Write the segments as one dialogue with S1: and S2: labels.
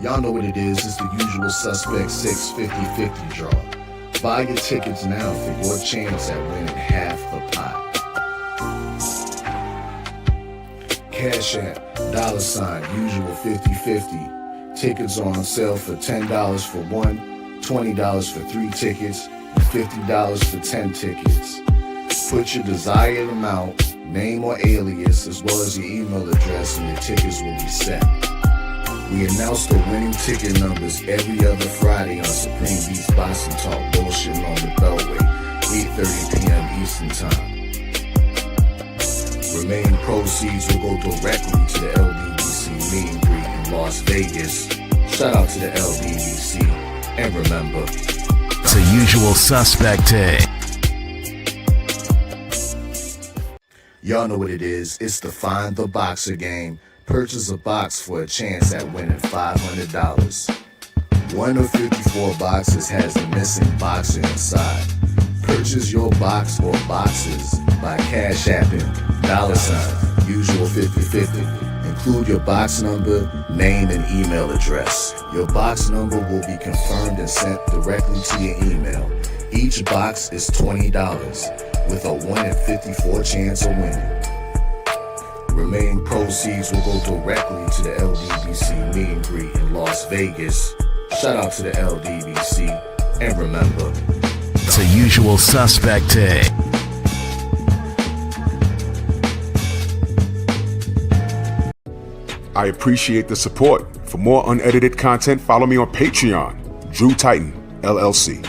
S1: Y'all know what it is. It's the usual suspect 650-50 draw. Buy your tickets now for your chance at winning half the pot. Cash App, $ usual 50-50. Tickets on sale for $10 for one, $20 for 3 tickets, and $50 for 10 tickets. Put your desired amount, name or alias, as well as your email address, and your tickets will be set. We announce the winning ticket numbers every other Friday on Supreme Beats Boxing Talk Bullshit on the Beltway, 8:30 p.m. Eastern Time. Remaining proceeds will go directly to the LDBC meet and greet in Las Vegas. Shout out to the LDBC, and remember,
S2: it's a usual suspect.
S1: Y'all know what it is. It's the Find the Boxer game. Purchase a box for a chance at winning $500. One of 54 boxes has a missing boxer inside. Purchase your box or boxes by Cash Apping $ usual 50-50. Include your box number, name, and email address. Your box number will be confirmed and sent directly to your email. Each box is $20 with a 1 in 54 chance of winning. Remaining proceeds will go directly to the LDBC meet and greet in Las Vegas. Shout out to the LDBC, and remember,
S2: it's a usual suspect.
S3: I appreciate the support. For more unedited content, follow me on Patreon, Drew Titan, LLC.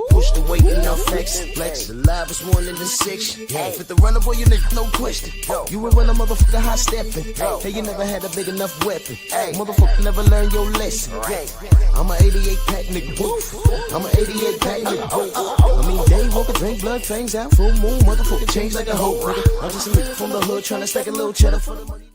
S4: Push the weight and now flex. The live is more than the 6. Fit the runner, boy, you nigga, no question. You were running motherfucker high stepping. Hey, you never had a big enough weapon. Motherfucker never learned your lesson. I'm a 88 pack nigga. I'm a 88 pack nigga. I mean, day walker, drink blood, fangs out, full moon, motherfucker change like a hoe. I'm just a nigga from the hood trying to stack a little cheddar for the money.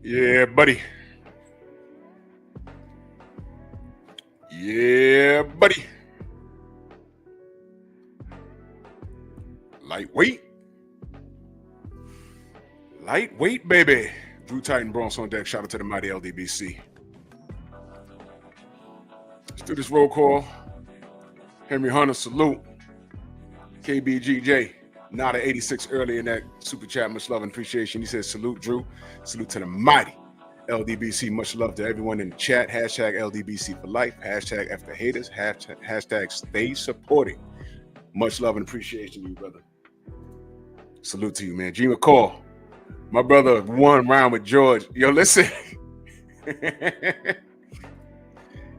S3: Yeah, buddy. Yeah, buddy. Lightweight. Lightweight, baby. Drew Titan, Bronx on deck. Shout out to the mighty LDBC. Let's do this roll call. Henry Hunter, salute. KBGJ. Nada 86 early in that super chat. Much love and appreciation. He says, salute, Drew. Salute to the mighty LDBC. Much love to everyone in the chat. Hashtag LDBC for life. Hashtag after haters. Hashtag stay supporting. Much love and appreciation to you, brother. Salute to you, man. G McCall. My brother won round with George. Yo, listen.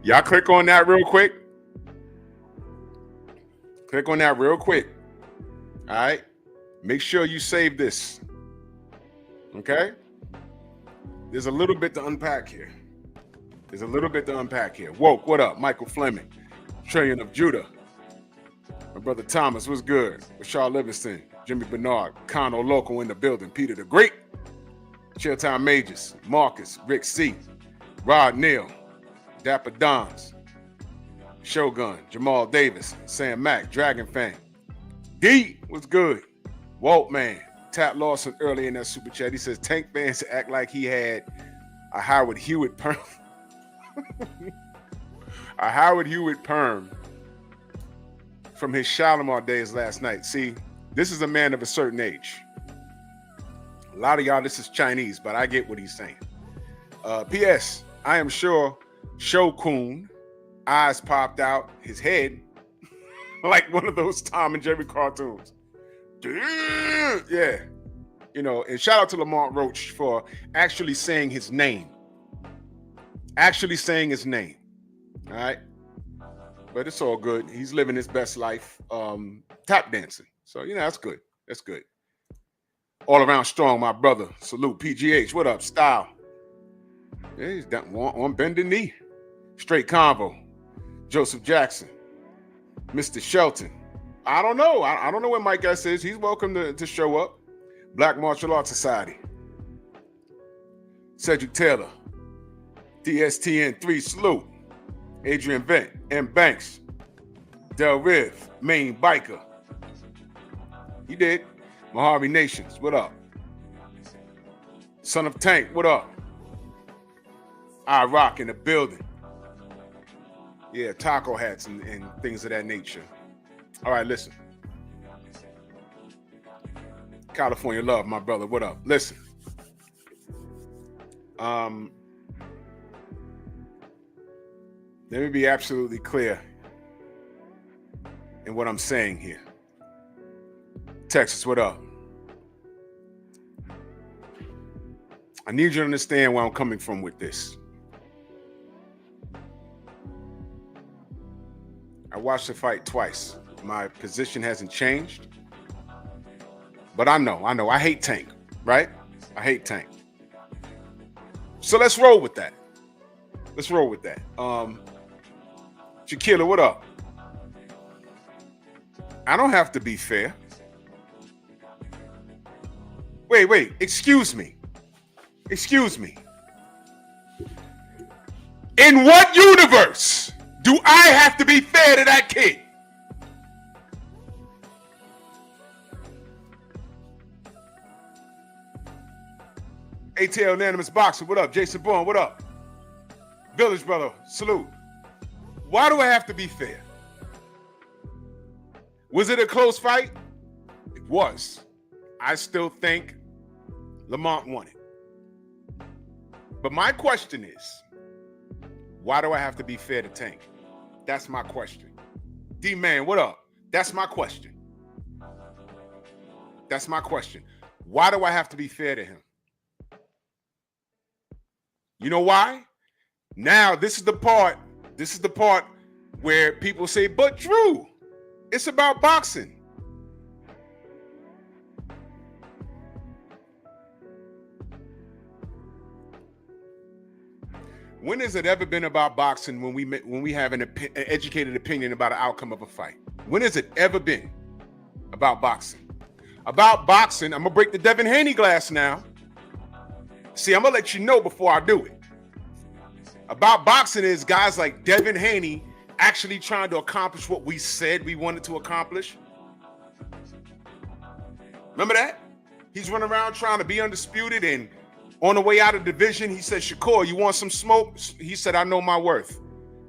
S3: Y'all click on that real quick. Click on that real quick. All right, make sure you save this. Okay, there's a little bit to unpack here. Woke, what up? Michael Fleming, Trillion of Judah. My brother Thomas, what's good? Rashard Livingston, Jimmy Bernard, Conno Local in the building. Peter the Great, Chilltown Majors, Marcus, Rick C, Rod Neal, Dapper Dons, Shogun, Jamal Davis, Sam Mack, Dragon Fang. D was good. Walt, man. Tat Lawson early in that super chat. He says Tank fans act like he had a Howard Hewitt perm. A Howard Hewitt perm from his Shalimar days last night. See, this is a man of a certain age. A lot of y'all, this is Chinese, but I get what he's saying. P.S. I am sure Shokun eyes popped out his head like one of those Tom and Jerry cartoons. Yeah. You know, and shout out to Lamont Roach for actually saying his name. All right. But it's all good. He's living his best life. Tap dancing. So, you know, that's good. All around strong, my brother. Salute. PGH. What up? Style. Yeah, he's down on bending knee. Straight convo. Joseph Jackson. Mr. Shelton. I don't know. I don't know where Mike S is. He's welcome to show up. Black Martial Arts Society. Cedric Taylor, DSTN3 salute. Adrian Vent, M. Banks, Del Riv, Maine Biker. He did. Mojave Nations, what up? Son of Tank, what up? I Rock in the building. Yeah, taco hats and things of that nature. All right, listen. California love, my brother, what up? Listen. Let me be absolutely clear in what I'm saying here. Texas, what up? I need you to understand where I'm coming from with this. I watched the fight twice. My position hasn't changed. But I know. I hate Tank, right? I hate Tank. So let's roll with that. Shaquilla, what up? I don't have to be fair. Wait, excuse me. In what universe do I have to be fair to that kid? ATL Unanimous Boxer, what up? Jason Bourne, what up? Village Brother, salute. Why do I have to be fair? Was it a close fight? It was. I still think Lamont won it. But my question is, why do I have to be fair to Tank? That's my question. D-Man, what up? That's my question. Why do I have to be fair to him? You know why? Now, this is the part where people say, but Drew, it's about boxing. When has it ever been about boxing when we have an educated opinion about an outcome of a fight? When has it ever been about boxing? About boxing, I'm gonna break the Devin Haney glass now. See, I'm gonna let you know before I do it. About boxing is guys like Devin Haney actually trying to accomplish what we said we wanted to accomplish. Remember that? He's running around trying to be undisputed, and on the way out of division, he said, Shakur, you want some smoke? He said, I know my worth.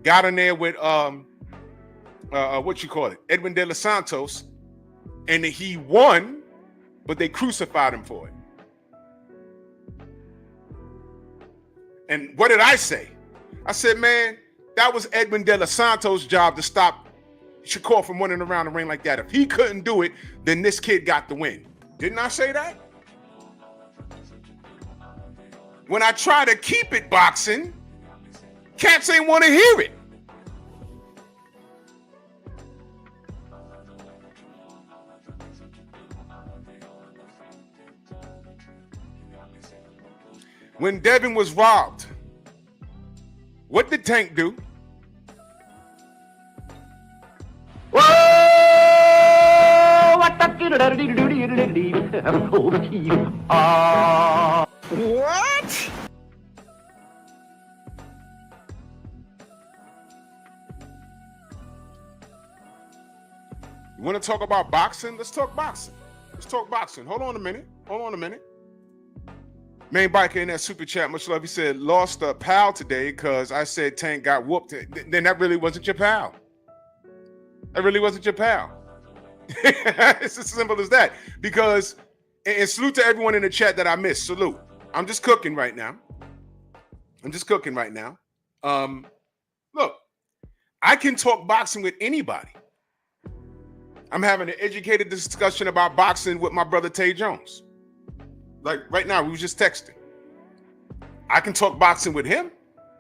S3: Got in there with Edwin De Los Santos, and he won, but they crucified him for it. And what did I say? I said, man, that was Edwin De Los Santos' job to stop Shakur from running around the ring like that. If he couldn't do it, then this kid got the win. Didn't I say that? When I try to keep it boxing, cats ain't want to hear it. When Devin was robbed, what did Tank do?
S5: What?
S3: You want to talk about boxing? Let's talk boxing. Hold on a minute. Main Biker in that super chat, much love. He said, lost a pal today because I said Tank got whooped. Then that really wasn't your pal. It's as simple as that. Because, and salute to everyone in the chat that I missed. Salute. I'm just cooking right now. Look, I can talk boxing with anybody. I'm having an educated discussion about boxing with my brother Tay Jones. Like right now, we was just texting. I can talk boxing with him,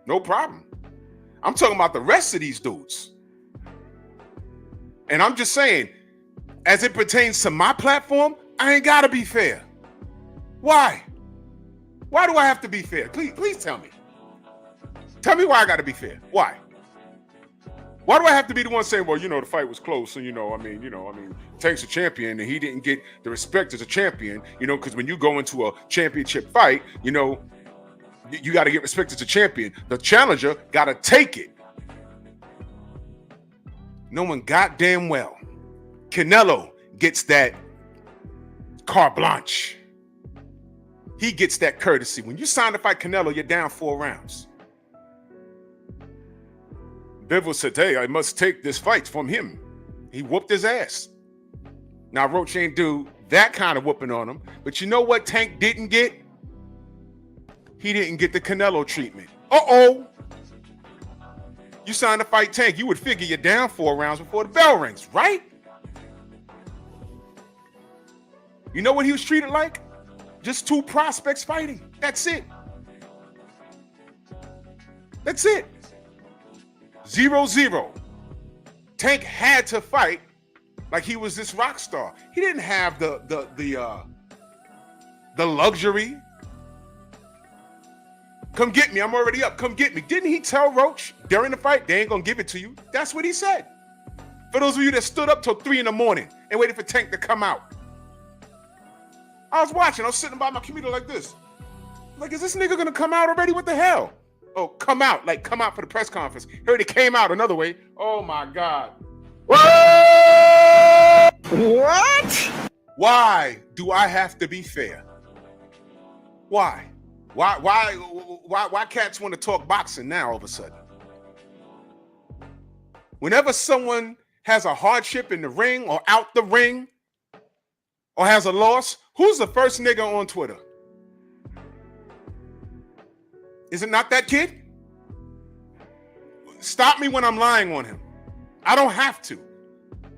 S3: no problem. I'm talking about the rest of these dudes. And I'm just saying, as it pertains to my platform, I ain't gotta be fair. Why? Why do I have to be fair? Please tell me. Tell me why I gotta be fair. Why? Why do I have to be the one saying, well, the fight was close, and Tank's a champion and he didn't get the respect as a champion, because when you go into a championship fight, You got to get respect as a champion. The challenger got to take it. Knowing goddamn well, Canelo gets that carte blanche. He gets that courtesy. When you sign to fight Canelo, you're down 4 rounds. Bivol said, hey, I must take this fight from him. He whooped his ass. Now, Roach ain't do that kind of whooping on him. But you know what Tank didn't get? He didn't get the Canelo treatment. Uh-oh. You signed to fight Tank, you would figure you're down 4 rounds before the bell rings, right? You know what he was treated like? Just 2 prospects fighting. That's it. That's it. 0-0. Tank had to fight like he was this rock star. He didn't have the luxury. Come get me. I'm already up. Come get me. Didn't he tell Roach during the fight, they ain't going to give it to you? That's what he said. For those of you that stood up till 3 in the morning and waited for Tank to come out. I was watching. I was sitting by my computer like this. Like, is this nigga going to come out already? What the hell? Oh, come out. Like, come out for the press conference. He already came out another way. Oh, my God.
S5: What?
S3: Why do I have to be fair? Why? Why cats want to talk boxing now all of a sudden? Whenever someone has a hardship in the ring or out the ring or has a loss, who's the first nigga on Twitter? Is it not that kid? Stop me when I'm lying on him. I don't have to.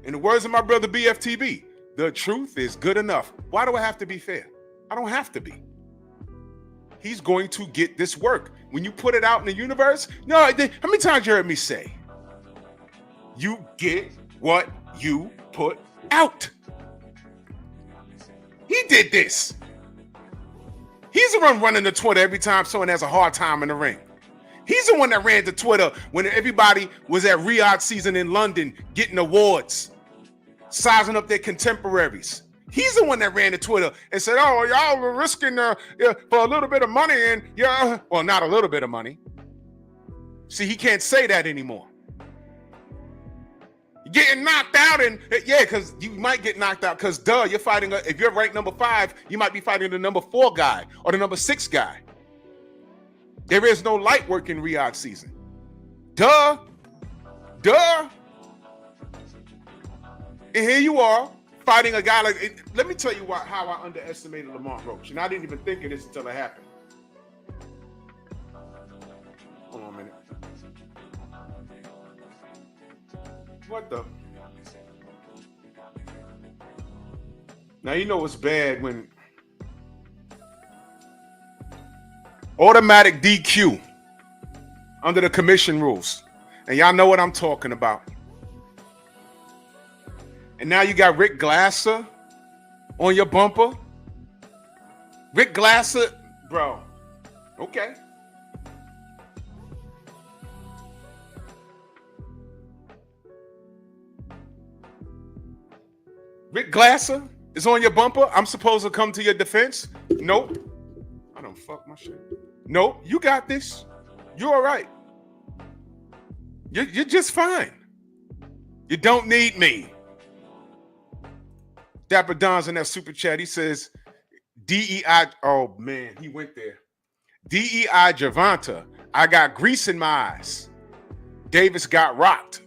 S3: In the words of my brother BFTB, the truth is good enough. Why do I have to be fair? I don't have to be. He's going to get this work. When you put it out in the universe, no, how many times you heard me say, you get what you put out. He did this. He's the one running the Twitter every time someone has a hard time in the ring. He's the one that ran to Twitter when everybody was at Riyadh season in London getting awards, sizing up their contemporaries. He's the one that ran to Twitter and said, oh, y'all were risking for a little bit of money. And yeah, well, not a little bit of money. See, he can't say that anymore. Getting knocked out, and yeah, because you might get knocked out because you're fighting, if you're ranked number 5, you might be fighting the number 4 guy or the number 6 guy. There is no light work in Riyadh season. Duh. And here you are fighting a guy like, let me tell you how I underestimated Lamont Roach. And I didn't even think of this until it happened. Hold on a minute. What the? Now, you know what's bad when automatic DQ under the commission rules. And y'all know what I'm talking about. And now you got Rick Glasser on your bumper. Rick Glasser, bro. Okay. Rick Glasser is on your bumper. I'm supposed to come to your defense. Nope. I don't fuck my shit. Nope. You got this. You're all right. You're just fine. You don't need me. Dapper Don's in that super chat. He says, DEI. Oh, man. He went there. DEI Javanta. I got grease in my eyes. Davis got rocked.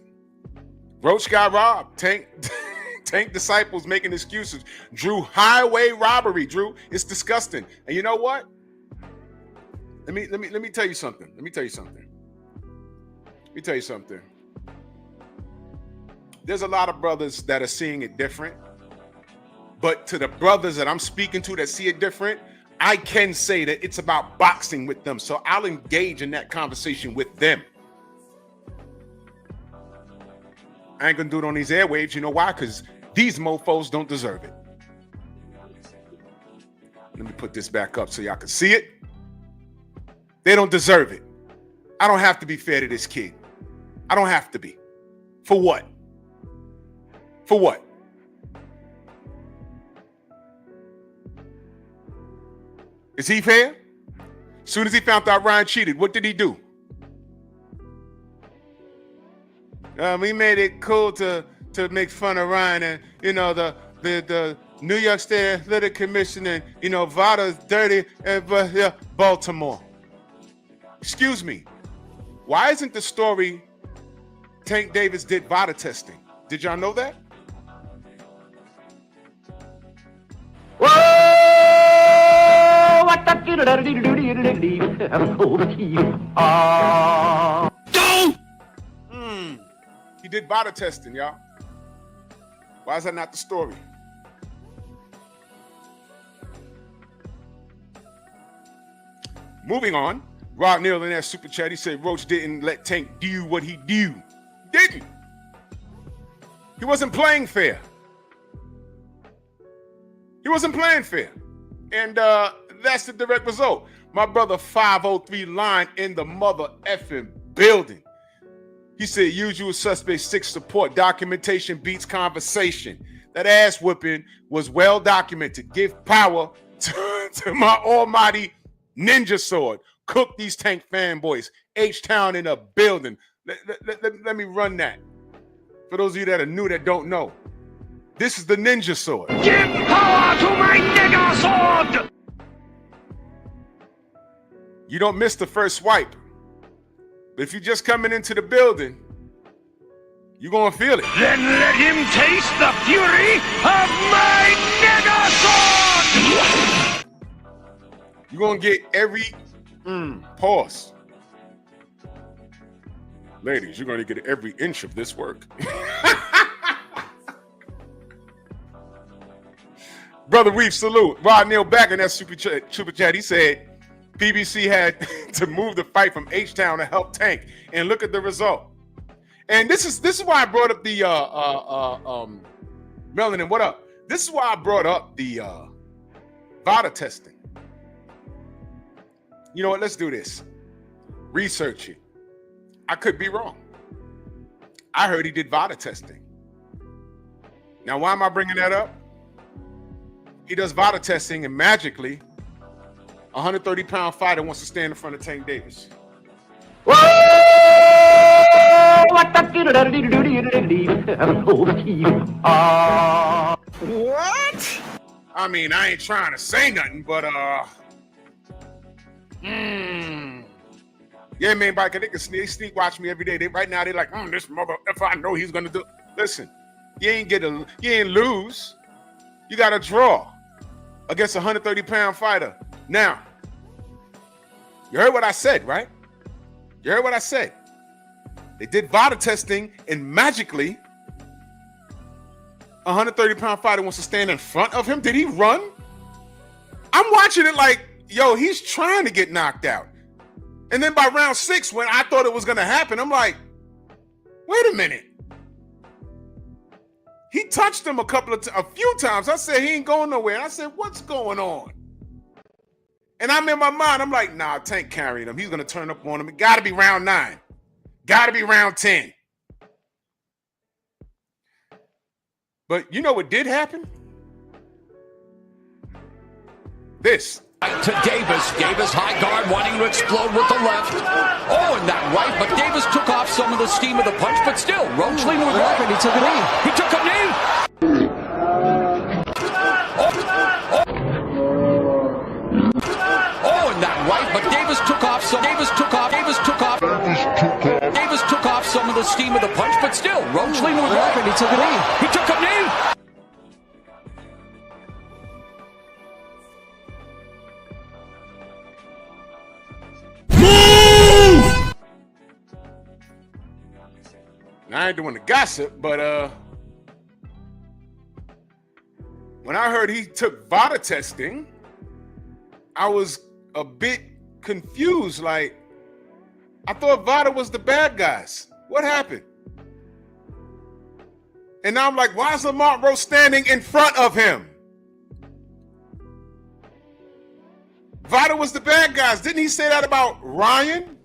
S3: Roach got robbed. Tank disciples making excuses. Drew, highway robbery. Drew, it's disgusting. And you know what? Let me tell you something. There's a lot of brothers that are seeing it different. But to the brothers that I'm speaking to that see it different, I can say that it's about boxing with them. So I'll engage in that conversation with them. I ain't gonna do it on these airwaves. You know why? Because these mofos don't deserve it. Let me put this back up so y'all can see it. They don't deserve it. I don't have to be fair to this kid. I don't have to be. For what? For what? Is he fair? Soon as he found out Ryan cheated, what did he do? We made it cool to make fun of Ryan, and you know the New York State Athletic Commission, and you know Vada's dirty, and Baltimore. Excuse me, why isn't the story Tank Davis did Vada testing? Did y'all know that? He did Vada testing, y'all. Why is that not the story? Moving on, Rob Neal in that super chat, he said Roach didn't let Tank do what he do. Didn't. He wasn't playing fair. He wasn't playing fair. And that's the direct result. My brother 503 line in the mother effing building. He said usual suspect 6 support. Documentation beats conversation. That ass whipping was well documented. Give power to my almighty ninja sword. Cook these Tank fanboys. H-Town in a building. Let me run that. For those of you that are new that don't know. This is the ninja sword.
S6: Give power to my nigga sword!
S3: You don't miss the first swipe. But if you're just coming into the building, you're going to feel it.
S6: Then let him taste the fury of my nigga sword!
S3: You're going to get every pause. Ladies, you're going to get every inch of this work. Brother Reef, salute. Rod Neal back in that super chat. He said PBC had to move the fight from H-Town to help Tank. And look at the result. And this is why I brought up the Melanin, what up? This is why I brought up the Vada testing. You know what? Let's do this. Research it. I could be wrong. I heard he did Vada testing. Now, why am I bringing that up? He does Vada testing, and magically, a 130-pound fighter wants to stand in front of Tank Davis.
S5: What?
S3: I mean, I ain't trying to say nothing, but yeah, man, Mike, they can sneak watch me every day. Right now, they're like, this mother, if I know he's gonna do. Listen, you ain't lose. You got to draw against a 130-pound fighter. Now, you heard what I said, right? You heard what I said. They did Vada testing, and magically, a 130-pound fighter wants to stand in front of him. Did he run? I'm watching it like, yo, he's trying to get knocked out. And then by round 6, when I thought it was going to happen, I'm like, wait a minute. He touched him a few times. I said, he ain't going nowhere. And I said, what's going on? And I'm in my mind, I'm like, nah, Tank carrying him. He's going to turn up on him. It got to be round 9. Got to be round 10. But you know what did happen? This.
S7: To Davis high guard wanting to explode with the left. Oh, and that right, but Davis took off some of the steam of the punch, but still, Roach leaning with left, and he took a knee. He took a knee. Oh, and that right, but Davis took off some of the steam of the punch, but still, Roach leaning with left, and he took a knee. He took a knee.
S3: I ain't doing the gossip, but when I heard he took Vada testing, I was a bit confused. Like, I thought Vada was the bad guys. What happened? And now I'm like, why is Lamont Roach standing in front of him? Vada was the bad guys. Didn't he say that about Ryan?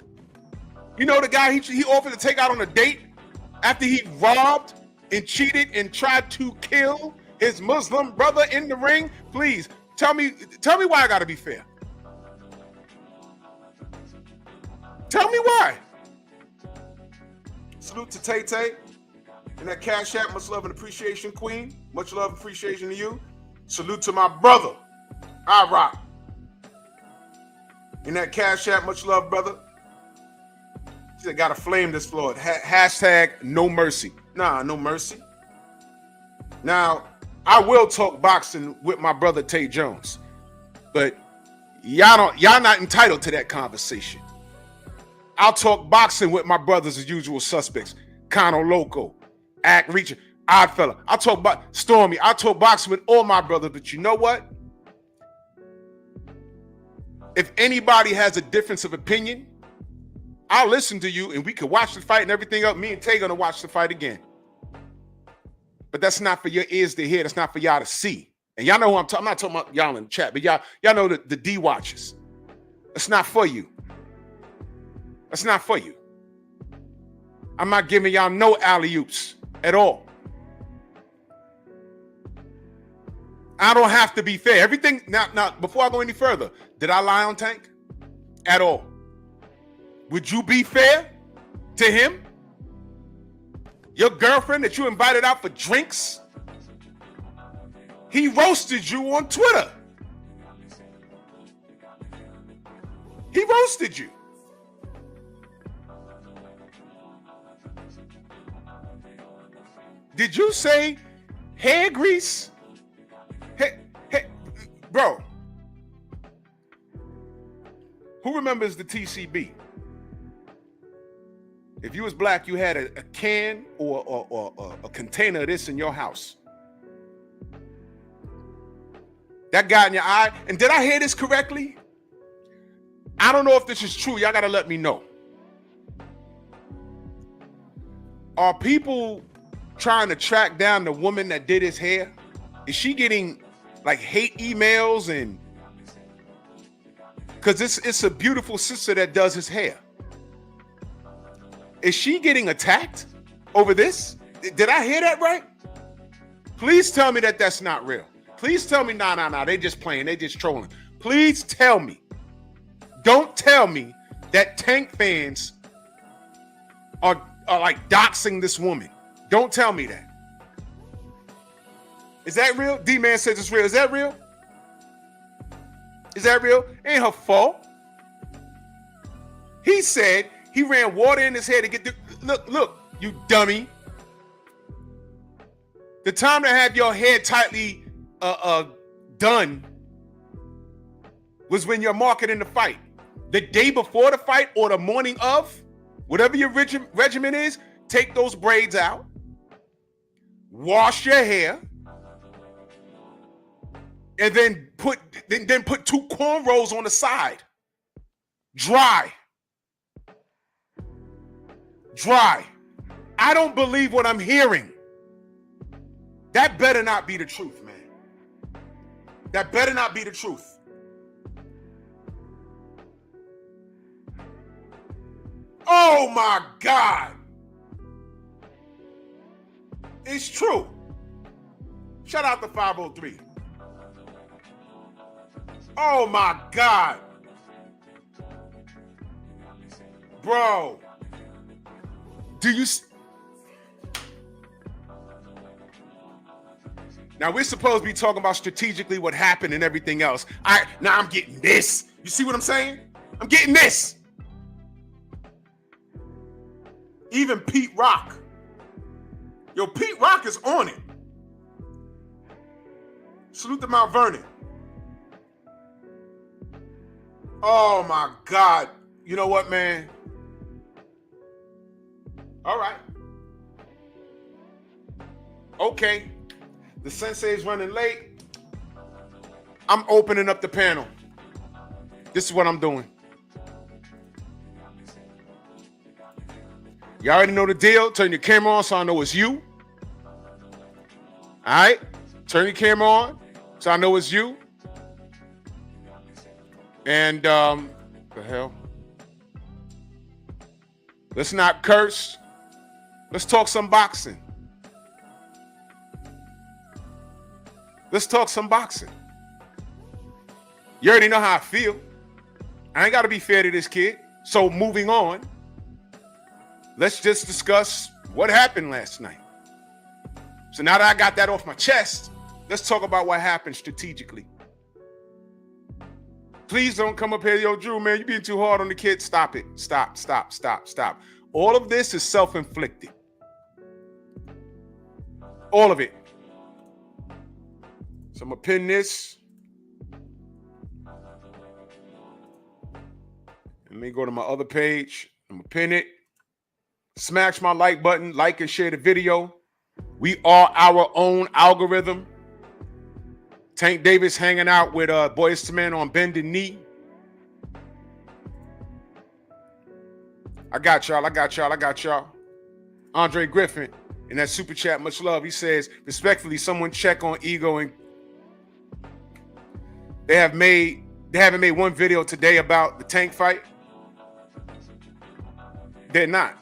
S3: You know, the guy he offered to take out on a date after he robbed and cheated and tried to kill his Muslim brother in the ring? Please, tell me why I gotta be fair. Tell me why. Salute to Tay Tay and that Cash App. Much love and appreciation, Queen. Much love and appreciation to you. Salute to my brother, I Rock. In that Cash App, much love, brother. She said, gotta flame this Floyd. Hashtag no mercy. Nah, no mercy. Now, I will talk boxing with my brother Tay Jones, but y'all not entitled to that conversation. I'll talk boxing with my brothers as usual suspects. Kano Loco, Act Reacher, Oddfella. I'll talk about Stormy. I'll talk boxing with all my brothers, but you know what? If anybody has a difference of opinion, I'll listen to you and we can watch the fight and everything else. Me and Tay gonna watch the fight again. But that's not for your ears to hear. That's not for y'all to see. And y'all know who I'm talking. I'm not talking about y'all in the chat, but y'all know the D watchers. That's not for you. That's not for you. I'm not giving y'all no alley-oops at all. I don't have to be fair. Everything now, before I go any further, did I lie on Tank? At all? Would you be fair to him? Your girlfriend that you invited out for drinks? He roasted you on Twitter. He roasted you. Did you say hair grease? Hey, bro. Who remembers the TCB? If you was black, you had a can or a container of this in your house. That got in your eye. And did I hear this correctly? I don't know if this is true. Y'all got to let me know. Are people trying to track down the woman that did his hair? Is she getting like hate emails? And because it's a beautiful sister that does his hair. Is she getting attacked over this? Did I hear that right? Please tell me that that's not real. Please tell me, nah, they just playing, they just trolling. Please tell me. Don't tell me that Tank fans are like doxing this woman. Don't tell me that. Is that real? D-Man says it's real. Is that real? Is that real? Ain't her fault. He said he ran water in his hair to get the... Look, you dummy. The time to have your hair tightly done was when you're marketing the fight. The day before the fight or the morning of, whatever your regimen is, take those braids out, wash your hair, and then put 2 cornrows on the side. Dry. I don't believe what I'm hearing. That better not be the truth, man. That better not be the truth. Oh my God. It's true. Shout out to 503. Oh my God. Bro. Do you... Now, we're supposed to be talking about strategically what happened and everything else. Now I'm getting this. You see what I'm saying? I'm getting this. Even Pete Rock. Yo, Pete Rock is on it. Salute to Mount Vernon. Oh, my God. You know what, man? All right. Okay. The sensei's running late. I'm opening up the panel. This is what I'm doing. You already know the deal. Turn your camera on so I know it's you. All right? Turn your camera on so I know it's you. And, the hell? Let's not curse. Let's talk some boxing. Let's talk some boxing. You already know how I feel. I ain't got to be fair to this kid. So moving on, let's just discuss what happened last night. So now that I got that off my chest, let's talk about what happened strategically. Please don't come up here, yo, Drew, man, you being too hard on the kid. Stop it. Stop. All of this is self-inflicted. All of it. So I'm going to pin this. Let me go to my other page. I'm going to pin it. Smash my like button. Like and share the video. We are our own algorithm. Tank Davis hanging out with Boyz II Men on Bended Knee. I got y'all. Andre Griffin in that super chat, much love. He says, respectfully, someone check on Ego, and they haven't made one video today about the Tank fight. They're not.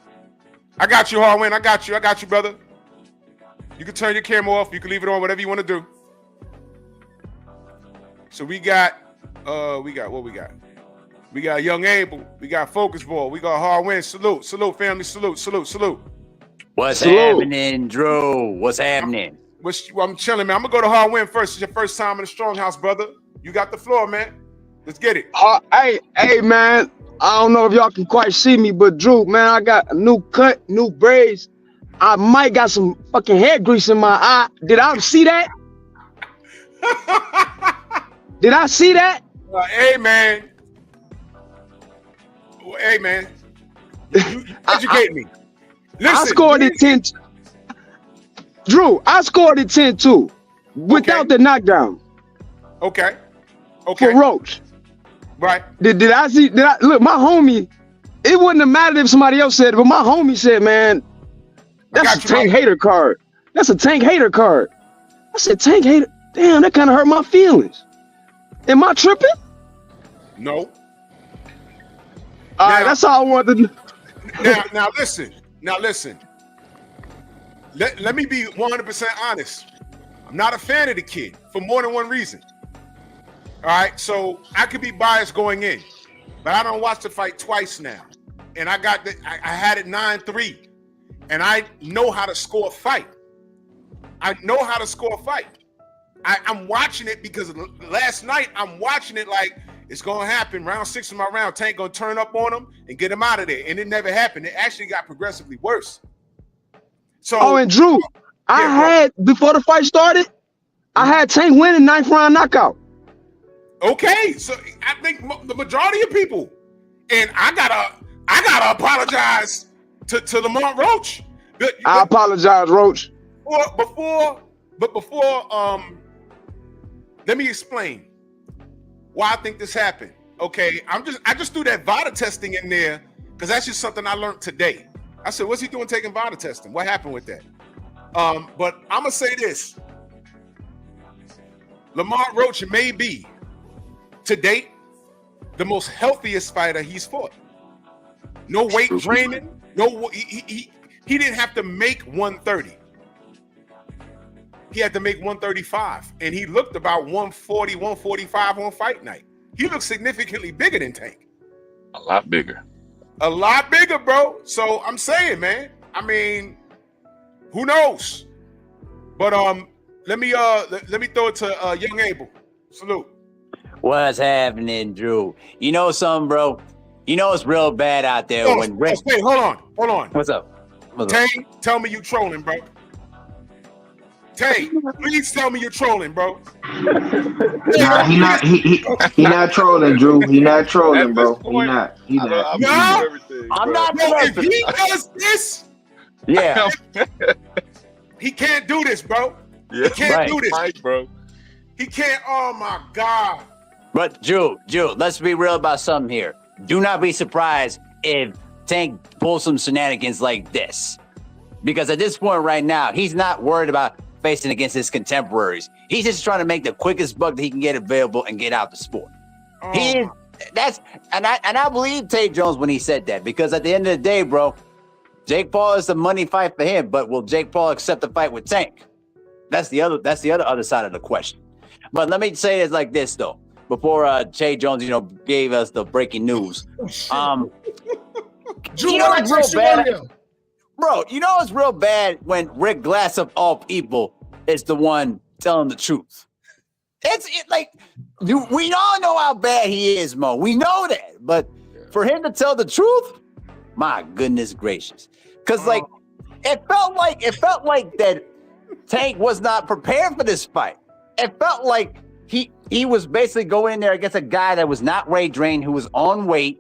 S3: I got you, Harwin. I got you, brother. You can turn your camera off. You can leave it on, whatever you want to do. So we got what we got? We got Young Abel. We got Focus Ball. We got Harwin. Salute, family. Salute.
S8: What's happening, Drew? What's happening?
S3: I'm chilling, man. I'm gonna go to Harwin first. It's your first time in the Strong House, brother. You got the floor, man. Let's get it.
S5: Hey, man. I don't know if y'all can quite see me, but Drew, man, I got a new cut, new braids. I might got some fucking hair grease in my eye. Did I see that? Did I see that?
S3: Hey, man. You educate me. Listen,
S5: I scored it 10. Drew, I scored it 10-2 without the knockdown.
S3: Okay.
S5: For Roach.
S3: Right.
S5: Did I look, my homie, it wouldn't have mattered if somebody else said it, but my homie said, man, that's a Tank hater card. That's a Tank hater card. I said, Tank hater? Damn, that kind of hurt my feelings. Am I tripping?
S3: No.
S5: All right, that's all I wanted to know.
S3: Now listen. Let me be 100% honest. I'm not a fan of the kid for more than one reason. All right, so I could be biased going in, but I don't watch the fight twice now. And I had it 9-3, and I know how to score a fight. I'm watching it because last night I'm watching it like it's gonna happen. Round 6 of my round, Tank gonna turn up on him and get him out of there, and it never happened. It actually got progressively worse. So,
S5: and Drew, I had before the fight started, I had Tank winning 9th round knockout.
S3: Okay, so I think the majority of people, and I gotta apologize to Lamont Roach.
S5: I apologize, Roach.
S3: Before, let me explain why I think this happened. Okay, I just threw that VADA testing in there because that's just something I learned today. I said, what's he doing taking VADA testing? What happened with that? But I'm gonna say this: Lamont Roach may be, to date, the most healthiest fighter he's fought. No weight draining. No, he didn't have to make 130. He had to make 135, and he looked about 140, 145 on fight night. He looked significantly bigger than Tank.
S9: A lot bigger,
S3: bro. So I'm saying, man. I mean, who knows? But let me throw it to Young Abel. Salute.
S8: What's happening, Drew? You know something, bro? You know it's real bad out there when Rick.
S3: Wait, hold on.
S8: What's up?
S3: Tank, tell me you trolling, bro. Tank, please tell me you're trolling, bro.
S10: Nah, he not trolling, Drew. He not trolling, bro. He not.
S8: I'm not.
S3: Bro, if he does this,
S8: yeah,
S3: he can't do this, bro.
S9: Yeah,
S3: he can't do this,
S9: Mike, bro.
S3: He can't. Oh my God.
S8: But Drew, let's be real about something here. Do not be surprised if Tank pulls some shenanigans like this, because at this point right now, he's not worried about facing against his contemporaries. He's just trying to make the quickest buck that he can get available and get out the sport. I believe Tate Jones when he said that, because at the end of the day, bro, Jake Paul is the money fight for him, but will Jake Paul accept the fight with Tank? That's the other side of the question. But let me say it like this though, before Tate Jones, gave us the breaking news.
S9: Drew,
S8: You know
S9: what I
S8: what's real
S9: text you
S8: bad?
S9: earlier?
S8: Bro, you know it's real bad when Rick Glass of all people is the one telling the truth. We all know how bad he is, Mo. We know that. But for him to tell the truth, my goodness gracious. Because it felt like that Tank was not prepared for this fight. It felt like he was basically going in there against a guy that was not weight drained, who was on weight,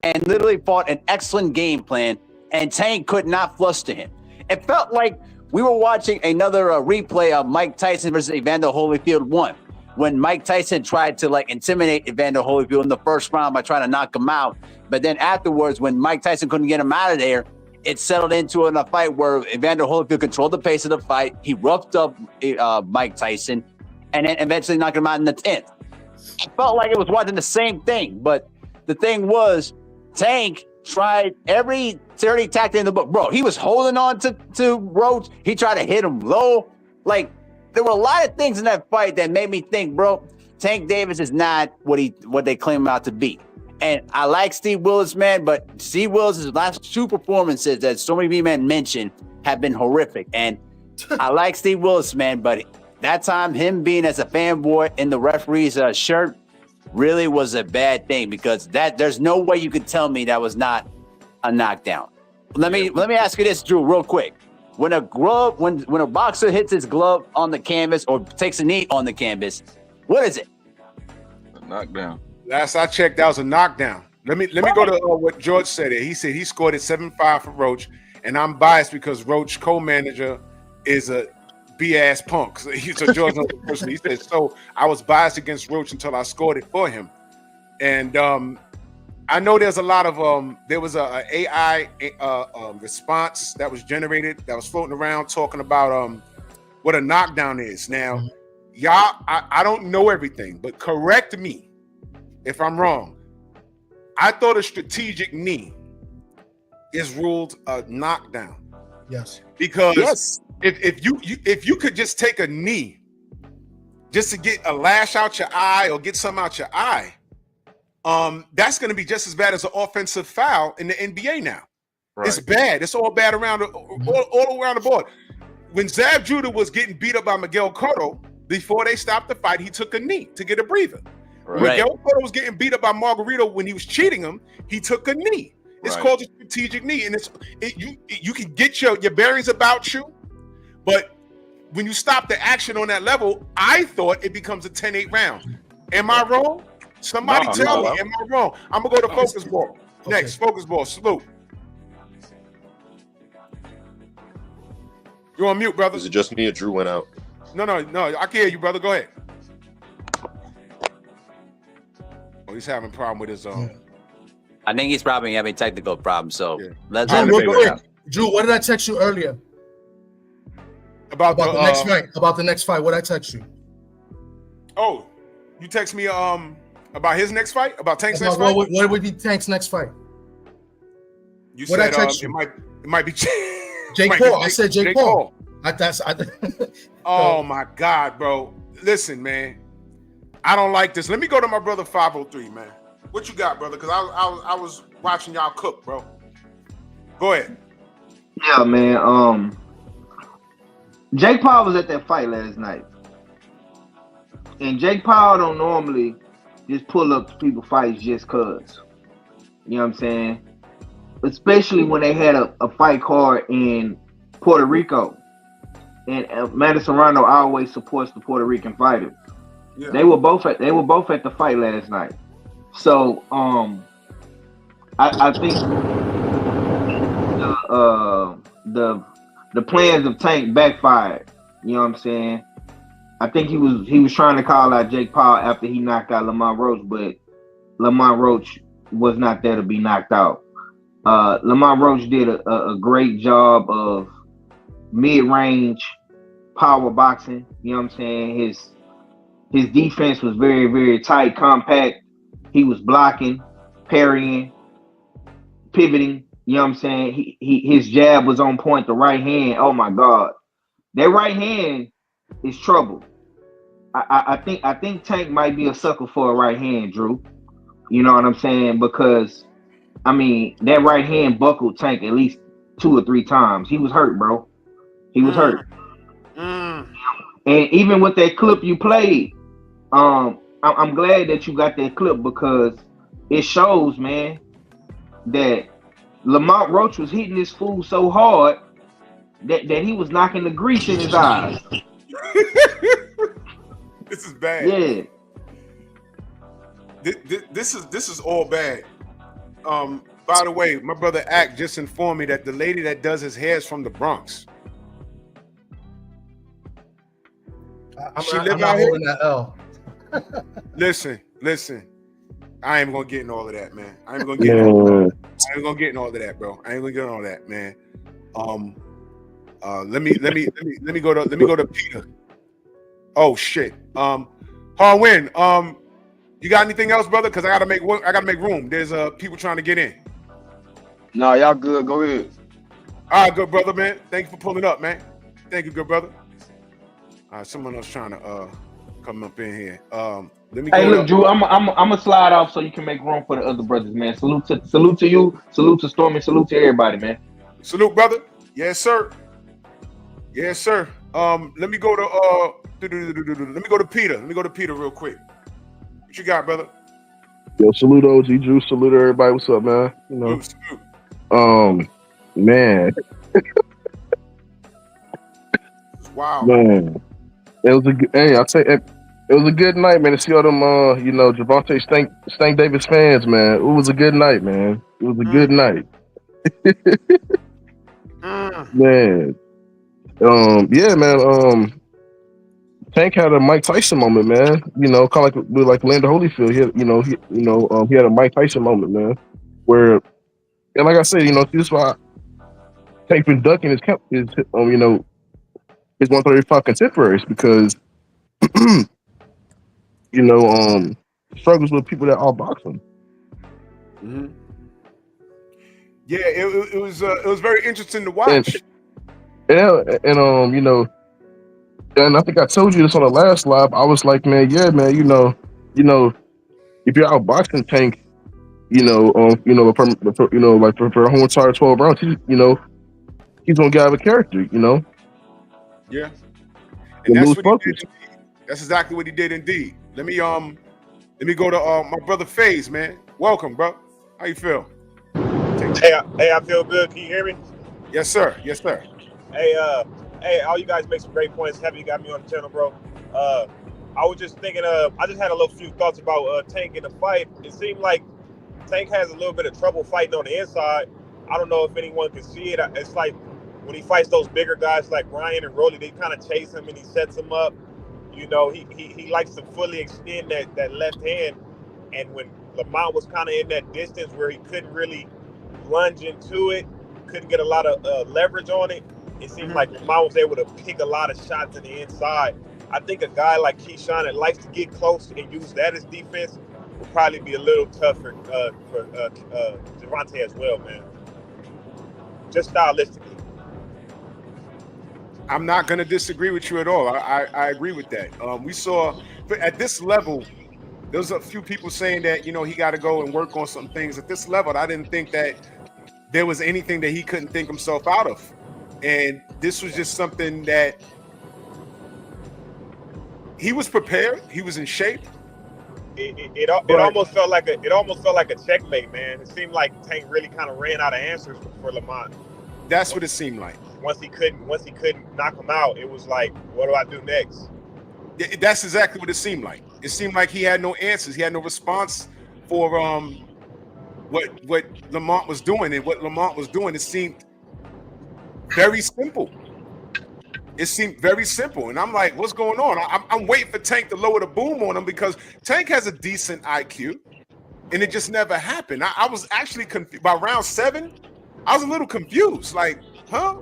S8: and literally fought an excellent game plan, and Tank could not fluster him. It felt like we were watching another replay of Mike Tyson versus Evander Holyfield 1, when Mike Tyson tried to intimidate Evander Holyfield in the first round by trying to knock him out. But then afterwards, when Mike Tyson couldn't get him out of there, it settled into a fight where Evander Holyfield controlled the pace of the fight. He roughed up Mike Tyson and then eventually knocked him out in the 10th. It felt like it was watching the same thing. But the thing was, Tank tried every dirty tactic in the book. Bro, he was holding on to Roach. He tried to hit him low. There were a lot of things in that fight that made me think, bro, Tank Davis is not what they claim him out to be. And I like Steve Willis, man, but Steve Willis' last two performances that so many people mentioned have been horrific. And I like Steve Willis, man, but that time, him being as a fanboy in the referee's shirt really was a bad thing, because there's no way you could tell me that was not a knockdown. Let me ask you this, Drew, real quick. When a boxer hits his glove on the canvas or takes a knee on the canvas, what is it?
S11: A knockdown.
S3: Last I checked, that was a knockdown. Let me go to what George said. He said he scored at 7-5 for Roach, and I'm biased because Roach co-manager is a B-ass punk. So George knows the person. He said, so I was biased against Roach until I scored it for him. And I know there's a lot of there was a AI response that was generated that was floating around talking about what a knockdown is. Now, y'all, I don't know everything, but correct me if I'm wrong. I thought a strategic knee is ruled a knockdown.
S9: Yes.
S3: Because if you could just take a knee just to get a lash out your eye or get something out your eye, that's going to be just as bad as an offensive foul in the NBA now. Right. It's bad. It's all bad around all around the board. When Zab Judah was getting beat up by Miguel Cotto, before they stopped the fight, he took a knee to get a breather. Right. Miguel Cotto was getting beat up by Margarito when he was cheating him. He took a knee. It's called a strategic knee, and you can get your bearings about you, but when you stop the action on that level, I thought it becomes a 10-8 round. Am I wrong? Somebody tell me, am I wrong? I'm gonna go to focus ball. Next, focus ball. Salute. You're on mute, brother.
S12: Is it just me or Drew went out?
S3: No. I can hear you, brother. Go ahead. Oh, he's having a problem with his
S8: I think he's probably having technical problems. So let's
S9: Drew, what did I text you earlier?
S3: About
S9: the next fight. About the next fight. What did I text you?
S3: Oh, you text me about his next fight? About Tank's next fight?
S9: What would be Tank's next fight?
S3: You said it might be
S9: Jake Paul. I said Jake Paul.
S3: Oh my God, bro. Listen, man. I don't like this. Let me go to my brother 503, man. What you got, brother? Because I was watching y'all cook, bro. Go ahead.
S10: Yeah, man. Jake Paul was at that fight last night. And Jake Paul don't normally just pull up to people fights just cause. You know what I'm saying? Especially when they had a fight card in Puerto Rico. And Madison Rondo always supports the Puerto Rican fighters. Yeah. They were both at the fight last night. So I think the plans of Tank backfired. You know what I'm saying? I think he was trying to call out Jake Paul after he knocked out Lamont Roach, but Lamont Roach was not there to be knocked out. Lamont Roach did a great job of mid-range power boxing. You know what I'm saying? His defense was very, very tight, compact. He was blocking, parrying, pivoting. You know what I'm saying? His jab was on point. The right hand, oh my God, that right hand is trouble. I think Tank might be a sucker for a right hand, Drew. You know what I'm saying? Because I mean, that right hand buckled Tank at least 2 or 3 times. He was hurt, bro. He was hurt. And even with that clip you played, I'm glad that you got that clip because it shows, man, that Lamont Roach was hitting this fool so hard that he was knocking the grease in his eyes.
S3: This is bad.
S10: Yeah.
S3: This is all bad. By the way, my brother Ack just informed me that the lady that does his hair is from the Bronx.
S9: I'm not holding that L.
S3: Listen. I ain't gonna get in all of that, man. I ain't gonna get in all of that, bro. I ain't gonna get in all that, man. Let me go to Peter. Oh shit. Harwin, you got anything else, brother? Because I gotta make room. There's people trying to get in.
S5: Nah, y'all good. Go ahead.
S3: All right, good brother, man. Thank you for pulling up, man. Thank you, good brother. All right, someone else trying to come up in here. Let me go.
S10: Hey, look, Drew, I'm gonna slide off so you can make room for the other brothers, man. Salute to you, salute to Stormy, salute to everybody, man.
S3: Salute, brother. Yes, sir. Yes, sir. Let me go to Peter. Let me go to Peter real quick. What you got, brother?
S12: Yo, salute OG Drew, salute everybody. What's up, man? You know,
S3: salute.
S12: Man.
S3: Wow.
S12: Man, it was a good. Hey, I'll tell you, it was a good night, man. To see all them, Javante Stank Davis fans, man. It was a good night, man. It was a good night. Man, yeah, man. Tank had a Mike Tyson moment, man. You know, kind of like Lander Holyfield. He had a Mike Tyson moment, man. Where, and like I said, this is why Tank been ducking his 135 contemporaries because, struggles with people that outbox him.
S3: Mm-hmm. Yeah, it was very interesting to watch.
S12: And I think I told you this on the last live. I was like, man, yeah, man, if you're outboxing Tank, for a whole entire 12 rounds, he's gonna get out of character,
S3: Yeah, and that's what he did. That's exactly what he did, indeed. Let me go to my brother FaZe, man. Welcome, bro. How you feel?
S13: Hey, I feel good. Can you hear me?
S3: Yes, sir. Yes, sir.
S13: Hey, all you guys make some great points. Happy you got me on the channel, bro. I was just thinking, I just had a few thoughts about Tank in the fight. It seemed like Tank has a little bit of trouble fighting on the inside. I don't know if anyone can see it. It's like when he fights those bigger guys like Ryan and Rolly, they kind of chase him and he sets him up. He likes to fully extend that left hand. And when Lamont was kind of in that distance where he couldn't really lunge into it, couldn't get a lot of leverage on it, it seemed like Lamont was able to pick a lot of shots in the inside. I think a guy like Keyshawn that likes to get close and use that as defense will probably be a little tougher for Javante as well, man. Just stylistically.
S3: I'm not going to disagree with you at all. I agree with that. We saw at this level, there's a few people saying that, he got to go and work on some things. At this level, I didn't think that there was anything that he couldn't think himself out of. And this was just something that he was prepared. He was in shape.
S13: It almost felt like a checkmate, man. It seemed like Tank really kind of ran out of answers for Lamont.
S3: That's what it seemed like.
S13: Once he couldn't knock him out, it was like, what do I do next?
S3: That's exactly what it seemed like. It seemed like he had no answers. He had no response for what Lamont was doing. And what Lamont was doing, it seemed very simple. It seemed very simple. And I'm like, what's going on? I'm waiting for Tank to lower the boom on him because Tank has a decent IQ. And it just never happened. I was actually confused. By round 7, I was a little confused. Like, huh?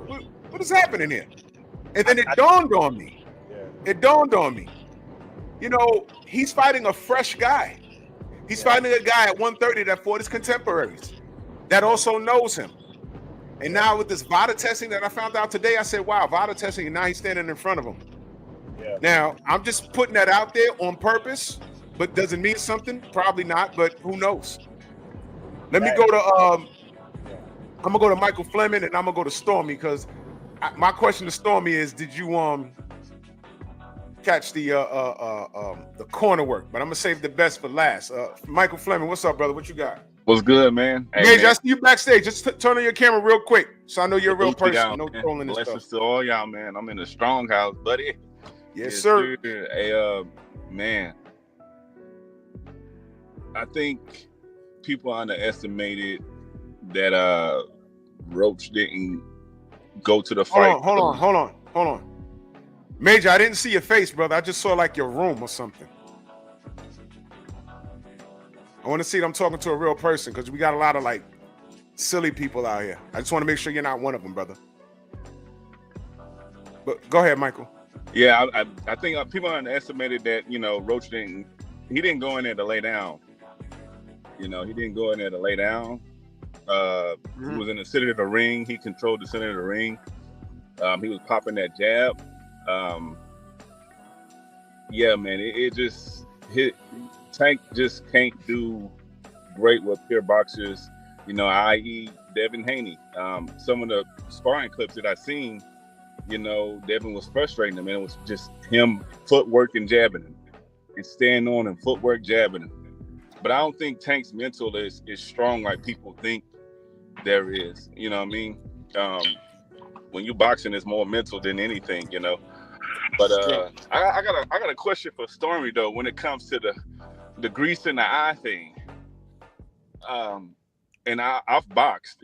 S3: What is happening here? And then it dawned on me. It dawned on me. He's fighting a fresh guy. He's fighting a guy at 130 that fought his contemporaries that also knows him. And now with this VADA testing that I found out today, I said, wow, VADA testing, and now he's standing in front of him. Yeah. Now, I'm just putting that out there on purpose, but does it mean something? Probably not, but who knows? Let me go to I'm gonna go to Michael Fleming and I'm gonna go to Stormy because my question to Stormy is: did you catch the corner work? But I'm gonna save the best for last. Michael Fleming, what's up, brother? What you got?
S11: What's good, man? Hey,
S3: Major,
S11: man.
S3: I see you backstage. Just turn on your camera real quick, so I know you're a real person.
S11: Y'all,
S3: No
S11: man.
S3: trolling and
S11: Blessings
S3: stuff.
S11: to all y'all, man. I'm in the strong house, buddy.
S3: Yes, sir.
S11: Hey, man, I think people underestimated that Roach didn't go to the fight.
S3: Hold on. Major, I didn't see your face, brother. I just saw like your room or something. I want to see that I'm talking to a real person because we got a lot of like silly people out here. I just want to make sure you're not one of them, brother. But go ahead, Michael.
S11: Yeah, I think people underestimated that, Roach didn't go in there to lay down. He didn't go in there to lay down. He was in the center of the ring. He controlled the center of the ring. He was popping that jab. Yeah, man, it just hit. Tank just can't do great with pure boxers, i.e. Devin Haney. Some of the sparring clips that I seen, Devin was frustrating him, and it was just him footwork and jabbing him, and staying on and footwork jabbing him. But I don't think Tank's mental is strong like people think there is. You know what I mean? When you boxing, it's more mental than anything, But I got a question for Stormy though when it comes to the grease in the eye thing. And I've boxed,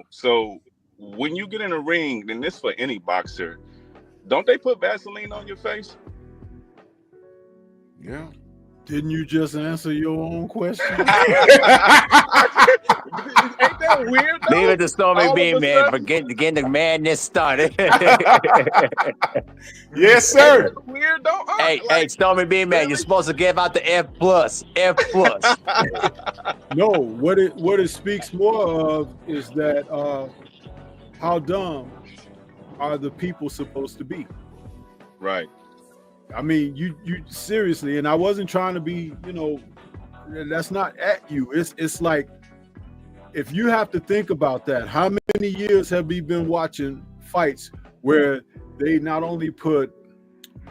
S11: so when you get in a ring, and this for any boxer, don't they put Vaseline on your face?
S3: Yeah.
S14: Didn't you just answer your own question?
S11: Ain't that weird? Though?
S8: Leave it to Stormy
S11: All
S8: B,
S11: of a
S8: man.
S11: sudden?
S8: Forget getting the madness started.
S3: Yes, sir.
S11: Weird, though.
S8: Hey, Stormy B, man, you're supposed to give out the F+. F+.
S14: No, what it speaks more of is that how dumb are the people supposed to be?
S11: Right.
S14: I mean, you seriously, and I wasn't trying to be, that's not at you. It's like, if you have to think about that, how many years have we been watching fights where they not only put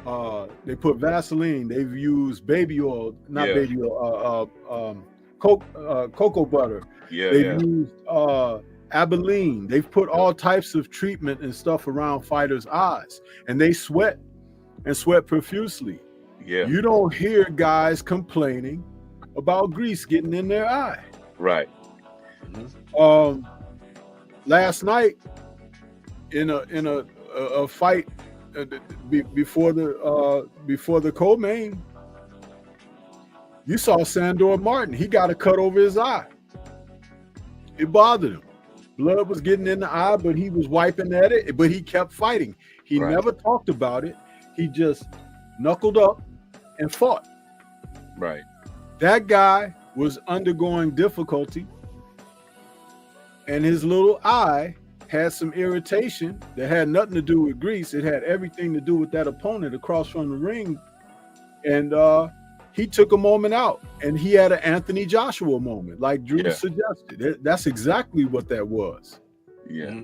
S14: Vaseline, they've used baby oil, baby oil, cocoa butter. They've used Abilene. They've put all types of treatment and stuff around fighters' eyes, and they sweat profusely.
S11: Yeah.
S14: You don't hear guys complaining about grease getting in their eye.
S11: Right.
S14: Last night in a fight before the co-main, you saw Sandor Martin. He got a cut over his eye. It bothered him. Blood was getting in the eye, but he was wiping at it, but he kept fighting. He never talked about it. He just knuckled up and fought.
S11: Right.
S14: That guy was undergoing difficulty, and his little eye had some irritation that had nothing to do with grease. It had everything to do with that opponent across from the ring. And he took a moment out, and he had an Anthony Joshua moment, like Drew suggested. That's exactly what that was.
S11: Yeah.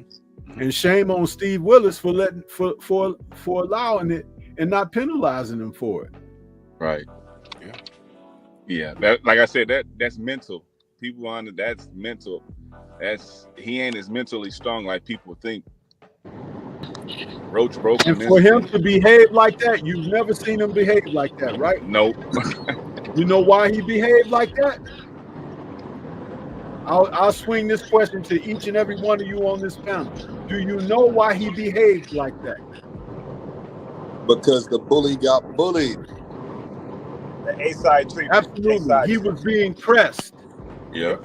S14: And shame on Steve Willis for letting for allowing it and not penalizing him for it.
S11: Right. Yeah. That, like I said, that's mental. People on that's mental. He ain't as mentally strong like people think. Roach broke him.
S14: And for him to behave like that, you've never seen him behave like that, right?
S11: Nope.
S14: You know why he behaved like that? I'll swing this question to each and every one of you on this panel. Do you know why he behaved like that?
S15: Because the bully got bullied.
S13: The A-side treatment.
S14: Absolutely. He was being pressed.
S11: Yeah.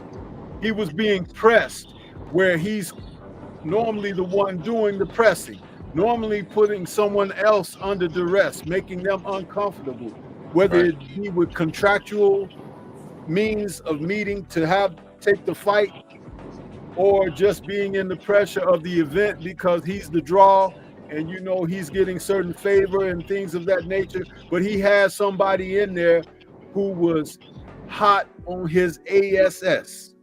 S14: He was being pressed where he's normally the one doing the pressing, normally putting someone else under duress, making them uncomfortable, whether it be with contractual means of meeting to take the fight, or just being in the pressure of the event because he's the draw and he's getting certain favor and things of that nature. But he had somebody in there who was hot on his ASS.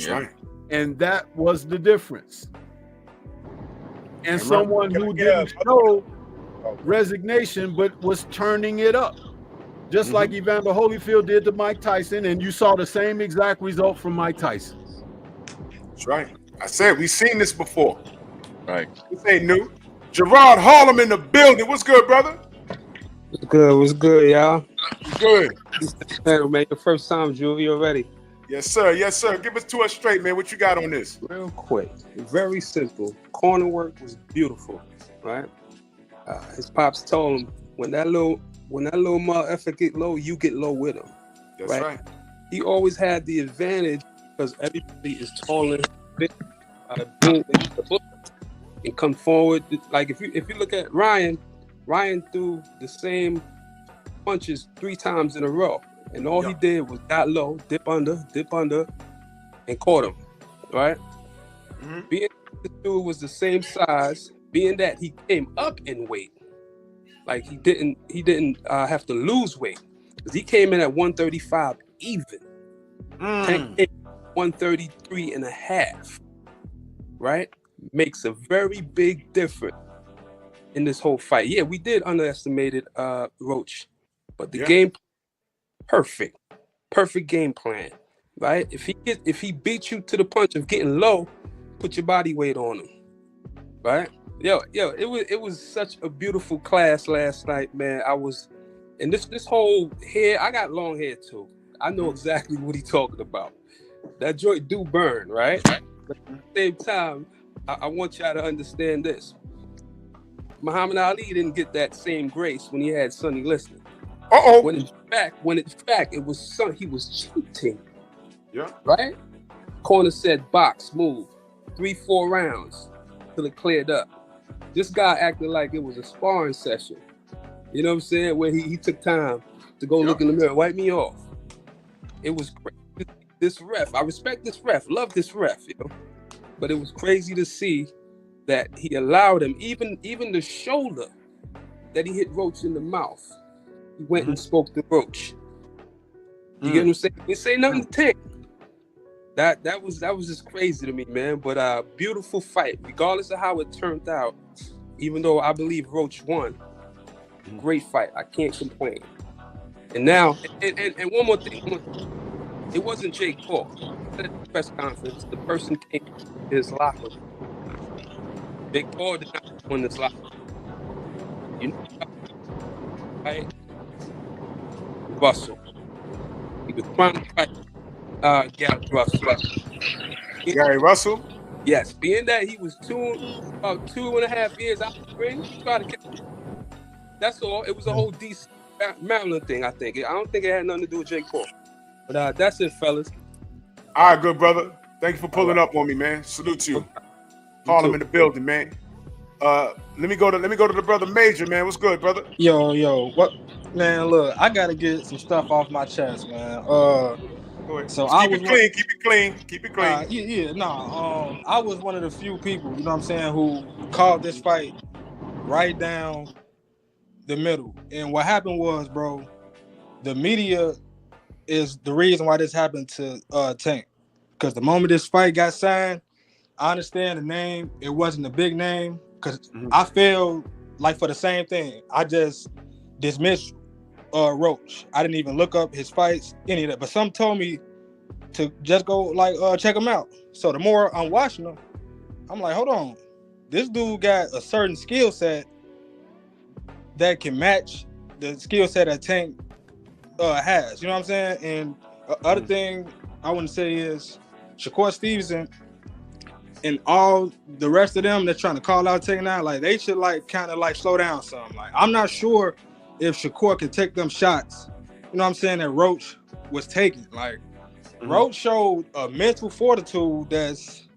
S3: Right.
S14: And that was the difference. And someone who didn't show resignation, but was turning it up. Just like Evander Holyfield did to Mike Tyson, and you saw the same exact result from Mike Tyson.
S3: That's right. I said we've seen this before.
S11: Right.
S3: This ain't new. Gerard Harlem in the building. What's good, brother?
S16: What's good? What's good, y'all?
S3: Good.
S16: Man, your first time, Drew. You already?
S3: Yes, sir. Yes, sir. Give us to us straight, man. What you got on this?
S16: Real quick. Very simple. Corner work was beautiful, right? His pops told him when that little motherfucker get low, you get low with him.
S3: That's right.
S16: He always had the advantage because everybody is taller, and come forward. Like if you look at Ryan threw the same punches 3 times in a row, and all he did was got low, dip under, and caught him. Right? Being that this dude was the same size, being that he came up in weight, like he didn't have to lose weight because he came in at 135 even. Tank came 133 and a half. Right? Makes a very big difference in this whole fight. Yeah, we did underestimate Roach, but the game perfect game plan, right? If he beats you to the punch of getting low, put your body weight on him, right? Yo, it was such a beautiful class last night, man. And this whole hair, I got long hair too. I know exactly what he's talking about. That joint do burn, right? But at the same time, I want y'all to understand this. Muhammad Ali didn't get that same grace when he had Sonny Liston. When in fact, it was he was cheating.
S3: Yeah.
S16: Right? Corner said box, move. 3-4 rounds till it cleared up. This guy acted like it was a sparring session. You know what I'm saying? Where he took time to go look in the mirror, wipe me off. It was crazy. This ref, I respect this ref, love this ref, you know. But it was crazy to see that he allowed him, even the shoulder that he hit Roach in the mouth. He went and spoke to Roach. You get what I'm saying? He didn't say nothing to Tank. That was just crazy to me, man. But beautiful fight, regardless of how it turned out. Even though I believe Roach won, great fight. I can't complain. And now, and one more thing. It wasn't Jake Paul. At the press conference, the person came to his locker. Jake Paul did not win this locker. You know, right? Russell. He was trying to fight Gary Russell.
S3: Gary Russell?
S16: Yes. Being that he was 2.5 years out of the ring, he tried to catch him. That's all. It was a whole DC Maryland thing, I think. I don't think it had nothing to do with Jake Paul. But that's it, fellas.
S3: All right, good brother. Thank you for pulling up on me, man. Salute to you. Harlem in the building, man. Let me go to the brother Major, man. What's good, brother?
S17: Yo, what, man? Look, I gotta get some stuff off my chest, man. So
S3: keep it clean.
S17: I was one of the few people, you know what I'm saying, who called this fight right down the middle. And what happened was, bro, the media is the reason why this happened to Tank. Because the moment this fight got signed, I understand the name. It wasn't a big name. Because I feel like for the same thing, I just dismissed Roach. I didn't even look up his fights, any of that. But some told me to just go check him out. So the more I'm watching him, I'm like, hold on. This dude got a certain skill set that can match the skill set that Tank has. You know what I'm saying? And other thing I want to say is Shakur Stevenson and all the rest of them that's trying to call out Tank now, like they should kind of slow down some. Like I'm not sure if Shakur can take them shots. You know what I'm saying? That Roach was taking. Like Roach showed a mental fortitude that's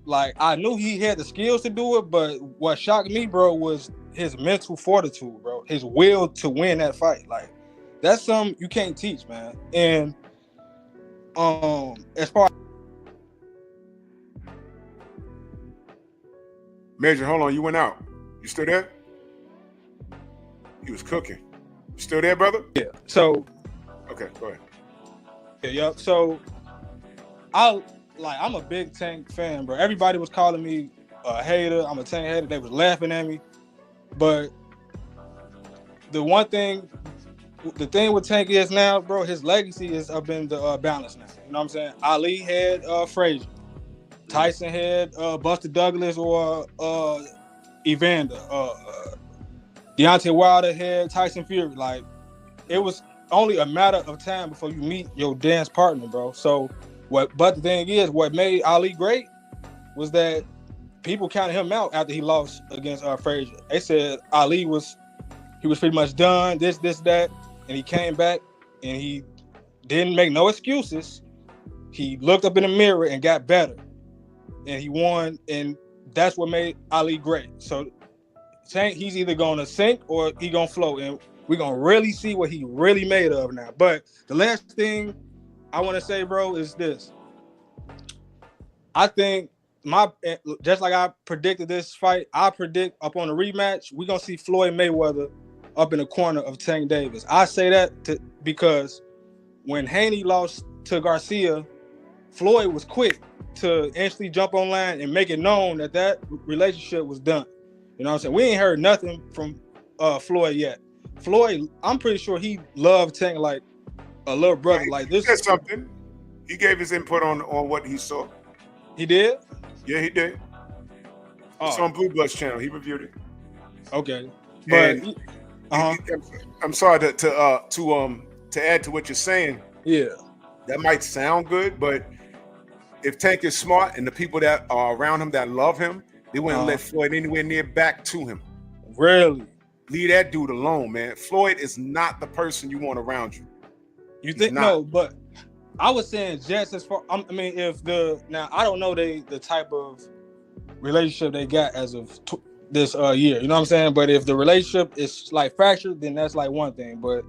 S17: like I knew he had the skills to do it, but what shocked me, bro, was his mental fortitude, bro. His will to win that fight. Like that's something you can't teach, man. And as far
S3: Major, hold on, you went out. You still there? He was cooking. You still there, brother?
S17: Yeah. So
S3: okay, go ahead.
S17: Yeah. So I I'm a big Tank fan, bro. Everybody was calling me a hater. I'm a Tank hater. They was laughing at me. But the thing with Tank is now, bro, his legacy is up in the balance now. You know what I'm saying? Ali had Frazier. Tyson had Buster Douglas or Evander. Deontay Wilder had Tyson Fury. Like, it was only a matter of time before you meet your dance partner, bro. So but the thing is, what made Ali great was that people counted him out after he lost against Frazier. They said Ali was pretty much done, this, that, and he came back and he didn't make no excuses. He looked up in the mirror and got better. And he won, and that's what made Ali great. So Tank, he's either gonna sink or he gonna float, and we're gonna really see what he really made of now. But the last thing I want to say, bro, is this. I think just like I predicted this fight, I predict up on the rematch, we're gonna see Floyd Mayweather up in the corner of Tank Davis. I say that because when Haney lost to Garcia, Floyd was quick to instantly jump online and make it known that relationship was done. You know what I'm saying? We ain't heard nothing from Floyd yet. Floyd, I'm pretty sure he loved Tank like a little brother. Like this.
S3: He said something. He gave his input on what he saw.
S17: He did?
S3: Yeah, he did. It's on Blue Blood's channel. He reviewed it.
S17: Okay. But
S3: I'm sorry to add to what you're saying.
S17: Yeah.
S3: That might sound good, but if Tank is smart and the people that are around him that love him, they wouldn't let Floyd anywhere near back to him.
S17: Really?
S3: Leave that dude alone, man. Floyd is not the person you want around you.
S17: You think no, but I was saying just as far. I mean, now I don't know the type of relationship they got as of this year. You know what I'm saying? But if the relationship is like fractured, then that's like one thing. But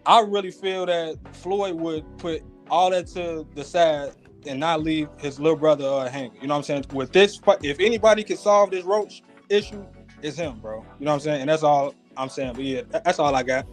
S17: I really feel that Floyd would put all that to the side and not leave his little brother hanging. You know what I'm saying? With this, if anybody can solve this Roach issue, it's him, bro. You know what I'm saying? And that's all I'm saying. But yeah, that's all I got.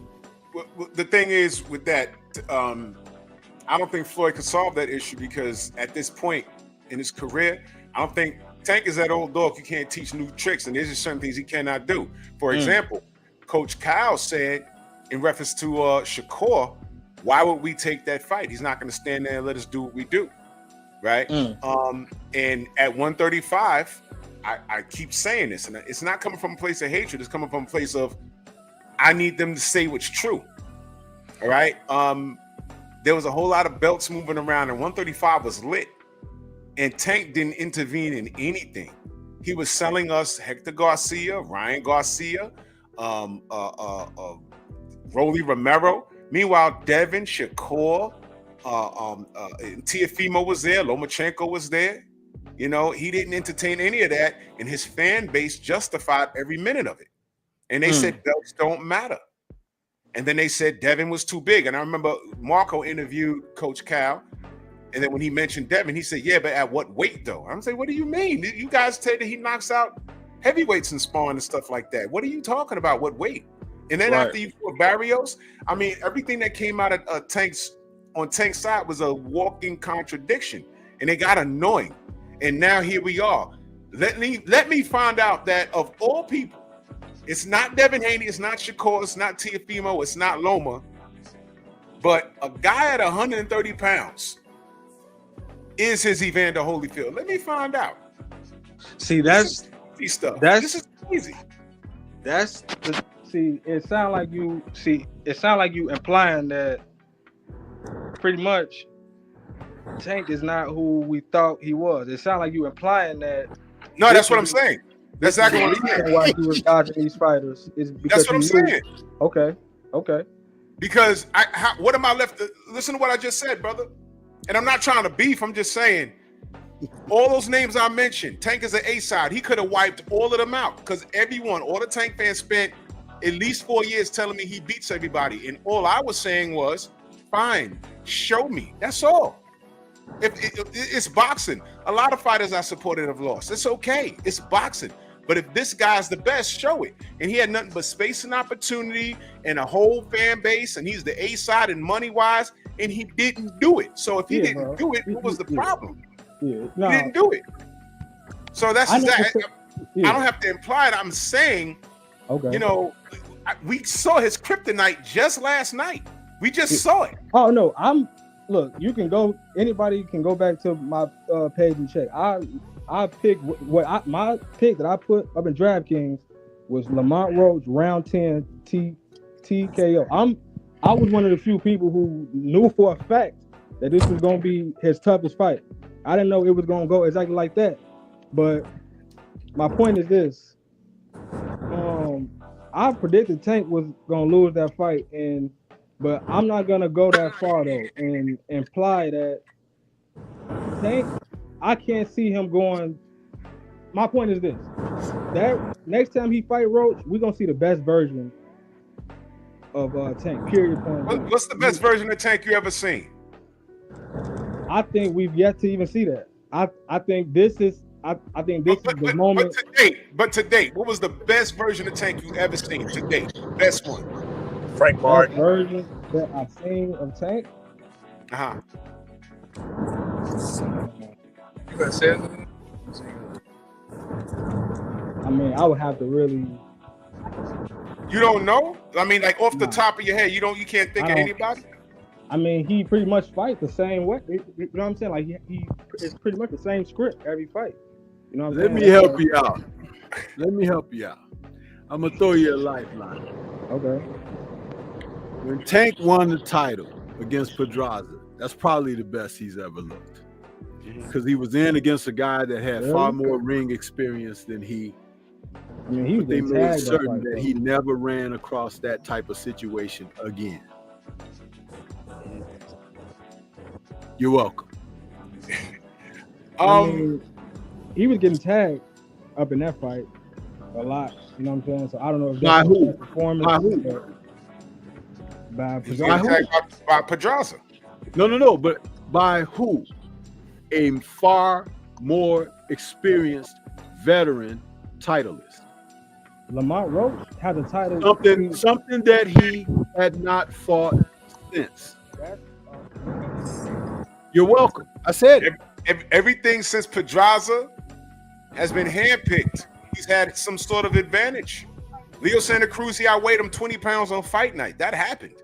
S3: Well, the thing is with that, I don't think Floyd could solve that issue because at this point in his career, I don't think Tank is that old dog. You can't teach new tricks, and there's just certain things he cannot do. For example, Coach Kyle said in reference to Shakur, why would we take that fight? He's not going to stand there and let us do what we do, right? And at 135, I keep saying this, and it's not coming from a place of hatred. It's coming from a place of I need them to say what's true. All right. There was a whole lot of belts moving around, and 135 was lit. And Tank didn't intervene in anything. He was selling us Hector Garcia, Ryan Garcia, Rolly Romero. Meanwhile, Devin, Shakur, Teofimo was there, Lomachenko was there. You know, he didn't entertain any of that, and his fan base justified every minute of it. And they said belts don't matter. And then they said Devin was too big. And I remember Marco interviewed Coach Cal, and then when he mentioned Devin, he said, yeah, but at what weight though? I'm saying, what do you mean? You guys said that he knocks out heavyweights and sparring and stuff like that. What are you talking about? What weight? And then after you fought Barrios, I mean, everything that came out of Tank's side was a walking contradiction, and it got annoying. And now here we are. Let me find out that of all people, it's not Devin Haney, it's not Shakur, it's not Teofimo, it's not Loma, but a guy at 130 pounds is his Evander Holyfield. Let me find out.
S17: See, this
S3: is crazy.
S17: It sounds like you implying that pretty much Tank is not who we thought he was. It sounds like you implying that.
S3: No, that's what I'm saying. That's exactly what I'm saying.
S17: Why he was dodging these fighters is because
S3: that's what I'm saying.
S17: Okay.
S3: Because what am I left to listen to what I just said, brother? And I'm not trying to beef. I'm just saying all those names I mentioned. Tank is an A side. He could have wiped all of them out because all the Tank fans spent at least 4 years telling me he beats everybody. And all I was saying was, fine, show me. That's all. It's boxing. A lot of fighters I supported have lost. It's okay. It's boxing. But if this guy's the best, show it. And he had nothing but space and opportunity and a whole fan base, and he's the A side and money-wise, and he didn't do it. So if he didn't do it, what was the problem? He didn't do it. So that's exactly. I don't have to imply it. I'm saying, you know, we saw his kryptonite just last night. We just saw it.
S17: Oh no, look. You can go. Anybody can go back to my page and check. I picked my pick that I put up in DraftKings was Lamont Roach round 10 TKO. I was one of the few people who knew for a fact that this was gonna be his toughest fight. I didn't know it was gonna go exactly like that. But my point is this. I predicted Tank was gonna lose that fight, but I'm not gonna go that far though and imply that Tank, I can't see him going. My point is this: that next time he fight Roach, we're gonna see the best version of Tank. Period. Point.
S3: What's the best version of Tank you ever seen?
S17: I think we've yet to even see that. I think this is. I think this is the moment.
S3: But to date, what was the best version of Tank you ever seen to date? Best one.
S13: Frank Martin.
S17: Best version that I've seen of Tank.
S16: You gonna say it?
S17: I mean, I would have to really.
S3: You don't know? I mean, like off the top of your head, you can't think of anybody.
S17: I mean, he pretty much fights the same way. You know what I'm saying? Like he it's pretty much the same script every fight. You know what I'm saying?
S14: Let me help you out. Let me help you out. I'm gonna throw you a lifeline.
S17: Okay.
S14: When Tank won the title against Pedraza, that's probably the best he's ever looked. Because he was in against a guy that had far more ring experience than he.
S17: I mean, he
S14: they made certain that he never ran across that type of situation again. You're welcome.
S17: I mean, he was getting tagged up in that fight a lot. You know what I'm saying? So I don't know if that's
S14: who?
S17: Performance.
S14: By who?
S17: By
S3: Pedraza.
S14: No. But by who? A far more experienced veteran titleist.
S17: Lamont Roach had a title.
S14: Something that he had not fought since. You're welcome. I said it.
S3: Everything since Pedraza has been handpicked. He's had some sort of advantage. Leo Santa Cruz, he outweighed him 20 pounds on fight night. That happened.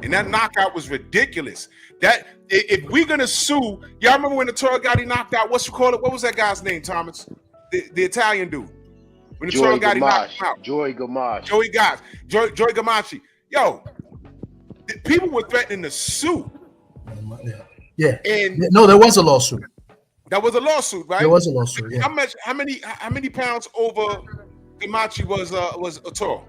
S3: And that knockout was ridiculous. That if we're gonna sue, y'all remember when the Toro got knocked out? What was that guy's name, Thomas? The Italian dude. When the Toro got knocked out.
S18: Joey Gamache.
S3: Joey Gamache. Yo, people were threatening to sue.
S19: Yeah.
S3: And
S19: no, there was a lawsuit.
S3: That was a lawsuit, right?
S19: There was a lawsuit. Yeah.
S3: How many pounds over Gamache was Toro?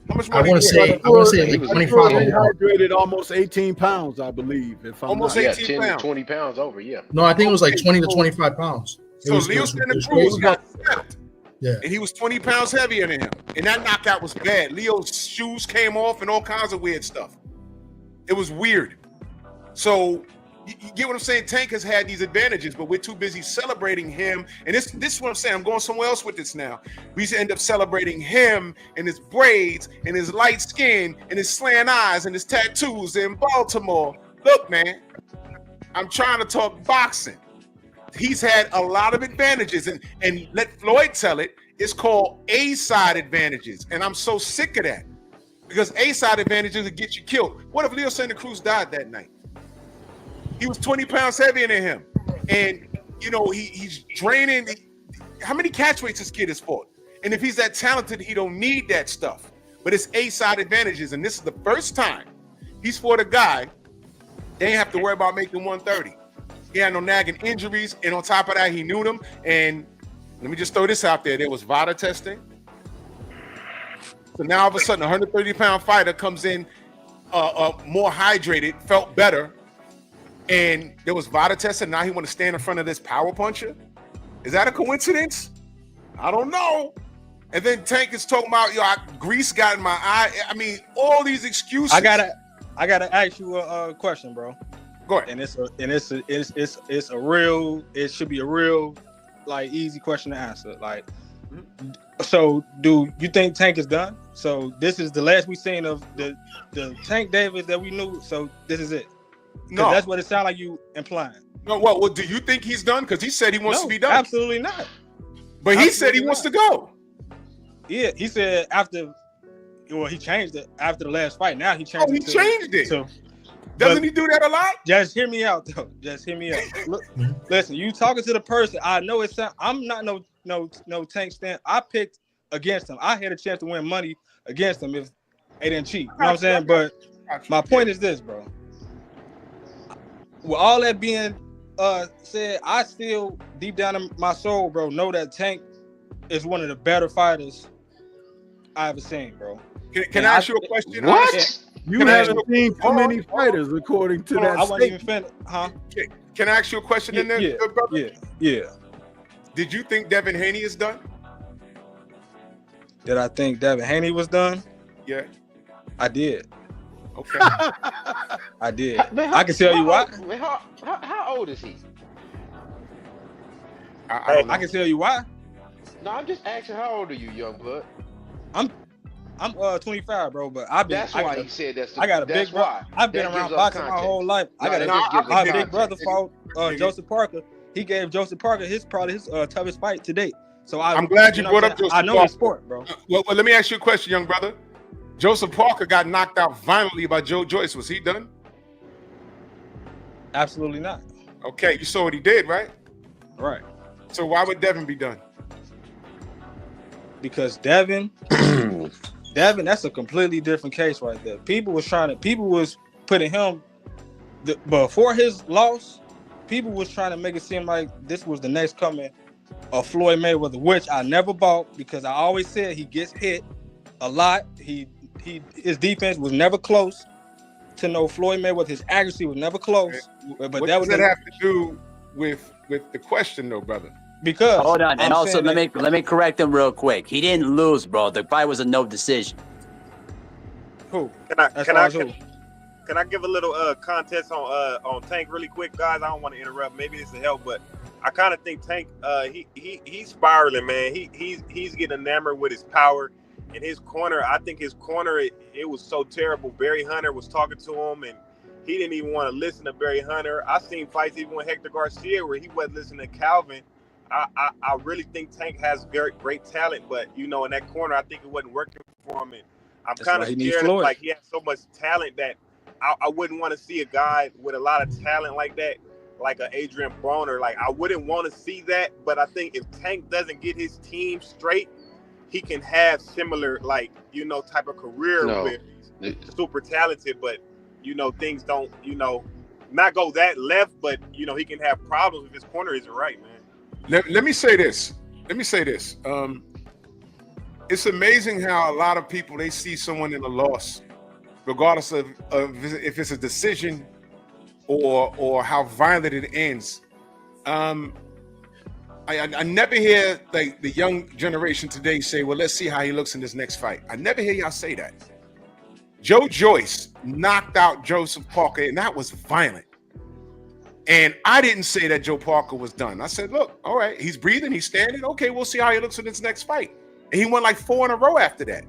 S3: How much money?
S19: I want to say like 25.
S14: He hydrated almost 18 pounds, I believe. If I'm
S3: almost
S14: not
S3: 18
S18: 10 to 20 pounds over, yeah.
S19: No, I think it was like 20 to 25 pounds.
S3: So Leo Santa Cruz got stepped.
S19: Yeah.
S3: And he was 20 pounds heavier than him. And that knockout was bad. Leo's shoes came off and all kinds of weird stuff. It was weird. So you get what I'm saying? Tank has had these advantages, but we're too busy celebrating him. And this is what I'm saying. I'm going somewhere else with this now. We used to end up celebrating him and his braids and his light skin and his slant eyes and his tattoos in Baltimore. Look, man, I'm trying to talk boxing. He's had a lot of advantages, and let Floyd tell it, it's called A-side advantages. And I'm so sick of that because A-side advantages will get you killed. What if Leo Santa Cruz died that night? He was 20 pounds heavier than him. And, you know, he's draining. How many catchweights this kid has fought? And if he's that talented, he don't need that stuff. But it's A-side advantages. And this is the first time he's fought a guy, they ain't have to worry about making 130. He had no nagging injuries. And on top of that, he knew them. And let me just throw this out there. There was VADA testing. So now all of a sudden, a 130-pound fighter comes in more hydrated, felt better. And there was VADA testing. Now he want to stand in front of this power puncher. Is that a coincidence? I don't know. And then Tank is talking about, grease got in my eye. I mean, all these excuses.
S17: I gotta ask you a question, bro.
S3: Go ahead.
S17: And it's a real. It should be a real, like, easy question to answer. Like, so do you think Tank is done? So this is the last we've seen of the Tank Davis that we knew. So this is it.
S3: No,
S17: that's what it sounds like you implying.
S3: No, well, do you think he's done? Because he said he wants to be done.
S17: Absolutely not.
S3: But he said he wants to go.
S17: Yeah, he said after. Well, he changed it after the last fight. Now he changed it.
S3: Changed it. Doesn't he do that a lot?
S17: Just hear me out, though. Just hear me out. Look, listen, you talking to the person. I know it's. I'm not no Tank stand. I picked against him. I had a chance to win money against him if they didn't cheat. You know what I'm saying? But my point is this, bro. With all that being said, I still deep down in my soul, bro, know that Tank is one of the better fighters I ever seen, bro.
S3: Can I ask you a question?
S14: What? You haven't seen too many fighters, according to that.
S17: I wasn't even finished, huh?
S3: Can I ask you a question in there, good brother?
S17: Yeah.
S3: Did you think Devin Haney is done?
S17: Did I think Devin Haney was done?
S3: Yeah.
S17: I did.
S3: Okay.
S17: I did. I can tell you why.
S18: How old is he?
S17: I can tell you why.
S18: No, I'm just asking, how old are you, young blood?
S17: I'm 25, bro, but I've been.
S18: That's why he said that's.
S17: I got a big brother. I've been around boxing my whole life. I got my big brother fought Joseph Parker. He gave Joseph Parker probably his toughest fight to date. So I'm
S3: glad you brought up Joseph
S17: I know
S3: Parker.
S17: the sport, bro.
S3: Well, let me ask you a question, young brother. Joseph Parker got knocked out violently by Joe Joyce. Was he done?
S17: Absolutely not.
S3: Okay, you saw what he did, right?
S17: Right.
S3: So why would Devin be done?
S17: Because Devin, that's a completely different case right there. People was putting him before his loss. People was trying to make it seem like this was the next coming of Floyd Mayweather, which I never bought because I always said he gets hit a lot. His defense was never close to no Floyd Mayweather. His accuracy was never close. But
S3: what
S17: that
S3: does that have to do with the question, though, brother?
S17: Because
S8: hold on, and also let me correct him real quick. He didn't lose, bro. The fight was a no decision.
S17: Who?
S13: Can I give a little context on Tank really quick, guys? I don't want to interrupt. Maybe this will help, but I kind of think Tank he's spiraling, man. He's getting enamored with his power. In his corner, I think his corner it was so terrible. Barry Hunter was talking to him, and he didn't even want to listen to Barry Hunter. I seen fights even with Hector Garcia where he wasn't listening to Calvin. I really think Tank has great talent, but in that corner, I think it wasn't working for him. And I'm kind of scared of, like, he has so much talent that I wouldn't want to see a guy with a lot of talent like that, like an Adrian Broner. Like, I wouldn't want to see that, but I think if Tank doesn't get his team straight, he can have similar, like, type of career where he's super talented, but, things don't, not go that left, but, he can have problems if his corner isn't right, man.
S3: Let me say this. It's amazing how a lot of people, they see someone in a loss, regardless of if it's a decision or how violent it ends. I never hear like the young generation today say, well, let's see how he looks in this next fight. I never hear y'all say that. Joe Joyce knocked out Joseph Parker, and that was violent. And I didn't say that Joe Parker was done. I said, look, all right, he's breathing, he's standing. Okay, we'll see how he looks in this next fight. And he won like 4 in a row after that.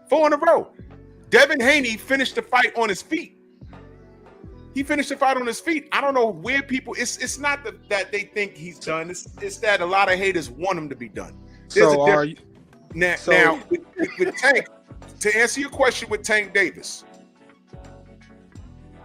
S3: 4 in a row. Devin Haney finished the fight on his feet. He finished the fight on his feet. I don't know where people, it's not that they think he's done. It's that a lot of haters want him to be done. Now, with Tank, to answer your question with Tank Davis,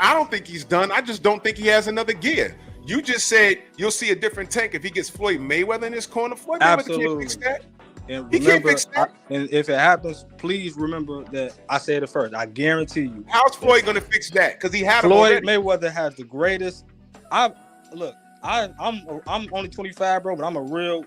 S3: I don't think he's done. I just don't think he has another gear. You just said you'll see a different Tank if he gets Floyd Mayweather in his corner. Floyd Mayweather can't fix that.
S17: And
S3: he can't fix that.
S17: And if it happens, please remember that I said it first. I guarantee you.
S3: How's Floyd going to fix that? Because he had
S17: Floyd Mayweather has the greatest. I'm only 25, bro, but I'm a real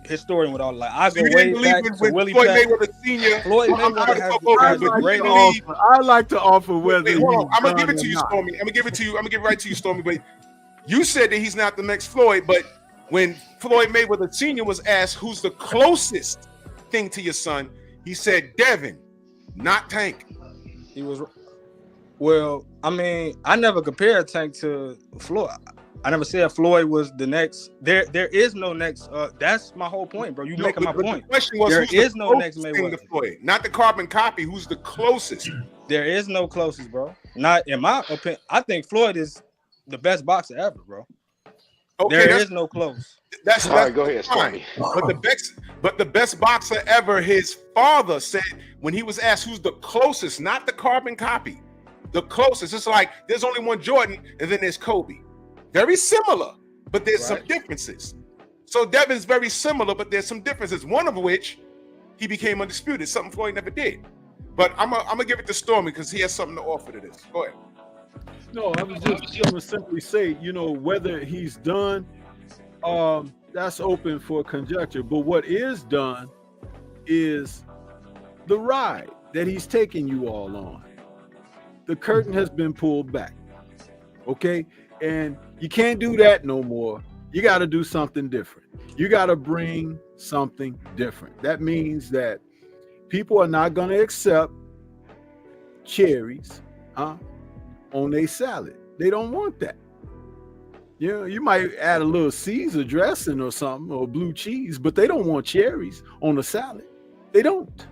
S17: historian with all that. I go way back to Willie
S3: Floyd
S17: Pack.
S3: Mayweather Sr.
S17: Floyd Mayweather has the greatest.
S14: I like to offer whether.
S3: I'm gonna give it to you, Stormy. I'm gonna give it right to you, Stormy. But you said that he's not the next Floyd. But when Floyd Mayweather Sr. was asked who's the closest thing to your son, he said Devin, not Tank.
S17: He was. Well, I mean, I never compared Tank to Floyd. I never said Floyd was the next. There is no next. That's my whole point, bro. You making my point.
S3: The question was,
S17: there
S3: who's
S17: is
S3: the
S17: no next
S3: closest thing
S17: Mayweather.
S3: to Floyd? Not the carbon copy. Who's the closest?
S17: There is no closest, bro. Not in my opinion. I think Floyd is the best boxer ever, bro.
S3: Okay,
S17: there is no close.
S18: All right, go ahead,
S3: fine.
S18: Stormy.
S3: But the best boxer ever, his father said when he was asked who's the closest, not the carbon copy, the closest. It's like there's only one Jordan, and then there's Kobe. Very similar, but there's some differences. So Devin's very similar, but there's some differences. One of which he became undisputed, something Floyd never did. But I'm gonna give it to Stormy because he has something to offer to this. Go ahead.
S14: No, I was just going to simply say, whether he's done, that's open for conjecture. But what is done is the ride that he's taking you all on. The curtain has been pulled back, okay? And you can't do that no more. You got to do something different. You got to bring something different. That means that people are not going to accept cherries, on their salad. They don't want that. You might add a little Caesar dressing or something or blue cheese, but they don't want cherries on a salad. They don't.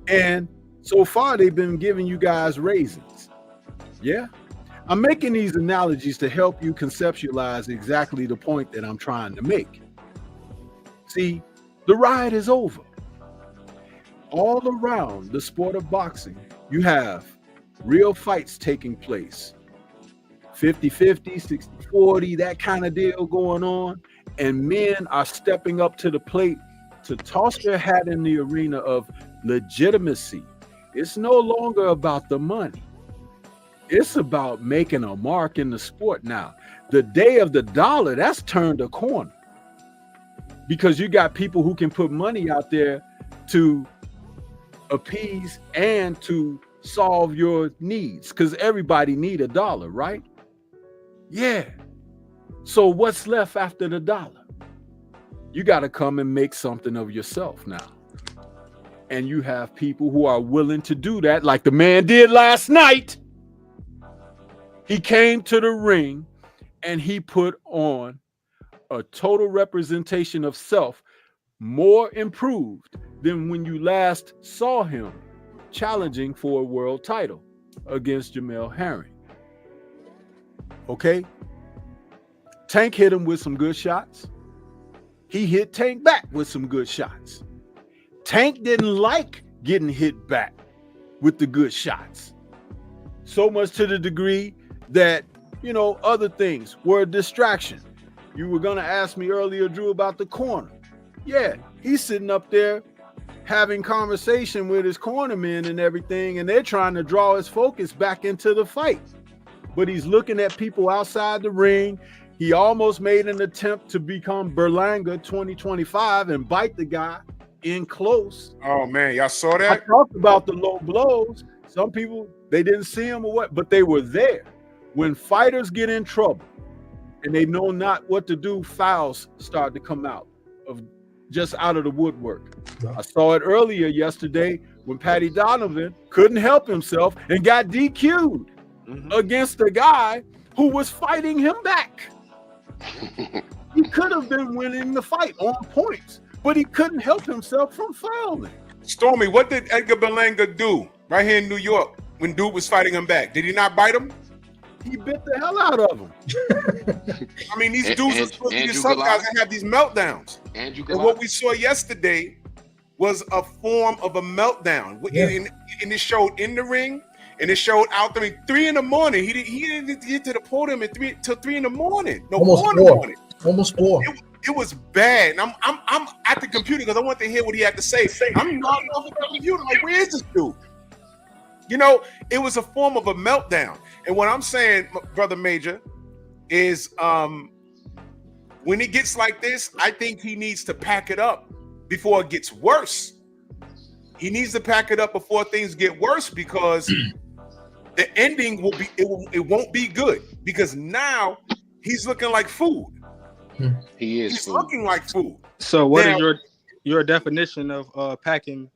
S14: And so far they've been giving you guys raisins. Yeah. I'm making these analogies to help you conceptualize exactly the point that I'm trying to make. See, the ride is over. All around the sport of boxing, you have real fights taking place. 50-50, 60-40, that kind of deal going on. And men are stepping up to the plate to toss their hat in the arena of legitimacy. It's no longer about the money. It's about making a mark in the sport now. The day of the dollar, that's turned a corner. Because you got people who can put money out there to appease and to solve your needs, because everybody need a dollar, right? Yeah. So what's left after the dollar? You got to come and make something of yourself now. And you have people who are willing to do that, like the man did last night. He came to the ring and he put on a total representation of self, more improved than when you last saw him challenging for a world title against Jamel Herring. Okay? Tank hit him with some good shots. He hit Tank back with some good shots. Tank didn't like getting hit back with the good shots. So much to the degree that, other things were a distraction. You were going to ask me earlier, Drew, about the corner. Yeah, he's sitting up there having conversation with his cornermen and everything, and they're trying to draw his focus back into the fight. But he's looking at people outside the ring. He almost made an attempt to become Berlanga 2025 and bite the guy in close.
S3: Oh, man, y'all saw that?
S14: I talked about the low blows. Some people, they didn't see him or what, but they were there. When fighters get in trouble and they know not what to do, fouls start to come out of the woodwork. I saw it earlier yesterday when Patty Donovan couldn't help himself and got DQ'd against a guy who was fighting him back. He could have been winning the fight on points, but he couldn't help himself from fouling.
S3: Stormy, what did Edgar Berlanga do right here in New York when dude was fighting him back? Did he not bite him?
S14: He bit the hell out of him.
S3: I mean, these dudes are supposed to be some guys that have these meltdowns. And what we saw yesterday was a form of a meltdown. Yeah. And it showed in the ring, and it showed out there. 3 in the morning. He didn't get to the podium till 3 in the morning. No,
S19: almost
S3: 4 in the morning.
S19: Almost 4.
S3: It was bad. And I'm at the computer because I want to hear what he had to say. I'm nodding off at the computer like, where is this dude? It was a form of a meltdown. And what I'm saying, Brother Major, is when it gets like this, I think he needs to pack it up before it gets worse. He needs to pack it up before things get worse, because the ending it won't be good, because now he's looking like food. He's food. Looking like food.
S17: So what is your definition of packing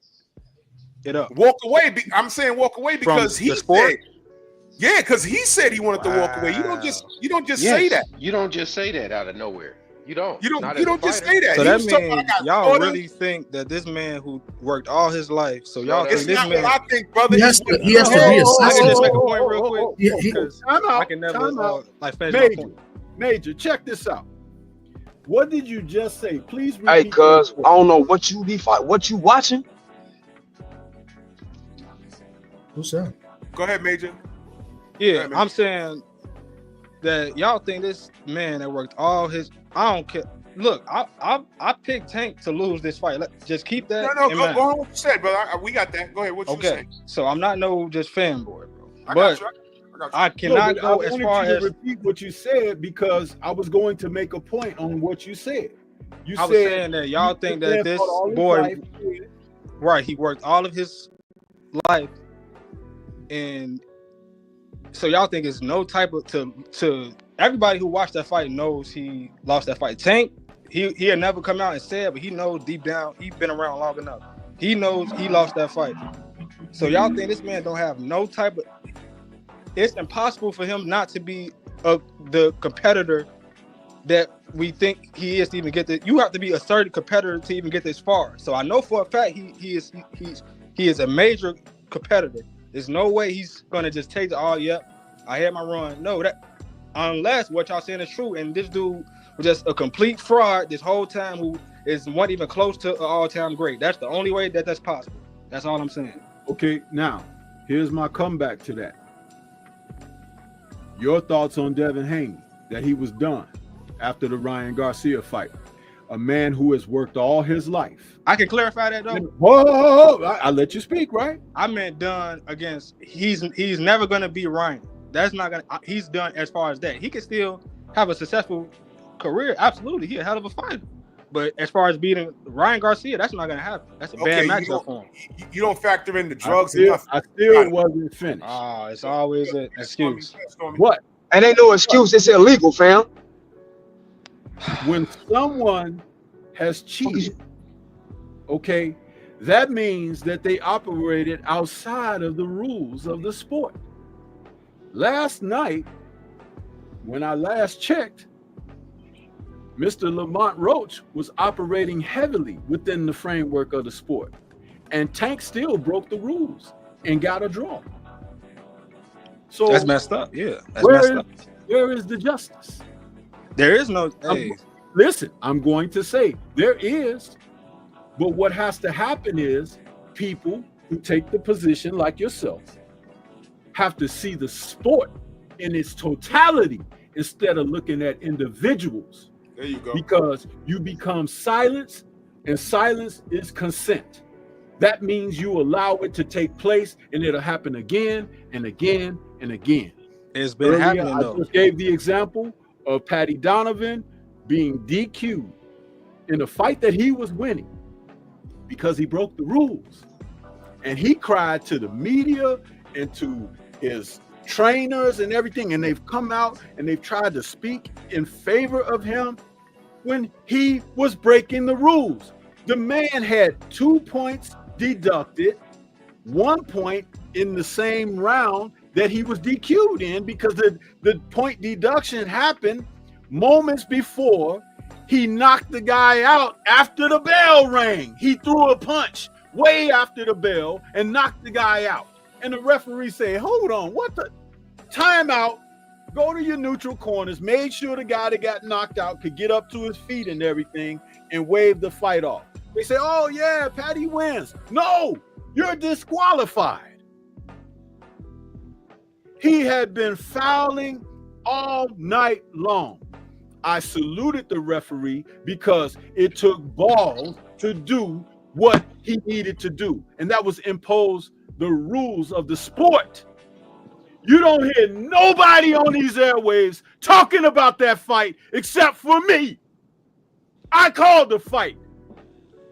S17: it up?
S3: Walk away. I'm saying walk away because he said Yeah, because he said he wanted to walk away. You don't just say that.
S18: You don't just say that out of nowhere. You don't
S3: just say that.
S17: So
S3: He
S17: that
S3: was talking about,
S17: means
S3: I got
S17: y'all
S3: orders.
S17: really think that this man who worked all his life, so y'all think
S3: It's
S17: this
S3: not
S17: man?
S3: what I think, brother.
S19: He has to reassess
S17: I can
S19: it.
S17: just make a point real quick because
S14: Time
S17: I
S14: out.
S17: can never
S14: Time out.
S17: like finish my point.
S14: Major, check this out. What did you just say? Please repeat.
S5: Hey, cuz I don't know what you be fight. What you watching?
S19: Who's that?
S3: Go ahead, Major.
S17: Yeah, I'm saying that y'all think this man that worked all his. I don't care. Look, I picked Tank to lose this fight. Just keep that.
S3: No,
S17: in
S3: go
S17: mind.
S3: on what you said, brother. We got that. Go ahead. What you say?
S17: So I'm not no just fanboy, bro.
S3: I
S17: But
S3: got you.
S17: I cannot
S14: No,
S17: go
S14: I
S17: as
S14: wanted
S17: far
S14: you to
S17: as
S14: repeat what you said because I was going to make a point on what you said. You
S17: I was
S14: said
S17: saying that y'all think that this
S14: fought all his
S17: boy,
S14: life.
S17: right? He worked all of his life, and so y'all think it's no type of to everybody who watched that fight knows he lost that fight. Tank, he had never come out and said, but he knows deep down he's been around long enough. He knows he lost that fight. So y'all think this man don't have no type of? It's impossible for him not to be the competitor that we think he is to even get this. You have to be a certain competitor to even get this far. So I know for a fact he is a major competitor. There's no way he's gonna just take the I had my run. No, that unless what y'all saying is true, and this dude was just a complete fraud this whole time who wasn't even close to an all-time great. That's the only way that's possible. That's all I'm saying.
S14: Okay, now here's my comeback to that. Your thoughts on Devin Haney, that he was done after the Ryan Garcia fight. A man who has worked all his life.
S17: I can clarify that though.
S14: Whoa, I let you speak, right?
S17: I meant done against. He's never gonna be Ryan. That's not gonna. He's done as far as that. He can still have a successful career. Absolutely, he's a hell of a fighter. But as far as beating Ryan Garcia, that's not gonna happen. That's a bad matchup for him.
S3: You don't factor in the drugs
S14: enough. I still wasn't finished.
S17: It's always an excuse.
S14: What?
S5: And ain't no excuse. It's illegal, fam.
S14: When someone has cheated, okay, that means that they operated outside of the rules of the sport. Last night, when I last checked, Mr. Lamont Roach was operating heavily within the framework of the sport, and Tank still broke the rules and got a draw. So
S17: that's messed up. Yeah, that's messed up.
S14: Where is the justice?
S17: There is no.
S14: Listen, I'm going to say there is, but what has to happen is people who take the position like yourself have to see the sport in its totality instead of looking at individuals.
S3: There you go.
S14: Because you become silence, and silence is consent. That means you allow it to take place, and it'll happen again and again and again.
S17: It's been happening
S14: I
S17: though.
S14: just gave the example of Patty Donovan being DQ'd in a fight that he was winning because he broke the rules. And he cried to the media and to his trainers and everything, and they've come out and they've tried to speak in favor of him when he was breaking the rules. The man had 2 points deducted, 1 point in the same round that he was DQ'd in, because the point deduction happened moments before he knocked the guy out after the bell rang. He threw a punch way after the bell and knocked the guy out. And the referee said, hold on, what the? Timeout. Go to your neutral corners. Made sure the guy that got knocked out could get up to his feet and everything and wave the fight off. They say, oh yeah, Patty wins. No, you're disqualified. He had been fouling all night long. I saluted the referee because it took balls to do what he needed to do, and that was impose the rules of the sport. You don't hear nobody on these airwaves talking about that fight except for me. I called the fight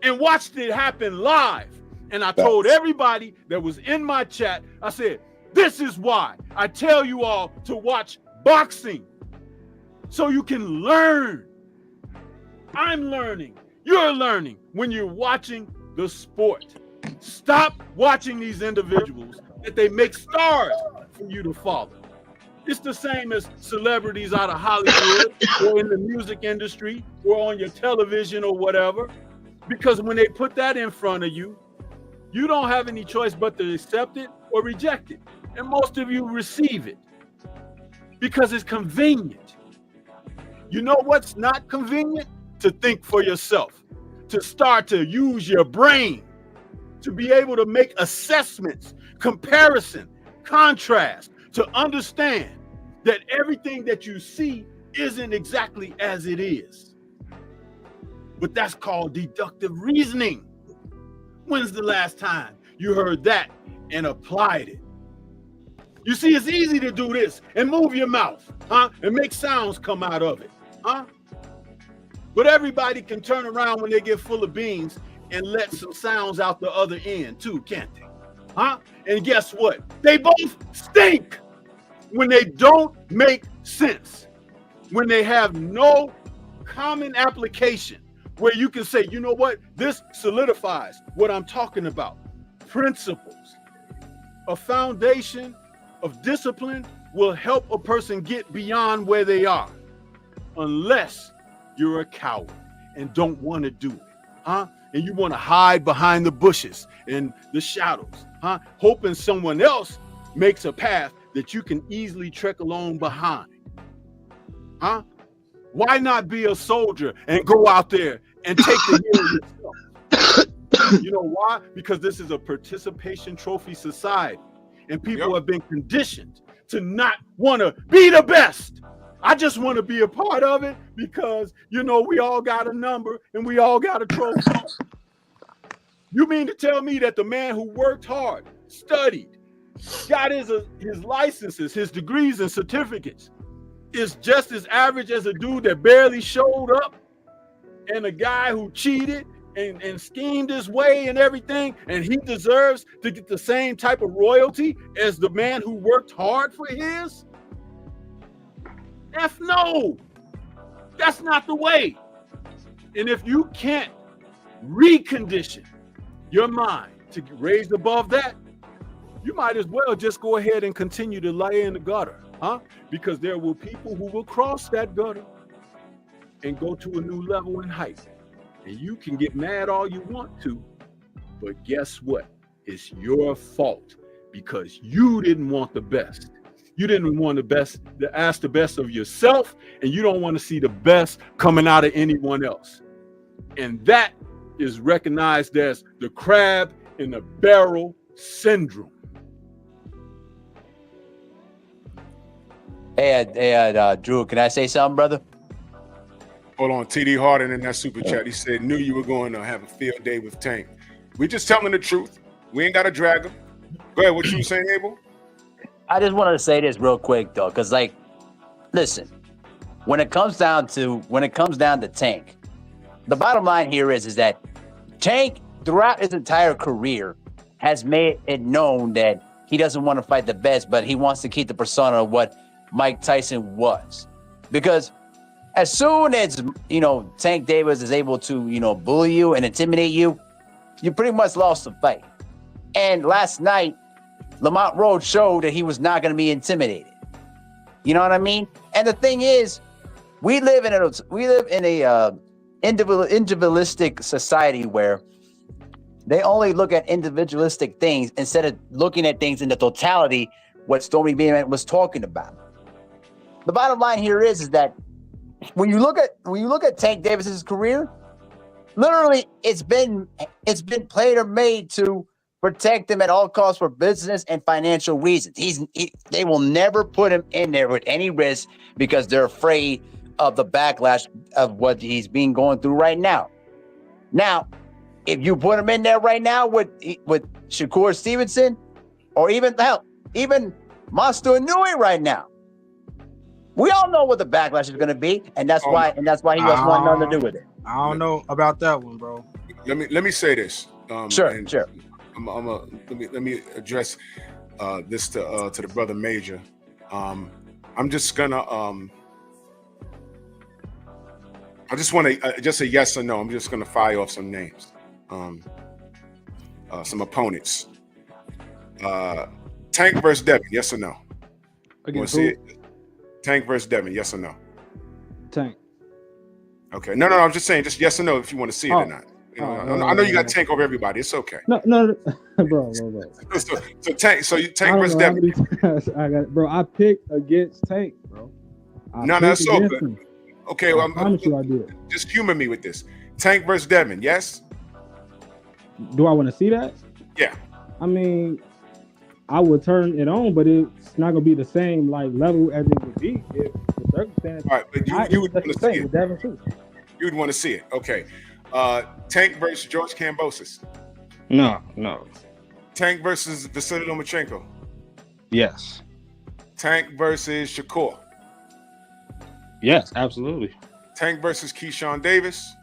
S14: and watched it happen live, and I told everybody that was in my chat, I said, this is why I tell you all to watch boxing, so you can learn. I'm learning. You're learning when you're watching the sport. Stop watching these individuals that they make stars for you to follow. It's the same as celebrities out of Hollywood or in the music industry or on your television or whatever. Because when they put that in front of you, you don't have any choice but to accept it or reject it. And most of you receive it because it's convenient. You know what's not convenient? To think for yourself, to start to use your brain, to be able to make assessments, comparison, contrast, to understand that everything that you see isn't exactly as it is. But that's called deductive reasoning. When's the last time you heard that and applied it? You see, it's easy to do this and move your mouth, and make sounds come out of it, But everybody can turn around when they get full of beans and let some sounds out the other end too, can't they? And guess what? They both stink when they don't make sense, when they have no common application where you can say, you know what? This solidifies what I'm talking about. Principles. A foundation of discipline will help a person get beyond where they are, unless you're a coward and don't want to do it, and you want to hide behind the bushes and the shadows, hoping someone else makes a path that you can easily trek along behind, Why not be a soldier and go out there and take the hill yourself? You know why? Because this is a participation trophy society, and people have been conditioned to not want to be the best. I just want to be a part of it because, you know, we all got a number and we all got a trophy. You mean to tell me that the man who worked hard, studied, got his licenses, his degrees and certificates is just as average as a dude that barely showed up and a guy who cheated and schemed his way and everything, and he deserves to get the same type of royalty as the man who worked hard for his? F no, that's not the way. And if you can't recondition your mind to raise above that, you might as well just go ahead and continue to lay in the gutter, because there will people who will cross that gutter and go to a new level in height. And you can get mad all you want to, but guess what? It's your fault because you didn't want the best. You didn't want the best, to ask the best of yourself, and you don't want to see the best coming out of anyone else. And that is recognized as the crab in the barrel syndrome.
S8: Hey, Drew, can I say something, brother?
S3: Hold on, TD Harden in that super chat. He said, knew you were going to have a field day with Tank. We just telling the truth. We ain't got to drag him. Go ahead, what you saying, Abel?
S8: I just wanted to say this real quick, though, because, like, listen, when it comes down to Tank, the bottom line here is that Tank, throughout his entire career, has made it known that he doesn't want to fight the best, but he wants to keep the persona of what Mike Tyson was. Because as soon as, you know, Tank Davis is able to, you know, bully you and intimidate you, you pretty much lost the fight. And last night, Lamont Roach showed that he was not going to be intimidated. You know what I mean? And the thing is, we live in a individualistic society where they only look at individualistic things instead of looking at things in the totality, what Stormy Bean was talking about. The bottom line here is that when you look at Tank Davis's career, literally it's been played or made to protect him at all costs for business and financial reasons. They will never put him in there with any risk because they're afraid of the backlash of what he's been going through right now. Now, if you put him in there right now with Shakur Stevenson, or even Monster Inouye right now, we all know what the backlash is going to be, and that's why he doesn't want nothing to do with it.
S17: I don't know about that one, bro.
S3: Let me say this.
S8: Sure.
S3: Let me address this to the brother Major. I'm just gonna I just want to just a yes or no. I'm just gonna fire off some names, some opponents. Tank versus Devin, yes or no? You want to see it? Tank versus Devin, yes or no?
S17: Tank.
S3: Okay. No. I'm just saying, just yes or no if you want to see it or not. You know, I know you got Tank over everybody. It's okay.
S17: No, bro.
S3: So Tank. So you Tank versus Devin.
S17: I got it, bro. I picked against Tank, bro.
S3: No, that's so good.
S17: Him.
S3: Okay,
S17: I promise you I did.
S3: Just humor me with this. Tank versus Devin, yes?
S17: Do I want to see that?
S3: Yeah.
S17: I mean, I would turn it on, but it's not gonna be the same like level as it would be if the circumstance.
S3: All right, but you would want to see it.
S17: Devin too.
S3: You would want to see it. Okay. Tank versus George Kambosos.
S17: No.
S3: Tank versus Vasily Lomachenko.
S17: Yes.
S3: Tank versus Shakur.
S17: Yes, absolutely.
S3: Tank versus Keyshawn Davis.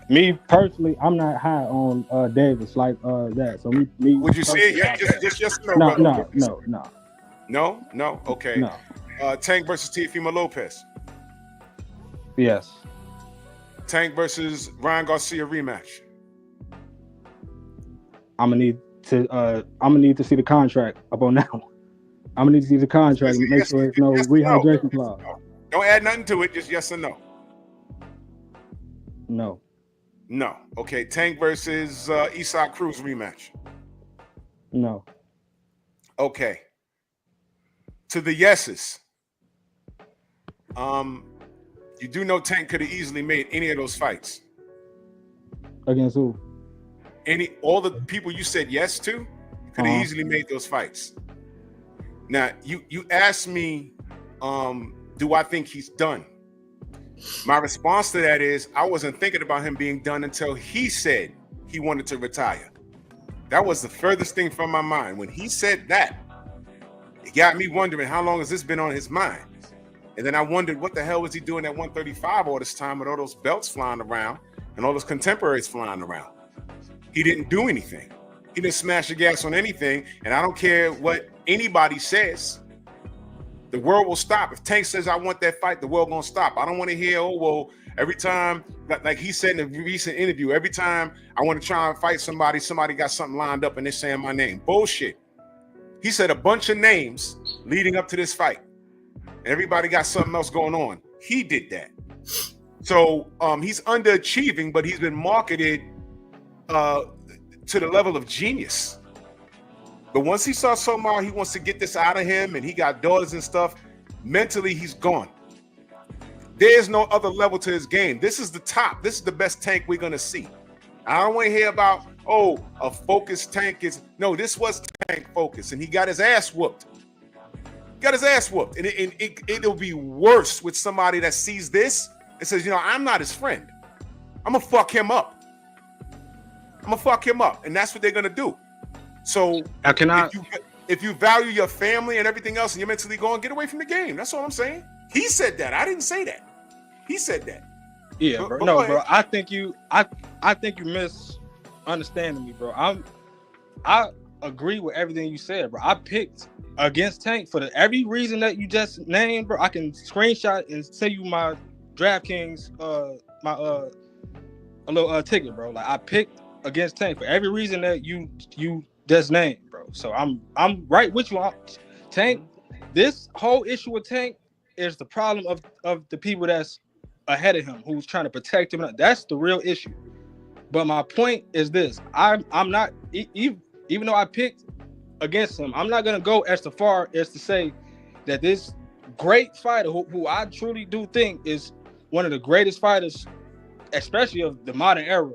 S17: Me personally, I'm not high on Davis like that. So me.
S3: Would you see it? Yeah, just yes or no. No. Okay.
S17: No.
S3: Tank versus Teofimo Lopez.
S17: Yes.
S3: Tank versus Ryan Garcia rematch.
S17: I'm gonna need to see the contract up on that one. I'm gonna need to see the contract and make sure there's no rehydration clause.
S3: Don't add nothing to it. Just yes or no.
S17: No.
S3: Okay. Tank versus Isak Cruz rematch.
S17: No.
S3: Okay. To the yeses. You do know Tank could have easily made any of those fights.
S17: Against who?
S3: All the people you said yes to, you could have easily made those fights. Now, you asked me, do I think he's done? My response to that is I wasn't thinking about him being done until he said he wanted to retire. That was the furthest thing from my mind. When he said that, it got me wondering how long has this been on his mind? And then I wondered what the hell was he doing at 135 all this time with all those belts flying around and all those contemporaries flying around. He didn't do anything. He didn't smash the gas on anything. And I don't care what anybody says. The world will stop. If Tank says I want that fight, the world gonna stop. I don't want to hear, oh, well, every time, like he said in a recent interview, every time I want to try and fight somebody got something lined up and they're saying my name. Bullshit. He said a bunch of names leading up to this fight. And everybody got something else going on. He did that. So he's underachieving, but he's been marketed to the level of genius. But once he saw somehow he wants to get this out of him and he got daughters and stuff, mentally he's gone. There's no other level to his game. This is the top. This is the best Tank we're going to see. I don't want to hear about, oh, a focused Tank is... No, this was Tank focused, and he got his ass whooped. And it'll be worse with somebody that sees this and says, I'm not his friend. I'm going to fuck him up. And that's what they're going to do. So if you value your family and everything else and you're mentally going, get away from the game. That's all I'm saying. He said that. I didn't say that. He said that.
S17: Yeah, bro. No, bro. I think you misunderstanding me, bro. I agree with everything you said, bro. I picked against Tank for every reason that you just named, bro. I can screenshot and send you my DraftKings a little ticket, bro. Like I picked against Tank for every reason that you just named, bro. So I'm right with you. Tank, this whole issue with Tank is the problem of the people that's ahead of him, who's trying to protect him. That's the real issue. But my point is this: I'm not, even though I picked against him, I'm not gonna go as far as to say that this great fighter, who I truly do think is one of the greatest fighters, especially of the modern era,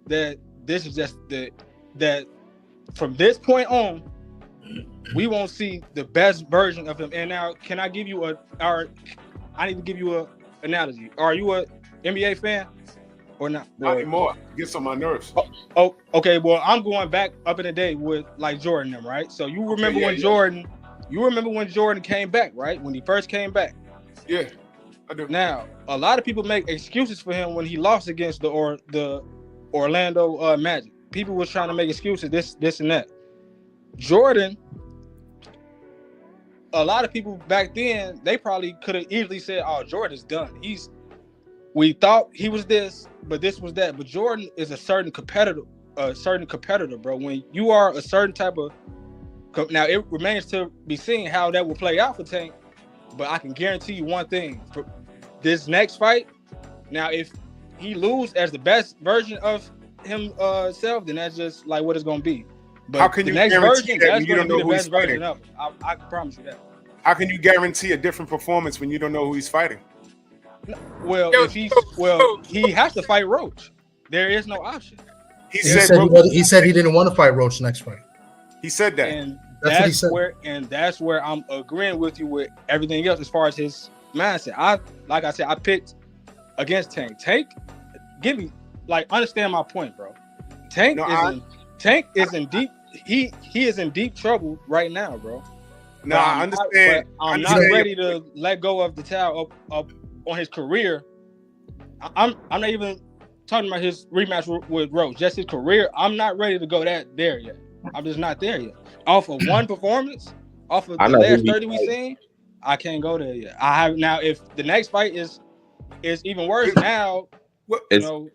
S17: that this is just that from this point on, we won't see the best version of him. And now, can I give you I need to give you an analogy. Are you a NBA fan or not?
S3: Not anymore. It gets on my nerves.
S17: Oh, okay. Well, I'm going back up in the day with like Jordan them, right? So you remember when Jordan came back, right? When he first came back.
S3: Yeah, I do.
S17: Now, a lot of people make excuses for him when he lost against the Orlando Magic. People was trying to make excuses, this and that. Jordan, a lot of people back then, they probably could have easily said, oh, Jordan's done. We thought he was this, but this was that. But Jordan is a certain competitor, bro. When you are a certain type of Now it remains to be seen how that will play out for Tank, but I can guarantee you one thing: for this next fight, now if he lose as the best version of himself, then that's just like what it's gonna be. But
S3: how can
S17: the
S3: you
S17: next
S3: guarantee
S17: version,
S3: that
S17: that's
S3: when you
S17: gonna
S3: don't
S17: be
S3: know
S17: the
S3: who he's
S17: best version
S3: fighting?
S17: of it. I can promise you that.
S3: How can you guarantee a different performance when you don't know who he's fighting?
S17: Well, he has to fight Roach. There is no option.
S19: He said he didn't want to fight Roach next fight.
S3: He said that.
S17: And
S19: That's what he said.
S17: that's where I'm agreeing with you with everything else as far as his mindset. I picked against Tank. Tank, understand my point, bro. Tank is in deep. He is in deep trouble right now, bro.
S3: No, I understand.
S17: I'm not ready to let go of the towel up on his career. I'm not even talking about his rematch with Roach, just his career. I'm not ready to go there yet. I'm just not there yet. Off of one performance, off of the last 30 we seen, I can't go there yet. I have now. If the next fight is even worse, now you know.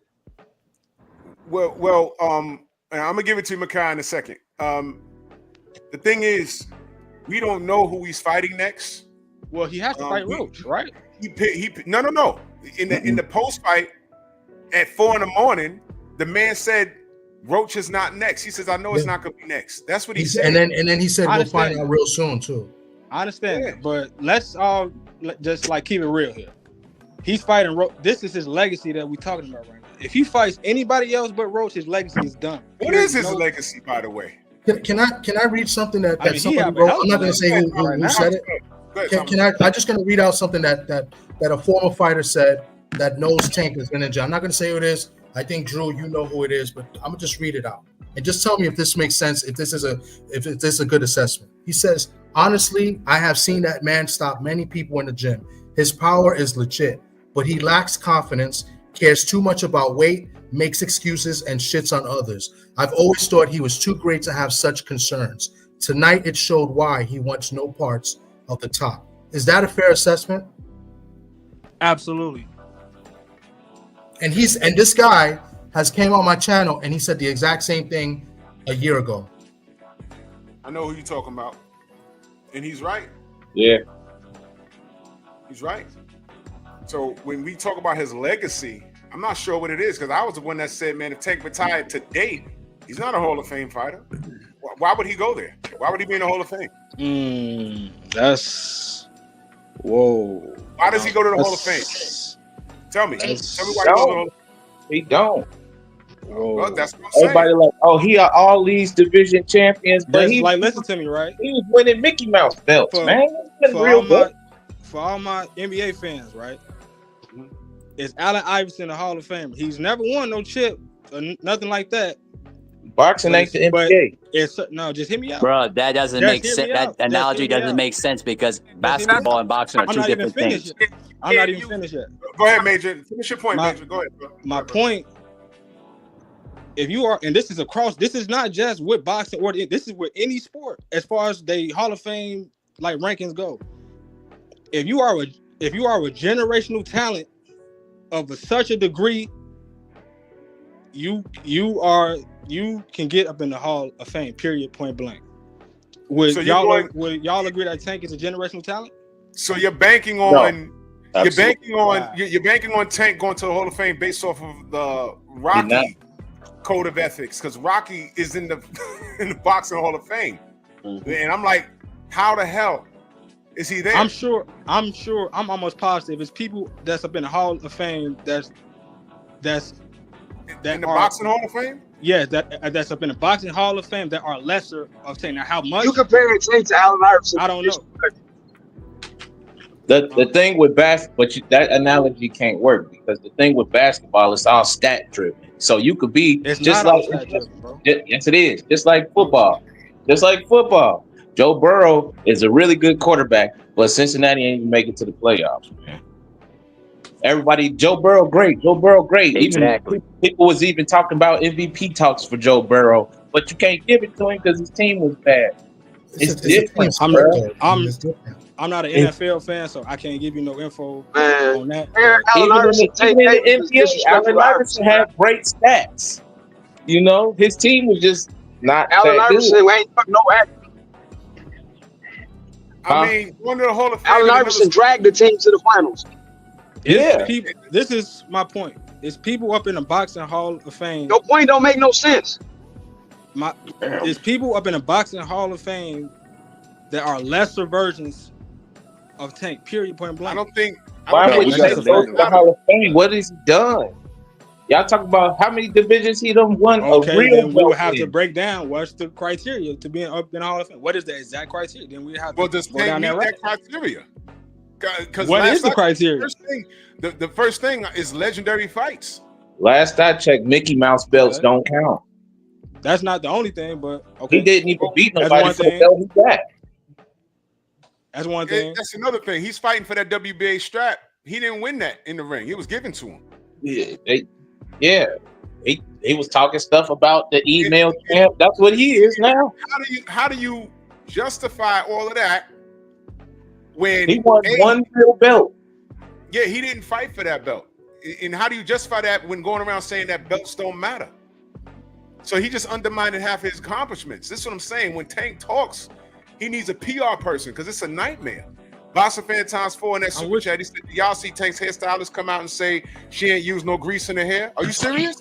S3: Well, I'm gonna give it to Makai in a second. The thing is, we don't know who he's fighting next.
S17: Well, he has to fight Roach, right?
S3: No. In the post fight at 4 a.m, the man said Roach is not next. He says, "I know it's not gonna be next." That's what he said.
S19: And then he said we'll find out real soon too.
S17: I understand that, but let's all just keep it real here. He's fighting Roach. This is his legacy that we're talking about right now. If he fights anybody else but Roach, his legacy is done.
S3: What is his legacy, by the way?
S19: Can I read something that somebody wrote? I'm not going to say who said it. I'm just going to read out something that a former fighter said that knows Tank is going to injure. I'm not going to say who it is. I think Drew, you know who it is, but I'm gonna just read it out and just tell me if this makes sense. If this is a good assessment. He says, honestly, I have seen that man stop many people in the gym. His power is legit, but he lacks confidence, cares too much about weight, makes excuses, and shits on others. I've always thought he was too great to have such concerns. Tonight, it showed why he wants no parts of the top. Is that a fair assessment?
S17: Absolutely.
S19: And this guy has came on my channel and he said the exact same thing a year ago.
S3: I know who you're talking about, and he's right.
S10: Yeah,
S3: he's right. So when we talk about his legacy, I'm not sure what it is, because I was the one that said, man, if Tank retired today, he's not a Hall of Fame fighter. Why would he go there? Why would he be in the Hall of Fame?
S17: That's whoa.
S3: Why does he go to the Hall of Fame? Tell me why he goes to the Hall of Fame.
S10: He don't.
S3: Well, that's what I'm saying.
S10: Everybody like, oh, he are all these division champions, but
S17: he's listen to me, right?
S10: He was winning Mickey Mouse belts, man. It's been real good.
S17: For all my NBA fans, right? Is Allen Iverson a Hall of Famer? He's never won no chip or nothing like that.
S10: Boxing ain't the NBA.
S17: No, just hit me out,
S8: bro. That doesn't make sense. That analogy doesn't make sense because basketball and boxing are two different things.
S17: I'm not even finished yet.
S3: Go ahead, Major. Finish your point, Major. Go ahead, bro.
S17: My point. If you are, and this is across, this is not just with boxing or this is with any sport as far as the Hall of Fame rankings go. If you are a generational talent of such a degree, you can get up in the Hall of Fame. Period. Point blank. Would y'all agree that Tank is a generational talent?
S3: So you're banking on you're banking on Tank going to the Hall of Fame based off of the Rocky code of ethics, because Rocky is in the boxing Hall of Fame, and I'm like, how the hell is he there?
S17: I'm sure. I'm almost positive it's people that's up in the Hall of Fame that's
S3: in the boxing Hall of Fame.
S17: Yeah, that's up in the boxing Hall of Fame that are lesser of Tank. Now, how much
S5: you compare Tank to Allen Iverson?
S17: I don't know.
S10: The thing with basketball, that analogy can't work, because the thing with basketball is all stat driven. So you could be just like yes, it is. Just like football. Joe Burrow is a really good quarterback, but Cincinnati ain't even make it to the playoffs, man. Everybody, Joe Burrow great.
S8: Exactly.
S10: Even people was even talking about MVP talks for Joe Burrow, but you can't give it to him because his team was bad. It's different.
S17: I'm not an NFL fan, so I can't give you no info on that.
S10: Even in the NBA, Allen Iverson had great stats. You know, his team was just not
S5: Allen Iverson ain't no act.
S3: I mean, going to the Hall of Fame.
S5: Allen Iverson dragged the team to the finals.
S17: This is my point. It's people up in the boxing Hall of Fame.
S5: Your point don't make no sense.
S17: It's people up in the boxing Hall of Fame that are lesser versions of Tank. Period. Point blank.
S3: I don't think.
S20: Why would you go to the Hall of Fame? What has he done? Y'all talk about how many divisions he done won.
S17: Okay,
S20: a real
S17: then we would have
S20: in.
S17: to break down what's the criteria to being up in the Hall of Fame. What is the exact criteria? Then we have to
S3: does
S17: go down
S3: Tank
S17: that
S3: meet
S17: route.
S3: that criteria? Because
S17: What is the criteria?
S3: The first thing is legendary fights.
S20: Last I checked, Mickey Mouse belts don't count.
S17: That's not the only thing, but okay.
S20: He didn't even beat
S17: That's
S20: nobody
S17: one
S20: for the
S17: thing.
S20: belt he got.
S17: That's one thing.
S3: That's another thing. He's fighting for that WBA strap. He didn't win that in the ring. It was given to him.
S20: He was talking stuff about the email champ. That's what he is now.
S3: How do you justify all of that when
S20: He won one real belt?
S3: Yeah, he didn't fight for that belt. And how do you justify that when going around saying that belts don't matter? So he just undermined half his accomplishments. This is what I'm saying. When Tank talks, he needs a PR person because it's a nightmare. Boxer fan times 4 in that super chat. He said, y'all see Tank's hairstylist come out and say she ain't used no grease in her hair? Are you serious?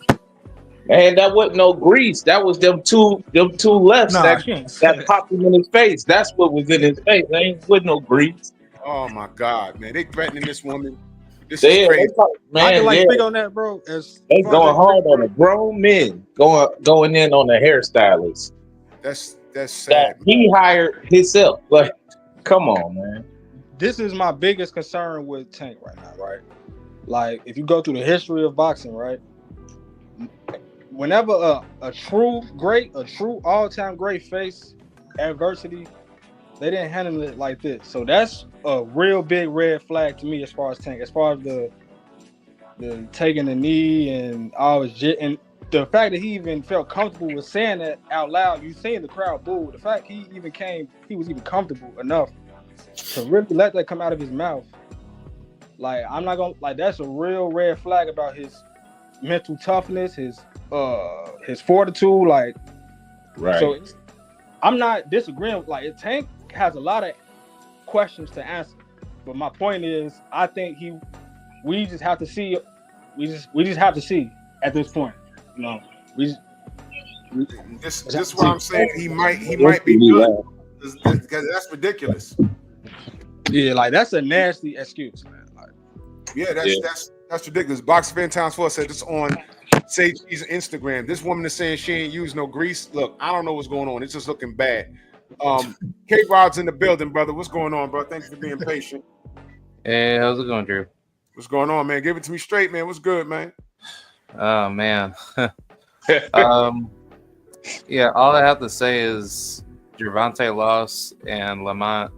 S20: Man, that wasn't no grease. That was them two lefts that popped him in his face. That's what was in his face. There ain't with no grease.
S3: Oh my God, man. They threatening this woman. This
S20: They-
S3: is crazy.
S17: I can
S20: yeah.
S17: speak on that, bro.
S20: They going hard on the grown men, going in on the hairstylist.
S3: That's sad.
S20: That he hired himself. Like, come on, man.
S17: This is my biggest concern with Tank right now, right? Like, if you go through the history of boxing, right? Whenever a true all-time great face adversity, they didn't handle it like this. So that's a real big red flag to me as far as Tank, as far as the taking the knee and all his shit. And the fact that he even felt comfortable with saying that out loud, you seen the crowd boo. The fact he was even comfortable enough to really let that come out of his mouth. Like, I'm not gonna, like, that's a real red flag about his mental toughness, his fortitude, like,
S20: right.
S17: So I'm not disagreeing. Like, Tank has a lot of questions to answer, but my point is, I think we just have to see. We just have to see at this point. You know,
S3: This is what I'm saying. He might be good because that's ridiculous.
S17: Yeah, like, that's a nasty excuse, man. Like,
S3: Yeah, that's ridiculous. Box Fan Times 4 said this on Sage G's Instagram. This woman is saying she ain't used no grease. Look, I don't know what's going on. It's just looking bad. K-Rod's in the building, brother. What's going on, bro? Thanks for being patient.
S21: Hey, how's it going, Drew?
S3: What's going on, man? Give it to me straight, man. What's good, man?
S21: Oh, man. Yeah, all I have to say is Gervonta lost, and Lamont,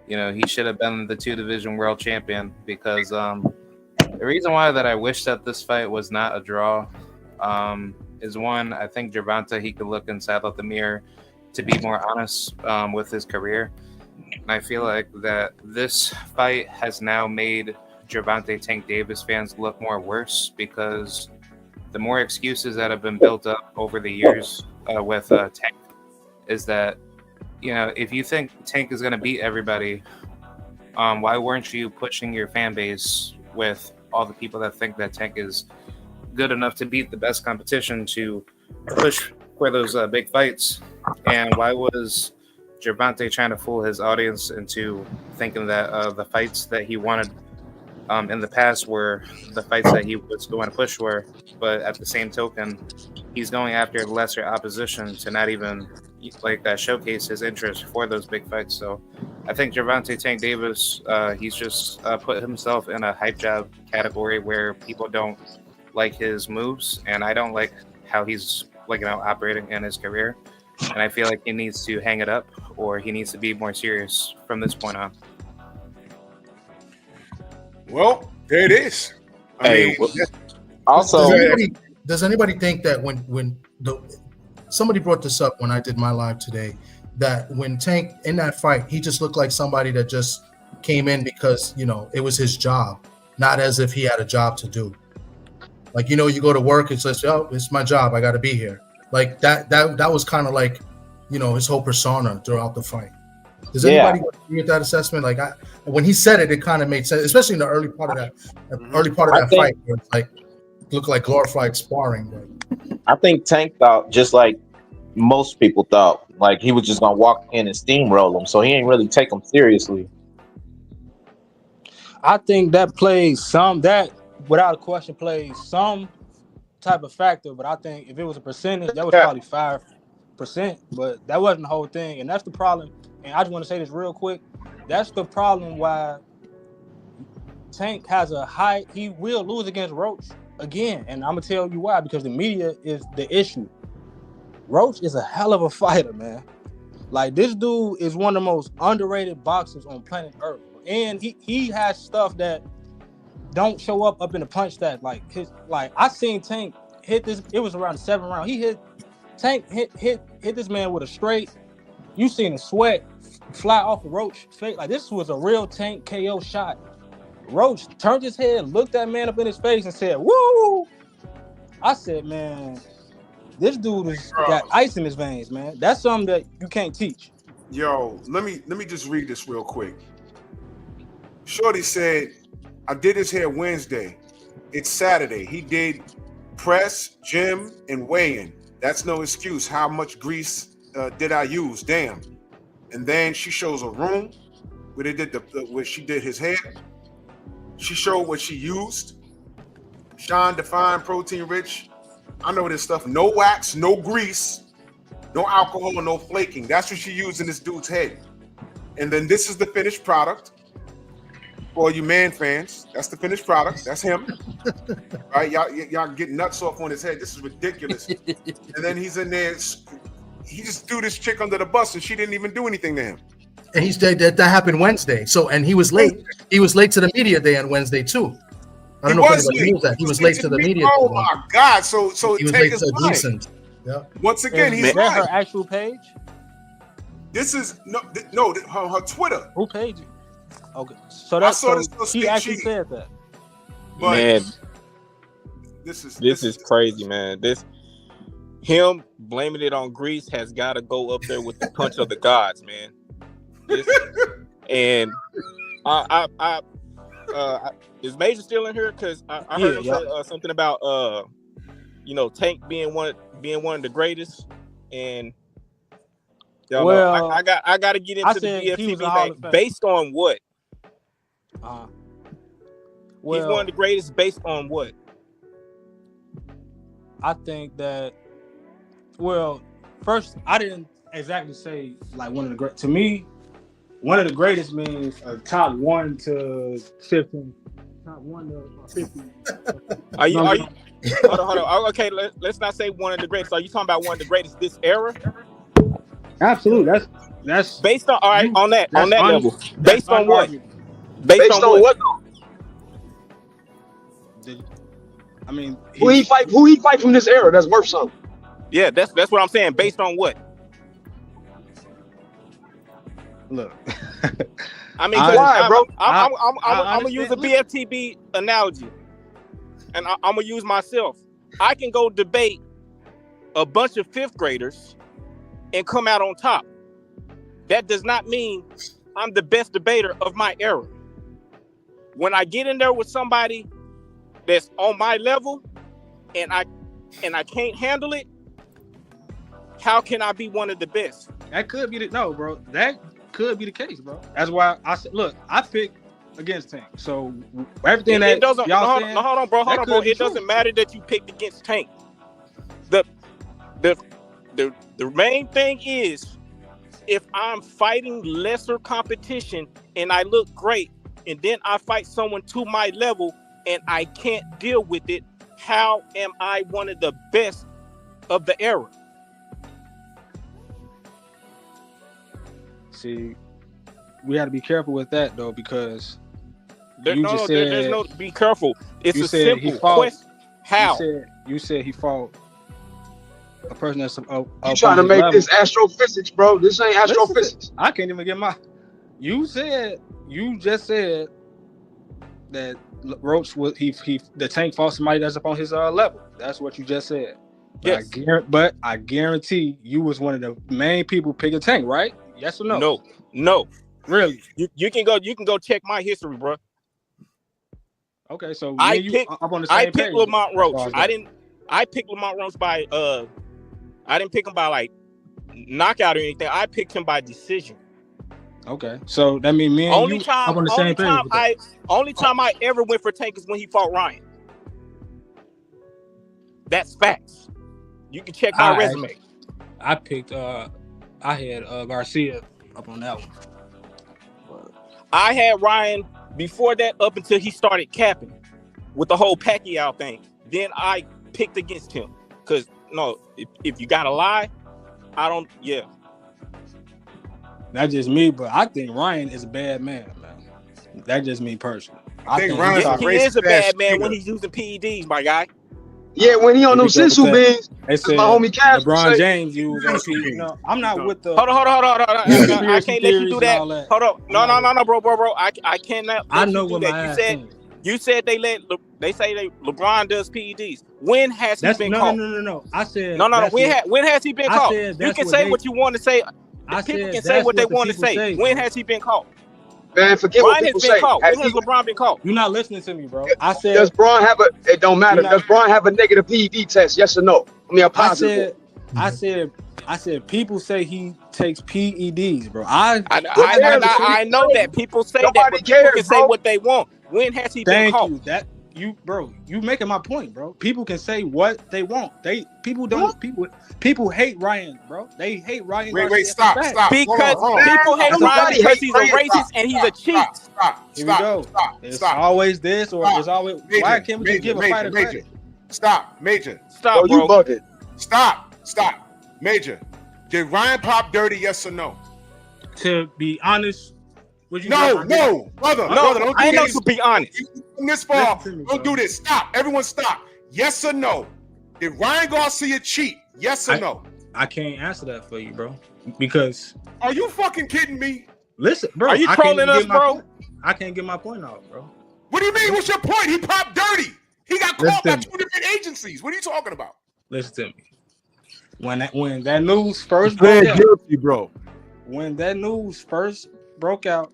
S21: you know, he should have been the 2-division world champion, because the reason why that I wish that this fight was not a draw is, one, I think Gervonta, he could look inside of the mirror to be more honest with his career. And I feel like that this fight has now made Gervonta Tank Davis fans look more worse, because the more excuses that have been built up over the years with Tank is that, you know, if you think Tank is going to beat everybody, why weren't you pushing your fan base with all the people that think that Tank is good enough to beat the best competition to push for those big fights? And why was Gervonta trying to fool his audience into thinking that the fights that he wanted in the past were the fights that he was going to push for, but at the same token, he's going after lesser opposition to not even showcase his interest for those big fights. So I think Gervonta Tank Davis, he's just put himself in a hype job category where people don't like his moves, and I don't like how he's operating in his career. And I feel like he needs to hang it up, or he needs to be more serious from this point on.
S3: Well, there it is. I mean,
S20: also,
S19: does anybody think that when somebody brought this up when I did my live today, that when Tank in that fight, he just looked like somebody that just came in because, you know, it was his job, not as if he had a job to do. Like, you know, you go to work, it says, oh, it's my job, I got to be here. Like that was kind of like, you know, his whole persona throughout the fight. Does anybody agree with that assessment? Like, when he said it, it kind of made sense, especially in the early part of that fight. Where it's like looked like glorified sparring. But
S20: I think Tank thought just like most people thought, like he was just gonna walk in and steamroll him, so he ain't really take him seriously.
S17: I think that without a question plays some type of factor, but I think if it was a percentage, that was probably 5%, but that wasn't the whole thing, and that's the problem. And I just want to say this real quick. That's the problem why Tank has he will lose against Roach again, and I'm gonna tell you why, because the media is the issue. Roach is a hell of a fighter, man. Like, this dude is one of the most underrated boxers on planet Earth, and he has stuff that don't show up in the punch stat. Like I seen Tank hit this. It was around the 7th round. Tank hit this man with a straight. You seen the sweat fly off of Roach's face. Like, this was a real Tank KO shot. Roach turned his head, looked that man up in his face, and said, "Woo!" I said, man, this dude has got ice in his veins, man. That's something that you can't teach.
S3: Yo, let me just read this real quick. Shorty said, I did his hair Wednesday. It's Saturday. He did press, gym, and weigh-in. That's no excuse. How much grease did I use? Damn. And then she shows a room where they did where she did his hair. She showed what she used. Shine, defined, protein rich. I know this stuff. No wax, no grease, no alcohol, no flaking. That's what she used in this dude's head. And then this is the finished product. For you man fans, that's the finished product. That's him. Right? Y'all get nuts off on his head. This is ridiculous. And then he's in there. He just threw this chick under the bus, and she didn't even do anything to him.
S19: And that happened Wednesday. So, and he was late. He was late to the media day on Wednesday too. I don't know if anybody knows that. He was late to the media.
S3: Oh my God! So
S19: he was late to Gleason. Yeah.
S3: Once again, he's
S17: is that her actual page?
S3: This is no her Twitter.
S17: Who page? Okay, so that's she actually said that.
S3: But
S13: man,
S3: this
S13: is crazy, man. Him blaming it on grease has got to go up there with the punch of the gods, man. And is Major still in here? Because I heard him say something about Tank being one of the greatest, and I got to get into the BFTV thing. Based on what? He's one of the greatest based on what?
S17: I think that. Well, first, I didn't exactly say like one of the great. To me, one of the greatest means a top 1 to 15. Top 1 to 50.
S13: Are you? Hold on. Okay, let's not say one of the greatest. Are you talking about one of the greatest this era?
S17: Absolutely. That's
S13: based on on that level. Based on what?
S5: Based on what?
S17: I mean,
S5: who he fight from this era that's worth something.
S13: Yeah, that's what I'm saying. Based on what?
S17: Look,
S13: I mean, I'm gonna use a BFTB analogy, and I'm gonna use myself. I can go debate a bunch of 5th graders and come out on top. That does not mean I'm the best debater of my era. When I get in there with somebody that's on my level, and I can't handle it, how can I be one of the best?
S17: That could be bro. That could be the case, bro. That's why I said, look, I picked against Tank. So everything
S13: it doesn't.
S17: Y'all
S13: hold on, bro. It doesn't matter that you picked against Tank. The main thing is, if I'm fighting lesser competition and I look great, and then I fight someone to my level and I can't deal with it, how am I one of the best of the era?
S17: See, we got to be careful with that though, because
S13: there's no be careful. It's a simple question. How?
S17: You said he fought a person that's
S5: you trying to make level. This astrophysics, bro? This ain't astrophysics.
S17: I can't even get my. You just said that Roach was the Tank fought somebody that's up on his level. That's what you just said. But
S13: yes.
S17: I guarantee you was one of the main people picking Tank, right? Yes or no?
S13: No. No.
S17: Really?
S13: You can go check my history, bro.
S17: Okay, so
S13: I
S17: picked
S13: Lamont Roach. I picked Lamont Roach by I didn't pick him by like knockout or anything. I picked him by decision.
S17: Okay, so that means me and
S13: Only
S17: you
S13: time,
S17: up on the same page.
S13: Only time I ever went for Tank is when he fought Ryan. That's facts. You can check my resume.
S17: I picked I had Garcia up on that one.
S13: I had Ryan before that up until he started capping with the whole Pacquiao thing. Then I picked against him. Cause no, if you gotta lie, I don't
S17: That's just me, but I think Ryan is a bad man, man. That's just me personally.
S3: I think Ryan
S13: is a bad man when he's using PEDs, my guy.
S5: Yeah, when he on those sensu beans,
S17: they said
S5: my homie Cash
S17: LeBron James used PEDs. No, I'm not with the.
S13: Hold on. I can't let you do that. Hold on. No, bro. I cannot.
S17: I know what
S13: that. You said they say LeBron does PEDs. When has he been caught?
S17: No. I said
S13: no. When has he been caught? You can say what you want to say. People can say what they want to say. When has he been caught?
S5: Man, forget what people say.
S13: When has LeBron been caught?
S17: You're not listening to me, bro. I said,
S5: does Braun have it don't matter. Does Braun have a negative PED test? Yes or no? I mean, a positive.
S17: I said, people say he takes PEDs, bro.
S13: I know that people say that, but people can say what they want. When has he been caught?
S17: You making my point, bro. People can say what they want. People hate Ryan, bro. They hate Ryan.
S3: Wait, stop.
S13: Because people hate Ryan because he's a racist and he's a cheat.
S17: Here we go. It's always this or it's always. Why can't we just give a fighter credit?
S3: Stop, Major.
S13: Stop,
S5: bro. You bugging.
S3: Stop. Major. Did Ryan pop dirty? Yes or no?
S17: To be honest.
S3: No, brother. Don't
S13: I know to be honest.
S3: From this far, don't do this. Stop. Everyone stop. Yes or no? Did Ryan Garcia cheat? Yes or no?
S17: I can't answer that for you, bro. Because
S3: are you fucking kidding me?
S17: Listen, bro.
S13: Are you trolling us, bro?
S17: I can't get my point out, bro.
S3: What do you mean? What's your point? He popped dirty. He got caught by 2 different agencies. What are you talking about?
S17: Listen to me. When that news first broke out,
S14: guilty, bro.
S17: When that news first broke out,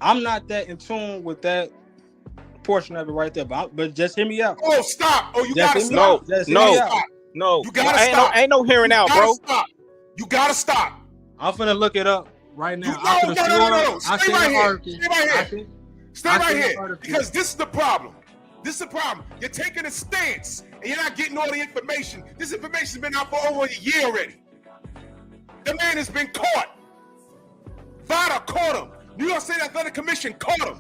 S17: I'm not that in tune with that portion of it right there, but just hear me out.
S3: Oh, stop! Oh, you gotta stop.
S13: No,
S3: you gotta stop.
S13: Ain't no hearing out, bro.
S3: You gotta stop.
S17: I'm finna look it up right now.
S3: No. Stay right here. Because this is the problem. You're taking a stance and you're not getting all the information. This information's been out for over a year already. The man has been caught. VADA caught him. New York State Athletic Commission caught him.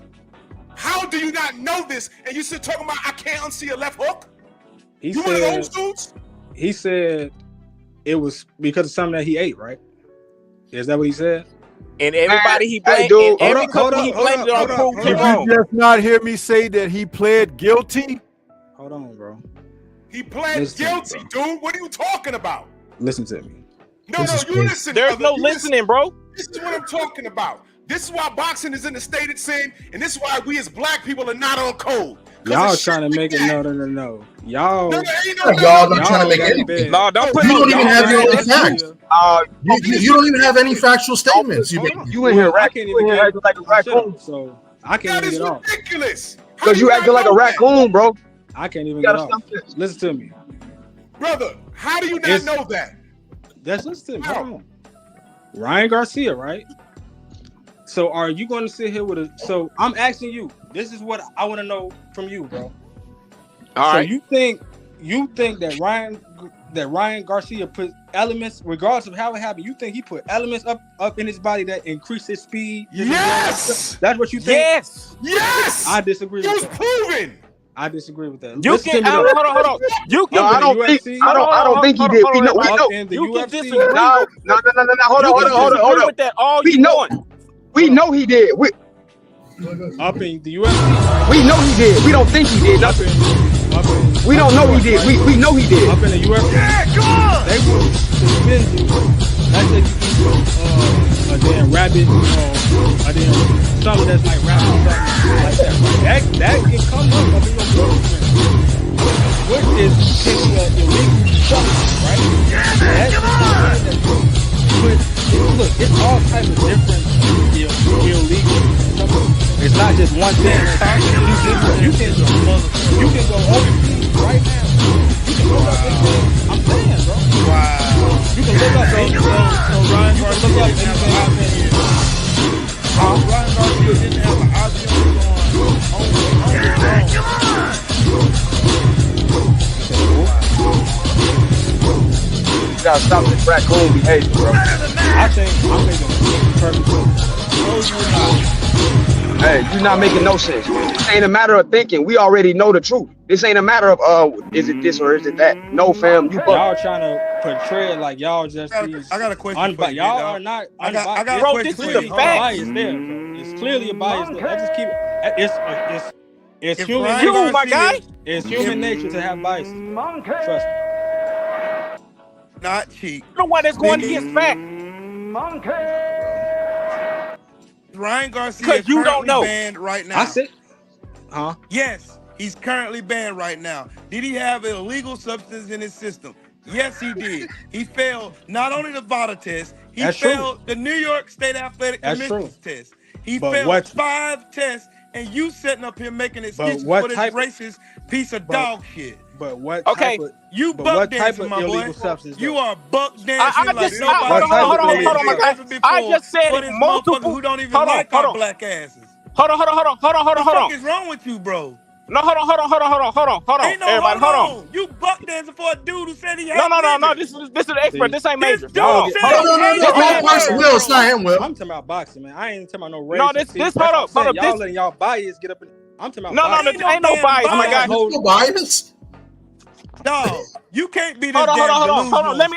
S3: How do you not know this? And you still talking about I can't unsee a left hook? You one of those dudes?
S17: He said it was because of something that he ate, right? Is that what he said?
S13: And everybody he blamed, hold on.
S14: Did you just not hear me say that he pled guilty?
S17: Hold on, bro.
S3: He pled guilty, dude. What are you talking about?
S17: Listen to me.
S3: No, you listen.
S13: There's no listening, bro.
S3: This is what I'm talking about. This is why boxing is in the state it's in, and this is why we as black people are not on code.
S17: Y'all trying to make it no. Y'all
S19: not trying to make anything.
S13: No, don't put
S19: you don't even have your own facts. You don't even have any factual statements.
S5: You in here acting like a raccoon.
S17: So I can't even get off.
S3: That is ridiculous.
S5: Because you acting like a raccoon, bro.
S17: I can't even get off. Listen to me.
S3: Brother, how do you not know that?
S17: Listen to me. Ryan Garcia, right? So are you going to sit here with so I'm asking you, this is what I want to know from you, bro.
S13: All right.
S17: You think that Ryan Garcia put elements, regardless of how it happened, you think he put elements up in his body that increase his speed?
S3: Yes!
S17: That's what you think?
S3: Yes!
S17: I disagree with that.
S3: Proven!
S17: I disagree with that.
S13: You can hold on.
S5: I don't think he did. We know.
S13: You can disagree.
S5: No. Hold on.
S13: With that all you want.
S5: We know he did.
S17: Up in the UFC.
S5: We know he did. We don't think he did nothing. We don't know he did. We know he did.
S17: Up in the UFC.
S6: Yeah, go on!
S17: They will suspend you. That's if you eat a damn rabbit, a damn something that's like rabbit, like that. Right? That can come up in your bloodstream. Which is taking an illegal substance, right?
S6: Yeah, man, come on!
S17: Look, it's all types of different not just one thing. You can go overseas right now. You can look up anything. I'm saying, bro.
S1: Wow.
S17: You can look up anything.
S1: So Ryan Garcia didn't have an option. Ryan Garcia didn't have an option on his
S5: You gotta stop this raccoon behavior, bro.
S17: I think the perfect choice.
S5: Hey, you're not making no sense. This ain't a matter of thinking. We already know the truth. This ain't a matter of is it this or is it that? No, fam. You
S17: y'all trying to portray it like y'all just
S1: I got a question for you,
S17: y'all
S1: dog.
S17: are not.
S1: I got a
S17: bro,
S1: question
S17: this
S1: for
S17: is
S1: you.
S17: a bias there. Bro. It's clearly a bias there. Let's just keep it. It's human nature.
S1: My guy.
S17: It's human nature to have bias. Trust me.
S1: Not cheap.
S22: The one that's going against fact.
S1: Ryan Garcia
S22: Because
S1: is
S22: you don't
S1: currently
S22: know.
S1: banned right now.
S17: I said, huh?
S1: Yes, he's currently banned right now. Did he have an illegal substance in his system? Yes, he did. He failed not only the VADA test, he failed the New York State Athletic Commission's test. He failed 5 tests, and you sitting up here making excuses for this racist piece of dog shit.
S17: But what
S22: Okay.
S17: type of
S1: You
S17: but
S1: buck
S17: what type
S1: dancing,
S17: of
S1: my
S17: illegal
S1: boy.
S17: substance?
S1: You are buck dancing like nobody
S22: hold on, my guy. I just said
S1: for
S22: it
S1: this
S22: multiple.
S1: motherfucker who don't even like our black asses.
S22: Hold on.
S1: What the fuck is wrong with you, bro?
S22: No, hold on.
S1: Ain't no
S22: Everybody, hold on.
S1: You buck dancing for a dude who said he hates
S22: No. This is the expert. This ain't major.
S17: Y'all
S22: Hold
S17: get-
S22: on.
S19: Wrong person, Will. It's not him, Will.
S17: I'm talking about boxing, man. I ain't talking about no race.
S22: No, this hold up.
S17: Y'all letting y'all bias get up in. I'm talking about boxing.
S22: Ain't no bias, my guy.
S19: There's no bias.
S1: Dog, you can't be this
S22: Hold on.
S1: delusional.
S22: Let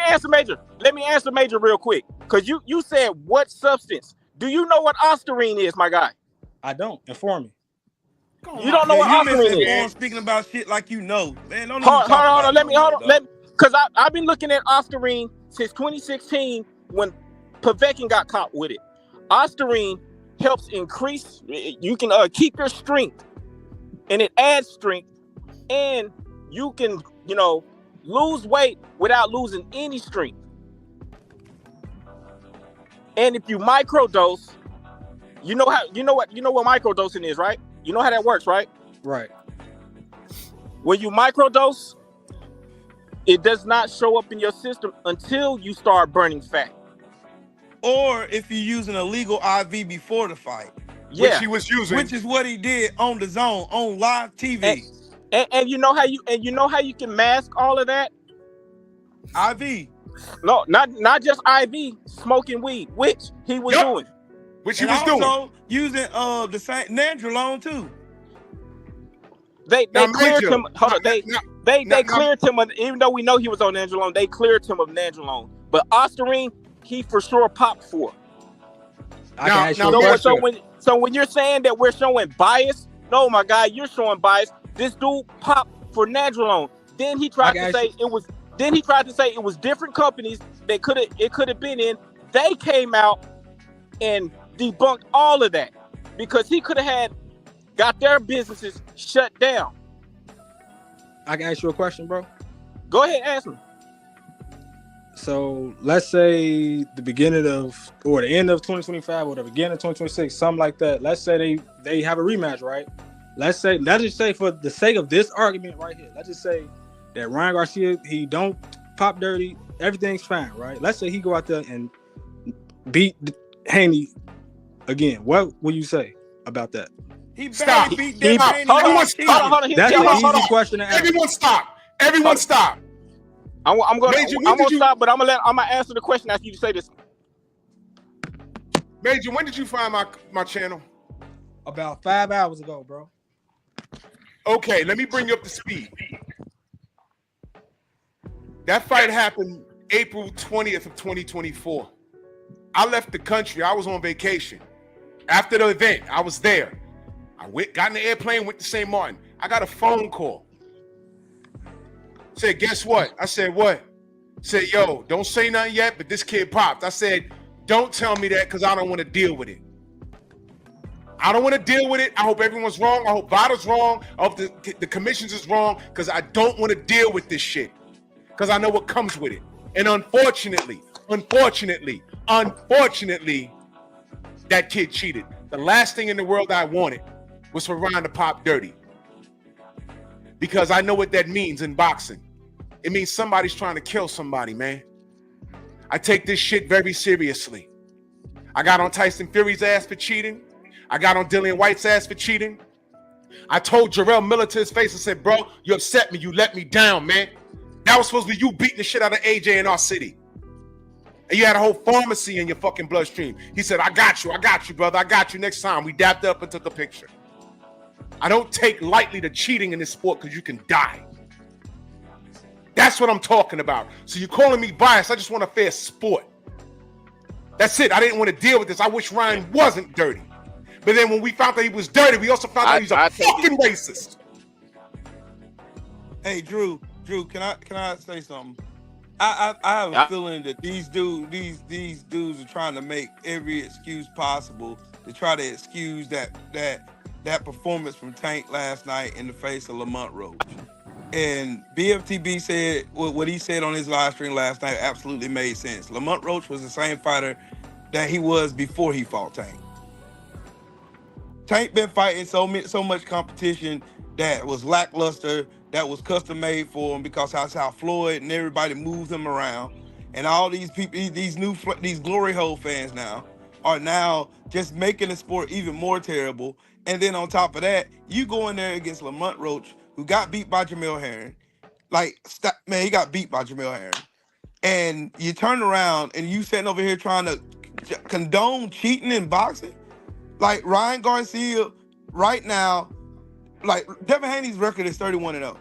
S22: me answer major real quick. Cause you said what substance? Do you know what Ostarine is, my guy?
S17: I don't. Inform me.
S22: You don't know what Ostarine is.
S1: Speaking about shit like you know, man. Don't
S22: Hold on. Let me. Cause I've been looking at Ostarine since 2016 when Povetkin got caught with it. Ostarine helps increase. You can keep your strength, and it adds strength, and you can lose weight without losing any strength. And if you microdose, you know what microdosing is, right? You know how that works, right?
S17: Right.
S22: When you microdose, it does not show up in your system until you start burning fat.
S1: Or if you use an illegal IV before the fight.
S22: Yeah.
S3: Which he was using.
S1: Which is what he did on the zone, on live TV.
S22: And you know how you can mask all of that?
S1: IV.
S22: No, not just IV, smoking weed, which he was doing.
S3: Which he
S1: and
S3: was
S1: also
S3: doing.
S1: Using the same nandrolone too.
S22: They cleared him. Hold on, they cleared him of, even though we know he was on nandrolone, they cleared him of nandrolone. But Ostarine, he for sure popped for. So when you're saying that we're showing bias, no, my guy, you're showing bias. This dude popped for nandrolone. Then he tried to say it was. Then he tried to say it was different companies that it could have been in. They came out and debunked all of that because he could have got their businesses shut down.
S17: I can ask you a question, bro.
S22: Go ahead, ask me.
S17: So let's say the beginning of or the end of 2025 or the beginning of 2026, something like that. Let's say they have a rematch, right? Let's just say for the sake of this argument right here, let's just say that Ryan Garcia, he don't pop dirty, everything's fine, right? Let's say he go out there and beat Haney again. What will you say about that?
S1: He barely beat Devin Haney.
S22: Hold on.
S17: That's an easy question to answer.
S3: Everyone stop.
S22: I'm gonna stop, but I'm gonna answer the question after you say this.
S3: Major, when did you find my channel?
S17: About 5 hours ago, bro.
S3: Okay, let me bring you up to speed. That fight happened April 20th of 2024. I left the country. I was on vacation. After the event, I was there. I got in the airplane, went to St. Martin. I got a phone call. Said, guess what? I said, what? Said, yo, don't say nothing yet, but this kid popped. I said, don't tell me that because I don't want to deal with it. I don't want to deal with it. I hope everyone's wrong. I hope VADA's wrong. I hope the commissions is wrong because I don't want to deal with this shit because I know what comes with it. And unfortunately, that kid cheated. The last thing in the world I wanted was for Ryan to pop dirty. Because I know what that means in boxing. It means somebody's trying to kill somebody, man. I take this shit very seriously. I got on Tyson Fury's ass for cheating. I got on Dillian White's ass for cheating. I told Jarrell Miller to his face and said, bro, you upset me. You let me down, man. That was supposed to be you beating the shit out of AJ in our city. And you had a whole pharmacy in your fucking bloodstream. He said, I got you, brother. I got you next time. We dapped up and took a picture. I don't take lightly the cheating in this sport because you can die. That's what I'm talking about. So you're calling me biased. I just want a fair sport. That's it. I didn't want to deal with this. I wish Ryan wasn't dirty. But then when we found that he was dirty, we also found out he's a fucking racist.
S1: Hey, Drew, can I say something? I have a feeling that these dudes are trying to make every excuse possible to try to excuse that performance from Tank last night in the face of Lamont Roach. And BFTB said what he said on his live stream last night absolutely made sense. Lamont Roach was the same fighter that he was before he fought Tank. Tank been fighting so much competition that was lackluster, that was custom made for him because that's how Floyd and everybody moves him around. And all these people, these glory hole fans now are now just making the sport even more terrible. And then on top of that, you go in there against Lamont Roach, who got beat by Jamel Herring. He got beat by Jamel Herring. And you turn around and you sitting over here trying to condone cheating in boxing? Like Ryan Garcia right now, like Devin Haney's record is 31-0.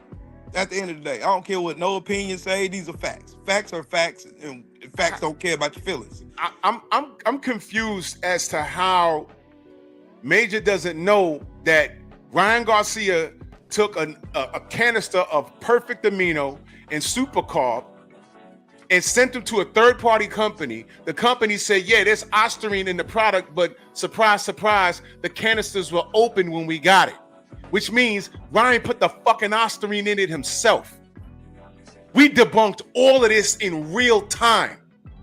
S1: At the end of the day, I don't care what no opinion say. These are facts. Facts are facts, and facts don't care about your feelings.
S3: I'm confused as to how Major doesn't know that Ryan Garcia took a canister of perfect amino and super carb and sent them to a third-party company. The company said, yeah, there's ostarine in the product, but surprise, surprise, the canisters were open when we got it. Which means Ryan put the fucking ostarine in it himself. We debunked all of this in real time.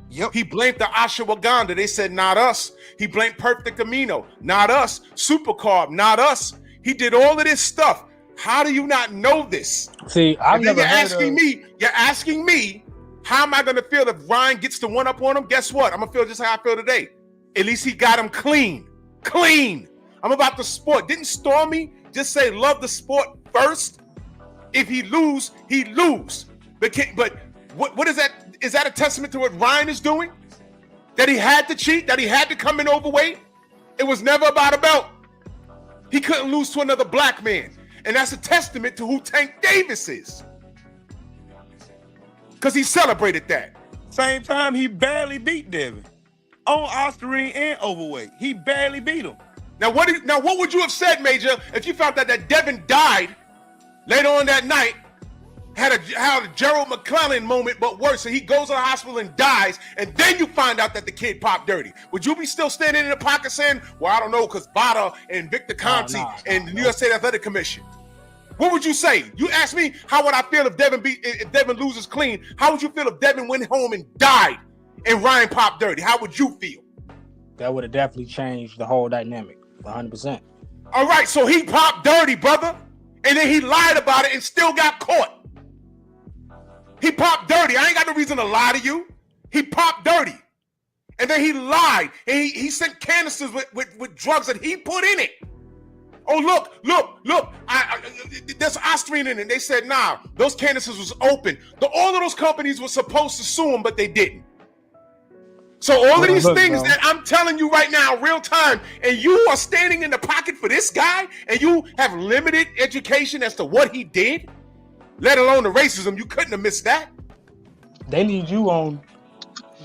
S1: Yep.
S3: He blamed the ashwagandha. They said, not us. He blamed perfect amino. Not us. Super carb. Not us. He did all of this stuff. How do you not know this?
S17: See,
S3: You're asking me, how am I going to feel if Ryan gets the one up on him? Guess what? I'm going to feel just how I feel today. At least he got him clean. Clean. I'm about the sport. Didn't Stormy just say love the sport first? If he lose, he lose. But what is that? Is that a testament to what Ryan is doing? That he had to cheat? That he had to come in overweight? It was never about a belt. He couldn't lose to another black man. And that's a testament to who Tank Davis is. Because he celebrated that.
S1: Same time, he barely beat Devin. On ostarine and overweight. He barely beat him.
S3: Now what would you have said, Major, if you found out that Devin died later on that night, had a Gerald McClellan moment, but worse, so he goes to the hospital and dies, and then you find out that the kid popped dirty? Would you be still standing in the pocket saying, well, I don't know, because Bada and Victor Conti and the New York State Athletic Commission? What would you say? You asked me how would I feel if Devin loses clean. How would you feel if Devin went home and died and Ryan popped dirty? How would you feel?
S17: That would have definitely changed the whole dynamic, 100%.
S3: All right, so he popped dirty, brother, and then he lied about it and still got caught. He popped dirty. I ain't got no reason to lie to you. He popped dirty, and then he lied, and he sent canisters with drugs that he put in it. Oh, look, there's ostarine in it. They said, nah, those canisters was open. All of those companies were supposed to sue him, but they didn't. So all of these things that I'm telling you right now, real time, and you are standing in the pocket for this guy, and you have limited education as to what he did, let alone the racism, you couldn't have missed that.
S17: They need you on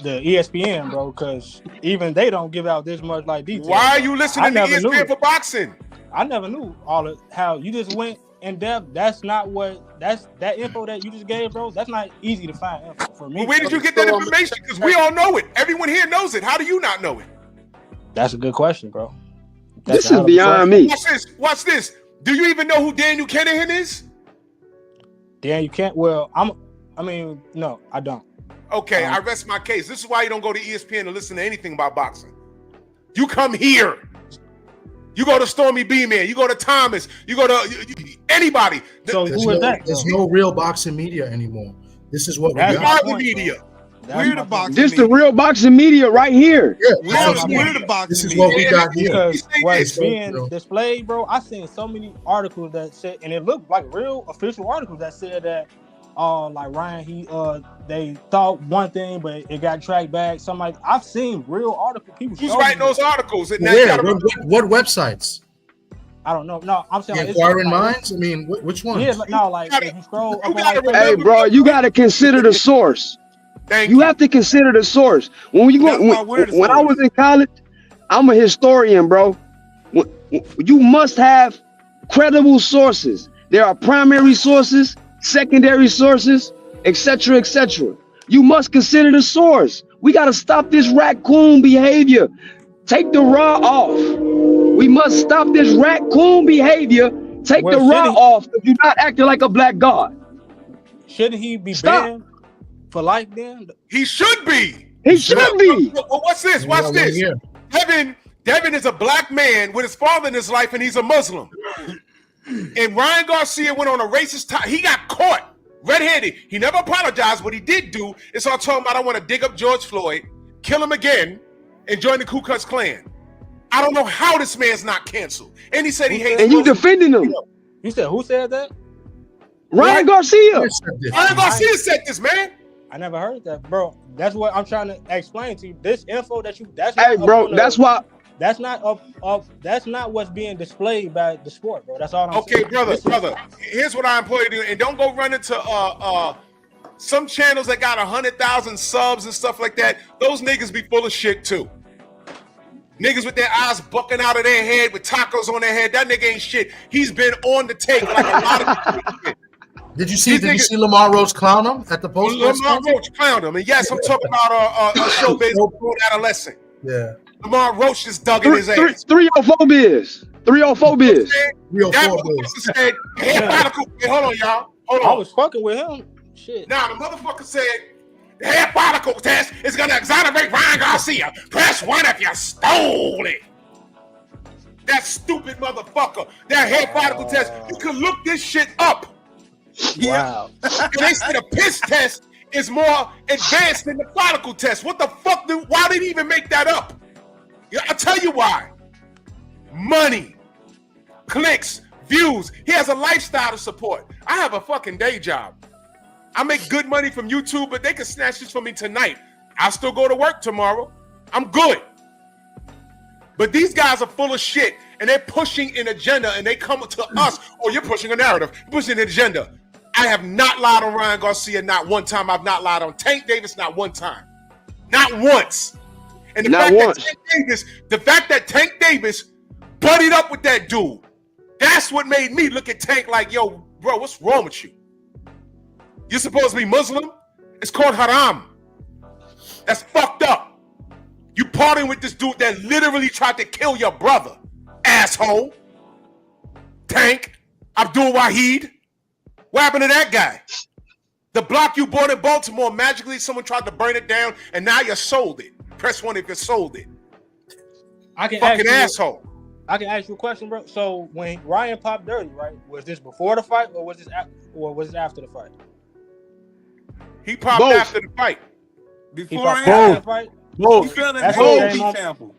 S17: the ESPN, bro, because even they don't give out this much like detail.
S3: Why are you listening to ESPN for boxing?
S17: I never knew all of how you just went in depth. That info that you just gave, bro. That's not easy to find info for me.
S3: Well, where did you get that information? Because we all know it. Everyone here knows it. How do you not know it?
S17: That's a good question, bro.
S5: This is beyond me.
S3: Watch this. Do you even know who Daniel Kinahan is?
S17: Daniel Kinahan? Well, no, I don't.
S3: Okay, I rest my case. This is why you don't go to ESPN to listen to anything about boxing. You come here. You go to Stormy B Man, you go to Thomas, you go to anybody.
S17: So who is that?
S19: There's no real boxing media anymore. This is what we
S3: We
S19: got.
S3: are the media.
S1: We're the boxing
S5: This
S1: media.
S5: the real boxing media right here.
S19: Yeah,
S1: We're the boxing
S19: this is
S1: media.
S19: what we got here.
S17: Because what's
S19: So,
S17: being displayed, bro, I seen so many articles that said, and it looked like real official articles that said that, like Ryan, they thought one thing, but it got tracked back. Somebody, I've seen real articles. People
S3: Who's writing those articles?
S19: Where? What websites?
S17: I don't know. No, I'm saying
S19: Inquiring Minds. I mean, which one?
S17: Yeah, no, like if you scroll up,
S5: Hey, bro, you got to consider the source. You have to consider the source. When I was in college, I'm a historian, bro. You must have credible sources. There are primary sources, secondary sources, etc., etc. You must consider the source. We got to stop this raccoon behavior. Take the raw off. We must stop this raccoon behavior. Take the raw off. You're not acting like a black god.
S17: Shouldn't he be banned for life then?
S3: He should be.
S5: He should be.
S3: Well, what's this? Watch this. Devin is a black man with his father in his life, and he's a Muslim. And Ryan Garcia went on a racist time. He got caught red-handed. He never apologized. What he did do is start talking about, I want to dig up George Floyd, kill him again, and join the Ku Klux Klan. I don't know how this man's not canceled. And he said he hates.
S5: And you defending him.
S17: You said who said that?
S5: Ryan Garcia.
S3: Ryan Garcia said this, man.
S17: I never heard that, bro. That's what I'm trying to explain to you. This info that you
S5: Hey, bro, that's why.
S17: That's not that's not what's being displayed by the sport, bro. That's all I'm
S3: Okay,
S17: saying.
S3: brother. Here's what I implore you to do, and don't go run into some channels that got 100,000 subs and stuff like that. Those niggas be full of shit too. Niggas with their eyes bucking out of their head with tacos on their head. That nigga ain't shit. He's been on the take like a lot of.
S19: Did you see Lamar Roach clown him at the post?
S3: Lamar Roach clowned him, and yes, I'm talking about a show based on adolescent.
S19: Yeah.
S3: Lamar Roach just dug in his ass.
S5: 304 biz. 304 biz.
S19: 304
S3: biz. Said, hey, hold on, y'all. Hold on.
S17: I was fucking with him. Shit.
S3: Now the motherfucker said the hair particle test is gonna exonerate Ryan Garcia. Press 1 if you stole it. That stupid motherfucker. That hair particle test. You can look this shit up.
S17: Wow.
S3: They say the piss test is more advanced than the particle test. What the fuck? Why did he even make that up? I'll tell you why. Money, clicks, views. He has a lifestyle to support. I have a fucking day job. I make good money from YouTube, but they can snatch this from me tonight. I'll still go to work tomorrow. I'm good. But these guys are full of shit, and they're pushing an agenda, and they come to us, oh, you're pushing a narrative. You're pushing an agenda. I have not lied on Ryan Garcia, not one time. I've not lied on Tank Davis, not one time. Not once. And the fact that Tank Davis buddied up with that dude, that's what made me look at Tank like, yo, bro, what's wrong with you? You're supposed to be Muslim? It's called haram. That's fucked up. You partying with this dude that literally tried to kill your brother, asshole. Tank, Abdul Wahid. What happened to that guy? The block you bought in Baltimore, magically someone tried to burn it down, and now you sold it. Press 1 if you sold it.
S17: I can
S3: fucking asshole.
S17: I can ask you a question, bro. So when Ryan popped dirty, right? Was this before the fight, or was this after the fight?
S3: He popped after the fight.
S1: Before and
S17: after the fight.
S1: Both. He filled an A and B sample.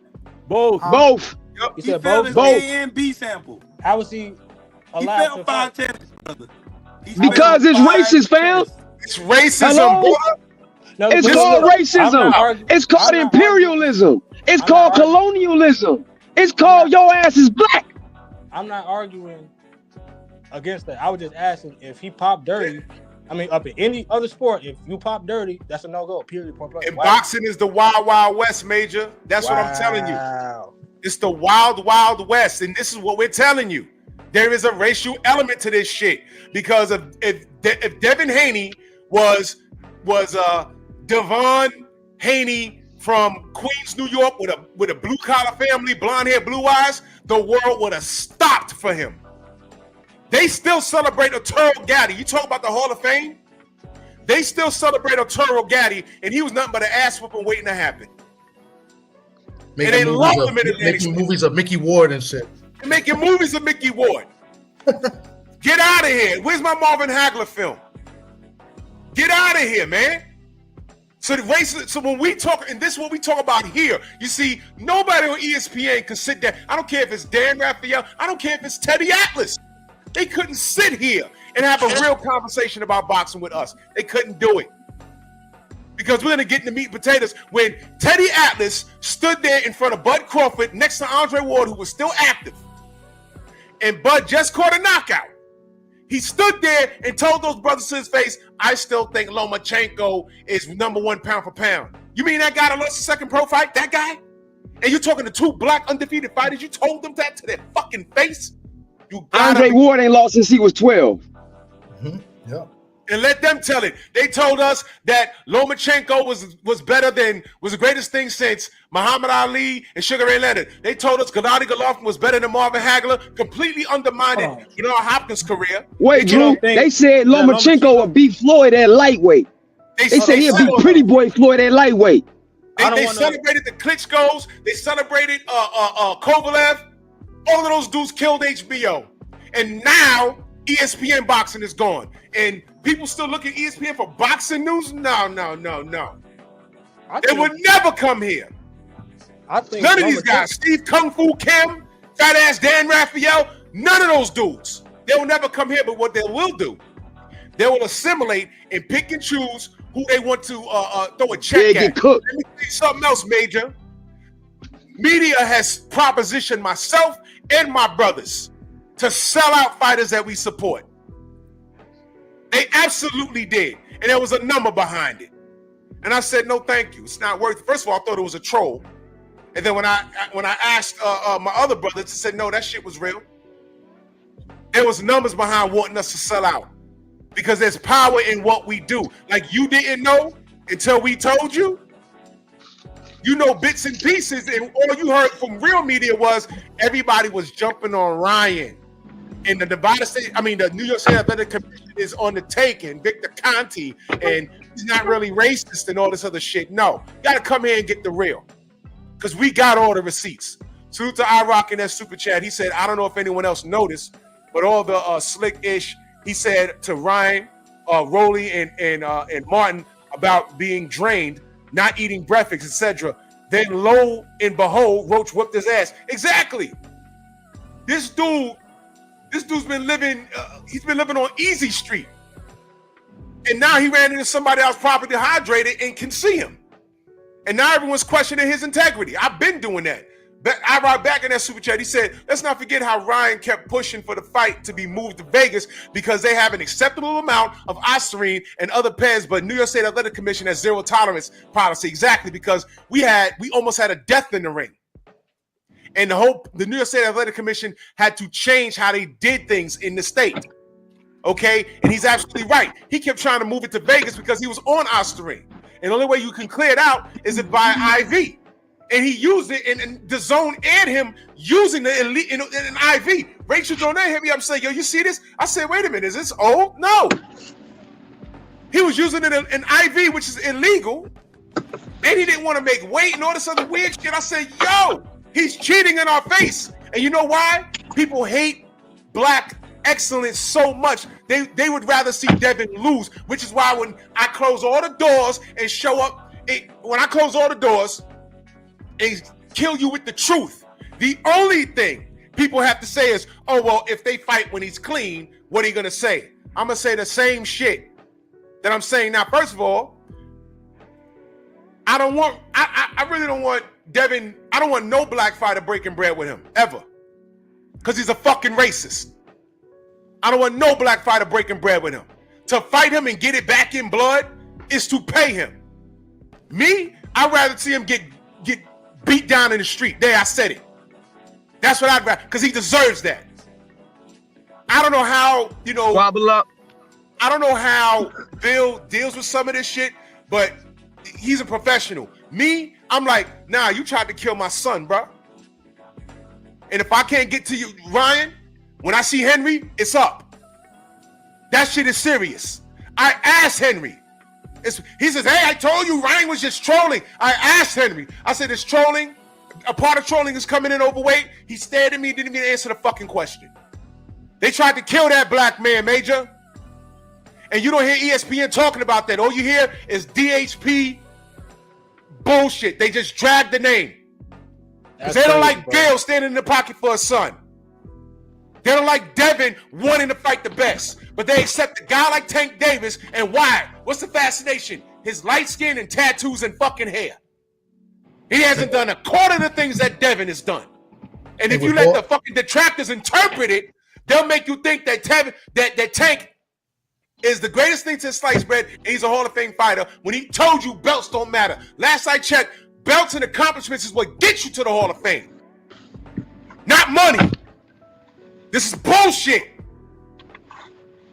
S5: Both.
S17: You
S1: He
S17: said
S1: filled his
S17: both.
S1: A and B sample.
S17: How was he
S1: He
S17: allowed
S1: failed
S17: to
S1: 5
S17: fight?
S1: tests, brother.
S5: Because it's racist, fam.
S3: It's racism,
S5: Hello?
S3: boy.
S17: No,
S5: It's
S17: but
S5: called
S17: look,
S5: racism. It's called imperialism. It's called colonialism. It's called your ass is black.
S17: I'm not arguing against that. I was just asking if he popped dirty. I mean, up in any other sport, if you pop dirty, that's a no-go. Period. Point blank.
S3: And boxing is the wild, wild west, Major. That's what I'm telling you. It's the wild, wild west, and this is what we're telling you. There is a racial element to this shit because if Devin Haney was Devon Haney from Queens, New York, with a blue collar family, blonde hair, blue eyes, the world would have stopped for him. They still celebrate Arturo Gatti. You talk about the Hall of Fame? They still celebrate Arturo Gatti, and he was nothing but an ass whooping waiting to happen.
S19: Making movies of Mickey Ward and shit.
S3: They're making movies of Mickey Ward. Get out of here. Where's my Marvin Hagler film? Get out of here, man. So when we talk, and this is what we talk about here, you see, nobody on ESPN can sit there. I don't care if it's Dan Raphael. I don't care if it's Teddy Atlas. They couldn't sit here and have a real conversation about boxing with us. They couldn't do it. Because we're going to get in the meat and potatoes when Teddy Atlas stood there in front of Bud Crawford next to Andre Ward, who was still active. And Bud just caught a knockout. He stood there and told those brothers to his face, I still think Lomachenko is #1 pound for pound. You mean that guy that lost the second pro fight? That guy? And you're talking to 2 black undefeated fighters? You told them that to their fucking face?
S5: Andre Ward ain't lost since he was 12.
S19: Mm-hmm. Yeah.
S3: And let them tell it. They told us that Lomachenko was the greatest thing since Muhammad Ali and Sugar Ray Leonard. They told us Gennady Golovkin was better than Marvin Hagler, completely undermined Bernard Hopkins' career.
S5: Wait, Drew, they said Lomachenko would beat Floyd at lightweight. They said he'd beat Pretty Boy Floyd at lightweight.
S3: They celebrated the Klitschko's. They celebrated Kovalev. All of those dudes killed HBO. And now ESPN boxing is gone. And people still look at ESPN for boxing news? No. They would never come here. None of these guys. Steve Kung Fu Kim, fat ass Dan Raphael, none of those dudes. They will never come here, but what they will do, they will assimilate and pick and choose who they want to throw a check at. Let me tell you something else, Major. Media has propositioned myself and my brothers to sell out fighters that we support. They absolutely did. And there was a number behind it. And I said, no, thank you. It's not worth it. First of all, I thought it was a troll. And then when I asked my other brothers, they said, no, that shit was real. There was numbers behind wanting us to sell out. Because there's power in what we do. Like you didn't know until we told you. You know bits and pieces. And all you heard from real media was everybody was jumping on Ryan. And the New York State Athletic Commission is on the take, and Victor Conti, and he's not really racist and all this other shit. No, you got to come here and get the real, because we got all the receipts. Salute to iRock in that super chat. He said, I don't know if anyone else noticed, but all the slick-ish, he said to Ryan, Rowley, and Martin about being drained, not eating breakfast, etc. Then lo and behold, Roach whipped his ass. Exactly. This dude's been living, he's been living on Easy Street. And now he ran into somebody else properly dehydrated and can see him. And now everyone's questioning his integrity. I've been doing that. I brought back in that super chat. He said, let's not forget how Ryan kept pushing for the fight to be moved to Vegas because they have an acceptable amount of Ostarine and other PEDs, but New York State Athletic Commission has zero tolerance policy. Exactly, because we almost had a death in the ring. And the New York State Athletic Commission had to change how they did things in the state. Okay? And he's absolutely right. He kept trying to move it to Vegas because he was on Ostarine. And the only way you can clear it out is it by IV. And he used it, and the zone aired him using the elite in an IV. Rachel Jonah hit me up saying, yo, you see this? I said, wait a minute, is this old? No. He was using it in an IV, which is illegal. And he didn't want to make weight and all this other weird shit. I said, yo, he's cheating in our face. And you know why? People hate black excellence so much. They would rather see Devin lose, which is why when I close all the doors and show up, when I close all the doors and kill you with the truth, the only thing people have to say is, oh, well, if they fight when he's clean, what are you going to say? I'm going to say the same shit that I'm saying now. First of all, I really don't want Devin, I don't want no black fighter breaking bread with him, ever. Because he's a fucking racist. I don't want no black fighter breaking bread with him. To fight him and get it back in blood is to pay him. Me, I'd rather see him get beat down in the street. There, I said it. That's what I'd rather, because he deserves that. I don't know how, wobble up. I don't know how Bill deals with some of this shit, but he's a professional. Me, I'm like, nah, you tried to kill my son, bro. And if I can't get to you, Ryan, when I see Henry, it's up. That shit is serious. I asked Henry. He says, hey, I told you Ryan was just trolling. I asked Henry. I said, it's trolling. a part of trolling is coming in overweight. He stared at me, didn't even answer the fucking question. They tried to kill that black man, Major. And you don't hear ESPN talking about that. All you hear is DHP bullshit. They just drag the name. Because they don't like Gail standing in the pocket for a son. They don't like Devin wanting to fight the best. But they accept a guy like Tank Davis. And why? What's the fascination? His light skin and tattoos and fucking hair. He hasn't done a quarter of the things that Devin has done. And if you let the fucking detractors interpret it, they'll make you think that Tank is the greatest thing to slice bread, and he's a Hall of Fame fighter when he told you belts don't matter. Last I checked, belts and accomplishments is what gets you to the Hall of Fame. Not money. This is bullshit.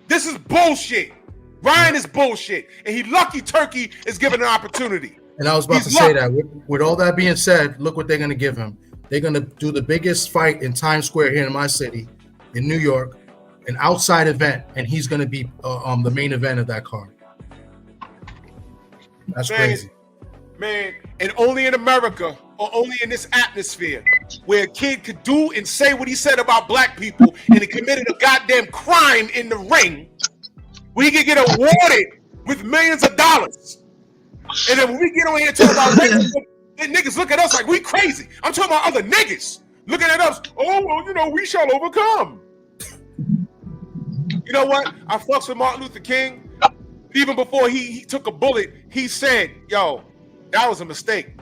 S3: This is bullshit. Ryan is bullshit, and he lucky Turkey is given an opportunity.
S19: And I was about to say that. With all that being said, look what they're going to give him. They're going to do the biggest fight in Times Square here in my city, in New York, an outside event, and he's going to be the main event of that card. That's crazy.
S3: Man, and only in America, or only in this atmosphere, where a kid could do and say what he said about black people, and he committed a goddamn crime in the ring, we could get awarded with millions of dollars. And then when we get on here and talk about racism, then niggas look at us like we crazy. I'm talking about other niggas looking at us. Oh, well, you know, we shall overcome. You know what? I fucks with Martin Luther King. Even before he took a bullet, he said, yo, that was a mistake.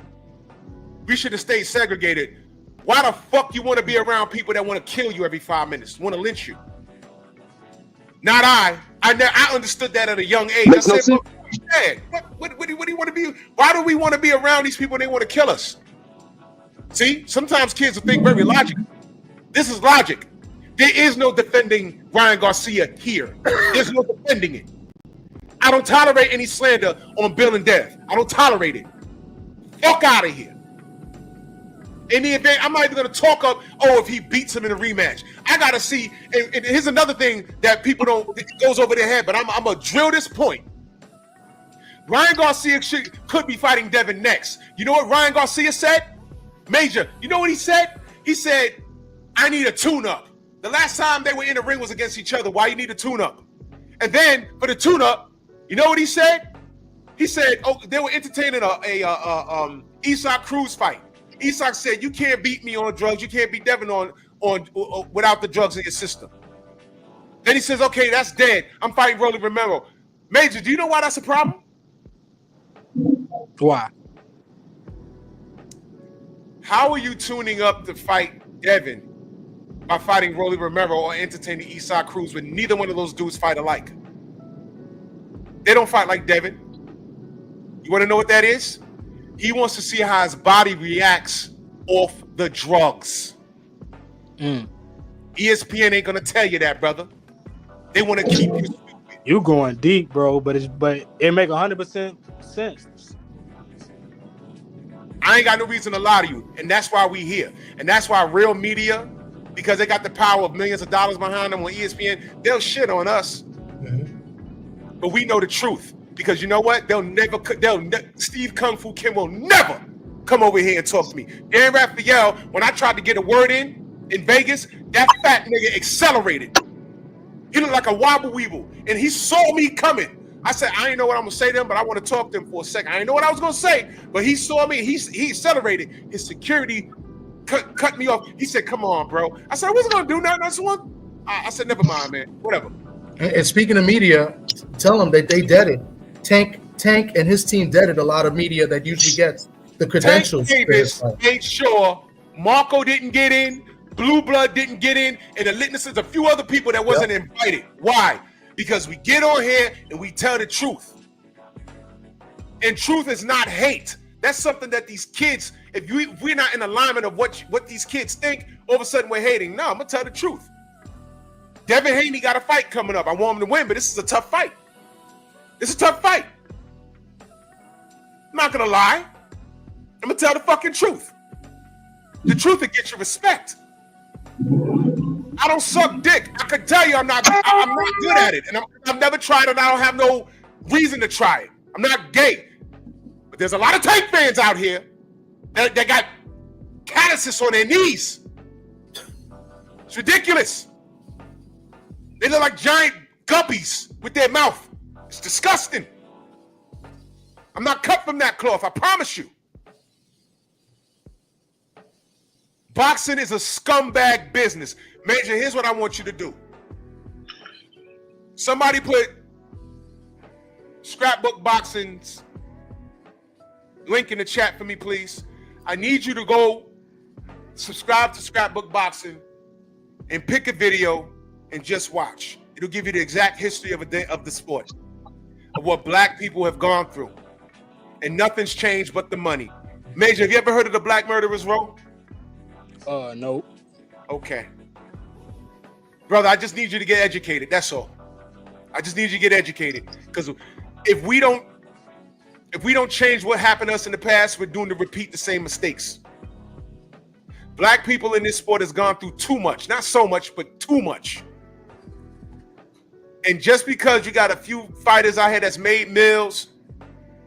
S3: We should have stayed segregated. Why the fuck you want to be around people that want to kill you every 5 minutes, want to lynch you? Not I. I understood that at a young age. I said, what do you want to be? Why do we want to be around these people and they want to kill us? See, sometimes kids will think very logical. This is logic. There is no defending Ryan Garcia here. There's no defending it. I don't tolerate any slander on Bill and Dev. I don't tolerate it. Fuck out of here. In the event, I'm not even going to talk up, if he beats him in a rematch. I got to see, and here's another thing that people don't, it goes over their head, but I'm going to drill this point. Ryan Garcia could be fighting Devin next. You know what Ryan Garcia said? Major, you know what he said? He said, I need a tune-up. The last time they were in the ring was against each other. Why you need a tune-up? And then for the tune-up, you know what he said? He said, they were entertaining a Isak Cruz fight. Isak said, you can't beat me on drugs. You can't beat Devin on without the drugs in your system. Then he says, okay, that's dead. I'm fighting Rolly Romero. Major, do you know why that's a problem?
S17: Why?
S3: How are you tuning up to fight Devin by fighting Rolly Romero or entertaining Isak Cruz when neither one of those dudes fight alike? They don't fight like Devin. You want to know what that is? He wants to see how his body reacts off the drugs. ESPN ain't gonna tell you that, brother. They want to keep you stupid.
S17: You going deep, bro, but it make 100% sense.
S3: I ain't got no reason to lie to you, and that's why we here. And that's why real media, because they got the power of millions of dollars behind them on ESPN, they'll shit on us. But we know the truth. Because you know what? Steve Kung Fu Kim will never come over here and talk to me. Dan Raphael, when I tried to get a word in Vegas, that fat nigga accelerated. He looked like a wobble weeble, and he saw me coming. I said, I didn't know what I'm gonna say to him, but I want to talk to him for a second. I didn't know what I was gonna say, but he saw me. He accelerated. His security cut me off. He said, "Come on, bro." I said, "I wasn't gonna do nothing." I said, "Never mind, man. Whatever."
S19: And speaking of media, tell them that they deaded. Tank and his team deaded a lot of media that usually gets the credentials.
S3: Tank Davis made sure Marco didn't get in, Blue Blood didn't get in, and the Litnesses, a few other people that wasn't invited. Why? Because we get on here and we tell the truth. And truth is not hate. That's something that these kids, if we're not in alignment of what these kids think, all of a sudden we're hating. No, I'm gonna tell the truth. Devin Haney got a fight coming up. I want him to win, but this is a tough fight. It's a tough fight. I'm not gonna lie. I'm gonna tell the fucking truth. The truth will get you respect. I don't suck dick. I can tell you I'm not good at it, and I've never tried it. And I don't have no reason to try it. I'm not gay, but there's a lot of Tank fans out here that got calluses on their knees. It's ridiculous. They look like giant guppies with their mouth. It's disgusting. I'm not cut from that cloth, I promise you. Boxing is a scumbag business. Major, here's what I want you to do. Somebody put Scrapbook Boxing's link in the chat for me, please. I need you to go subscribe to Scrapbook Boxing and pick a video and just watch. It'll give you the exact history of the sport, of what black people have gone through. And nothing's changed but the money. Major, have you ever heard of the Black Murderers Row?
S17: No.
S3: Okay. Brother, I just need you to get educated. That's all. I just need you to get educated. Because if we don't change what happened to us in the past, we're doomed to repeat the same mistakes. Black people in this sport has gone through too much. Not so much, but too much. And just because you got a few fighters out here that's made meals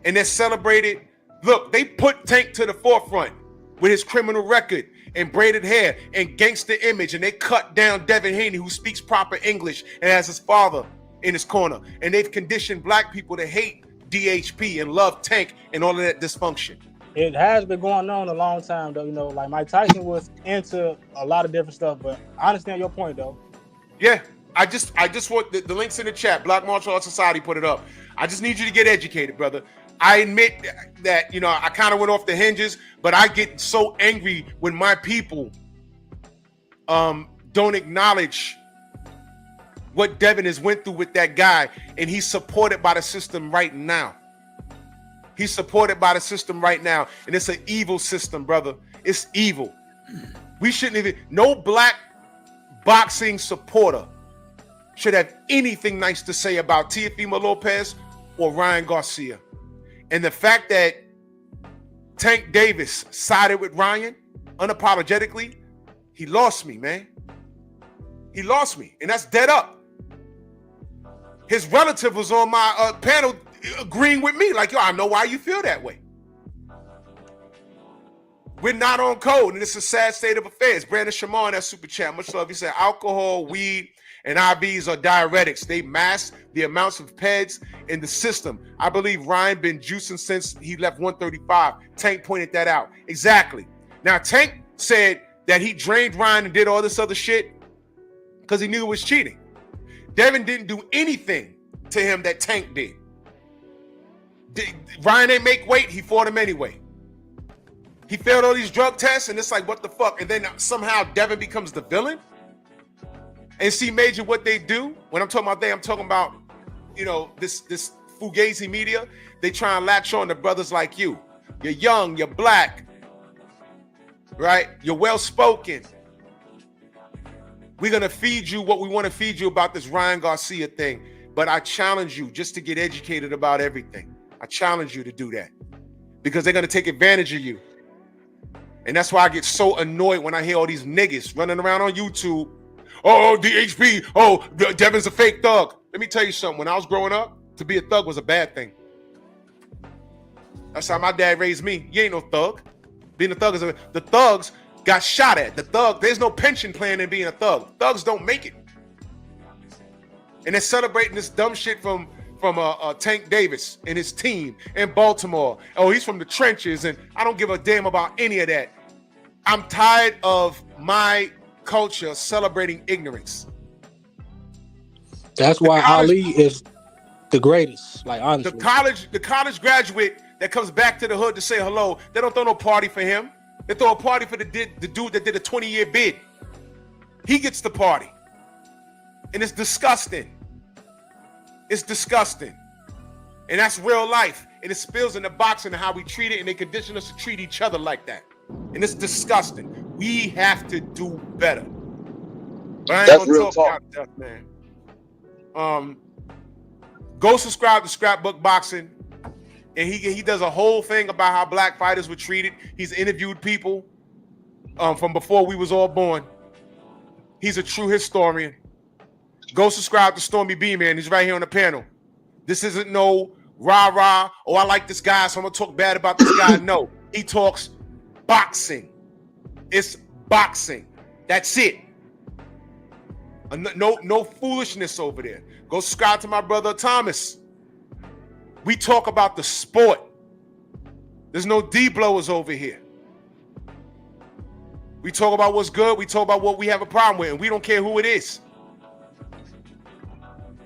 S3: and they're celebrated, look, they put Tank to the forefront with his criminal record and braided hair and gangster image, and they cut down Devin Haney, who speaks proper English and has his father in his corner. And they've conditioned black people to hate DHP and love Tank and all of that dysfunction.
S17: It has been going on a long time, though. You know, like Mike Tyson was into a lot of different stuff, but I understand your point, though.
S3: Yeah, I just want the links in the chat. Black Martial Arts Society put it up. I just need you to get educated, brother. I admit that, you know, I kind of went off the hinges, but I get so angry when my people don't acknowledge what Devin has went through with that guy, and he's supported by the system right now. He's supported by the system right now, and it's an evil system, brother. It's evil. We shouldn't even, no black boxing supporter should have anything nice to say about Teofimo Lopez or Ryan Garcia. And the fact that Tank Davis sided with Ryan unapologetically, he lost me, man. He lost me, and that's dead up. His relative was on my panel agreeing with me, like, yo, I know why you feel that way. We're not on code, and it's a sad state of affairs. Brandon Shamar, that super chat, much love. He said, alcohol, weed, and IVs are diuretics. They mask the amounts of PEDs in the system. I believe Ryan been juicing since he left 135. Tank pointed that out. Exactly. Now, Tank said that he drained Ryan and did all this other shit because he knew it was cheating. Devin didn't do anything to him that Tank did. Ryan didn't make weight. He fought him anyway. He failed all these drug tests, and it's like, what the fuck? And then somehow Devin becomes the villain? And see, Major, what they do, when I'm talking about I'm talking about, you know, this Fugazi media. They try and latch on to brothers like you. You're young, you're black, right? You're well-spoken. We're going to feed you what we want to feed you about this Ryan Garcia thing. But I challenge you just to get educated about everything. I challenge you to do that because they're going to take advantage of you. And that's why I get so annoyed when I hear all these niggas running around on YouTube. Oh, DHP. Oh, Devin's a fake thug. Let me tell you something. When I was growing up, to be a thug was a bad thing. That's how my dad raised me. You ain't no thug. Being a thug is the thugs got shot at. The thug, there's no pension plan in being a thug. Thugs don't make it. And they're celebrating this dumb shit from Tank Davis and his team in Baltimore. Oh, he's from the trenches, and I don't give a damn about any of that. I'm tired of my culture celebrating ignorance.
S17: That's why Ali is the greatest. Like, honestly,
S3: the college graduate that comes back to the hood to say hello, they don't throw no party for him. They throw a party for the dude that did a 20-year bid. He gets the party. And it's disgusting. It's disgusting. And that's real life. And it spills in the boxing and how we treat it, and they condition us to treat each other like that. And it's disgusting. We have to do better. But I ain't
S5: That's
S3: gonna
S5: real
S3: talk about that, man. Go subscribe to Scrapbook Boxing. And he does a whole thing about how black fighters were treated. He's interviewed people from before we was all born. He's a true historian. Go subscribe to Stormy B, man. He's right here on the panel. This isn't no rah-rah, oh, I like this guy, so I'm going to talk bad about this guy. No, he talks boxing. It's boxing. That's it. No foolishness over there. Go subscribe to my brother Thomas. We talk about the sport. There's no D-blowers over here. We talk about what's good. We talk about what we have a problem with, and we don't care who it is.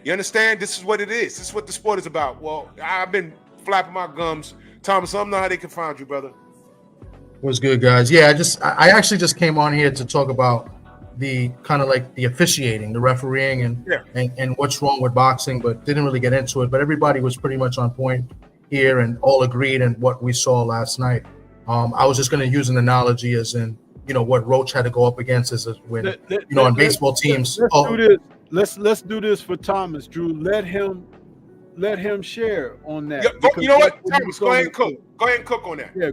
S3: You understand? This is what it is. This is what the sport is about. Well, I've been flapping my gums. Thomas, let them know how they can find you, brother.
S19: What's good, guys? Yeah, I actually just came on here to talk about the kind of like the officiating, the refereeing, and what's wrong with boxing, but didn't really get into it. But everybody was pretty much on point here and all agreed in what we saw last night. I was just going to use an analogy as in, what Roach had to go up against is when, on baseball teams.
S14: Let's do this for Thomas, Drew. Let him share on that.
S3: You know what, Thomas? Go ahead and cook. Go ahead and cook on that.
S19: Yeah,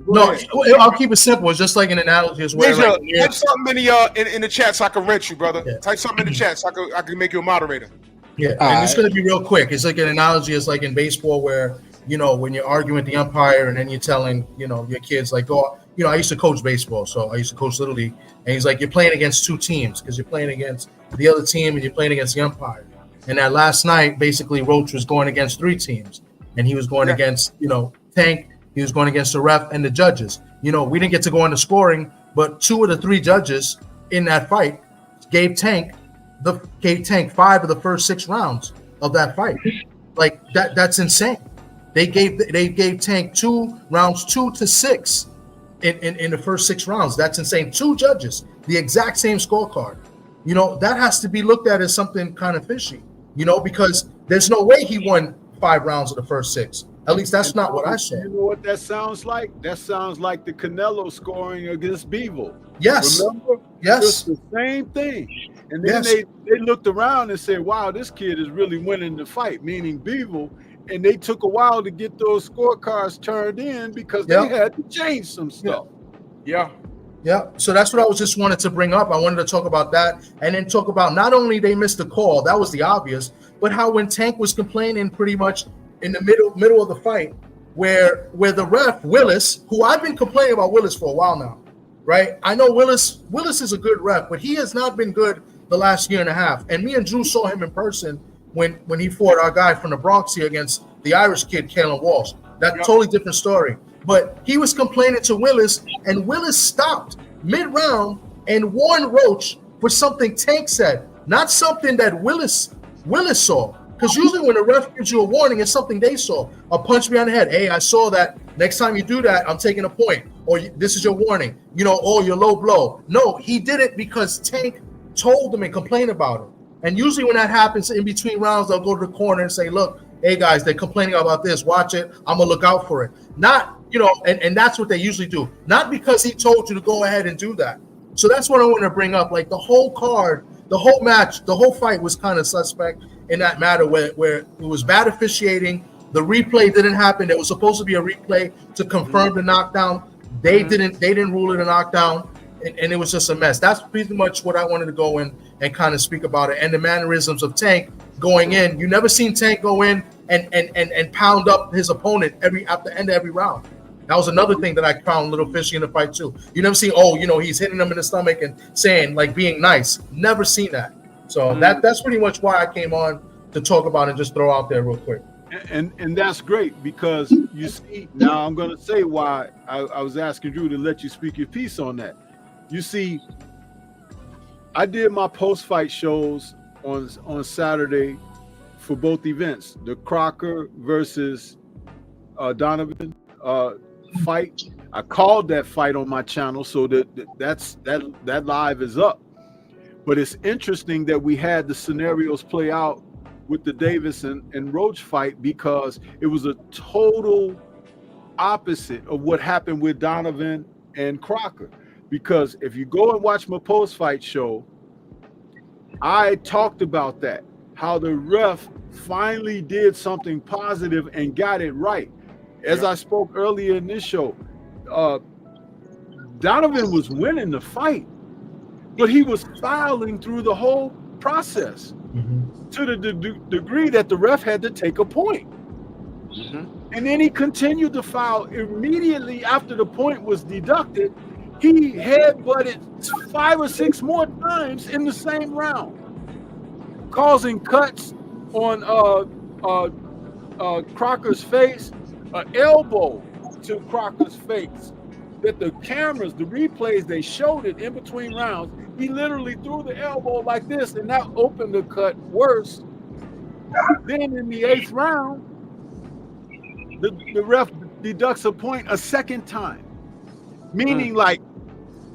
S19: I'll keep it simple. It's just like an analogy as well.
S3: Type something in the chat so I can rent you, brother. Yeah. Type something in the chat so I can make you a moderator.
S19: Yeah, and it's going to be real quick. It's like an analogy. It's like in baseball where when you're arguing with the umpire and then you're telling your kids like, go. I used to coach baseball, so I used to coach Little League, and he's like, you're playing against two teams because you're playing against the other team and you're playing against the umpire. And that last night, basically, Roach was going against three teams, and he was going against, Tank. He was going against the ref and the judges. We didn't get to go into scoring, but two of the three judges in that fight gave Tank 5 of the first 6 rounds of that fight. Like that's insane. They gave Tank 2 rounds 2 to 6 in the first 6 rounds. That's insane. 2 judges, the exact same scorecard. That has to be looked at as something kind of fishy. Because there's no way he won 5 rounds of the first 6. At least that's not what I saw.
S14: You know what that sounds like? That sounds like the Canelo scoring against Bivol.
S19: Yes.
S14: Remember?
S19: Yes.
S14: It's the same thing. And then they looked around and said, wow, this kid is really winning the fight, meaning Bivol. And they took a while to get those scorecards turned in because they had to change some stuff.
S3: Yeah.
S19: So that's what I was just wanted to bring up. I wanted to talk about that and then talk about not only they missed the call, that was the obvious, but how when Tank was complaining pretty much in the middle of the fight, where the ref Willis, who I've been complaining about Willis for a while now, right? I know Willis is a good ref, but he has not been good the last year and a half. And me and Drew saw him in person when he fought our guy from the Bronx here against the Irish kid, Kalen Walsh. That's a totally different story. But he was complaining to Willis, and Willis stopped mid-round and warned Roach for something Tank said, not something that Willis saw. Because usually when a ref gives you a warning, it's something they saw. A punch me on the head. Hey, I saw that. Next time you do that, I'm taking a point. Or this is your warning. Oh, your low blow. No, he did it because Tank told him and complained about him. And usually when that happens in between rounds, they'll go to the corner and say, look, hey, guys, they're complaining about this. Watch it. I'm going to look out for it. Not, and that's what they usually do. Not because he told you to go ahead and do that. So that's what I want to bring up. Like the whole card, the whole match, the whole fight was kind of suspect in that matter where it was bad officiating. The replay didn't happen. There was supposed to be a replay to confirm the knockdown. They didn't rule it a knockdown, and it was just a mess. That's pretty much what I wanted to go in and kind of speak about it. And the mannerisms of Tank going in. You never seen Tank go in and pound up his opponent at the end of every round. That was another thing that I found a little fishy in the fight too. You never see, he's hitting him in the stomach and saying like being nice. Never seen that. So that's pretty much why I came on to talk about and just throw out there real quick.
S14: And that's great because you see, now I'm going to say why I was asking Drew to let you speak your piece on that. You see, I did my post-fight shows on Saturday for both events, the Crocker versus Donovan fight. I called that fight on my channel, so that live is up. But it's interesting that we had the scenarios play out with the Davis and Roach fight because it was a total opposite of what happened with Donovan and Crocker. Because if you go and watch my post-fight show, I talked about that, how the ref finally did something positive and got it right. As I spoke earlier in this show, Donovan was winning the fight, but he was fouling through the whole process to the degree that the ref had to take a point. And then he continued to foul immediately after the point was deducted. he headbutted 5 or 6 more times in the same round, causing cuts on Crocker's face, an elbow to Crocker's face. That the cameras, the replays, they showed it in between rounds. He literally threw the elbow like this, and that opened the cut worse. Then in the 8th round, the ref deducts a point a second time, meaning like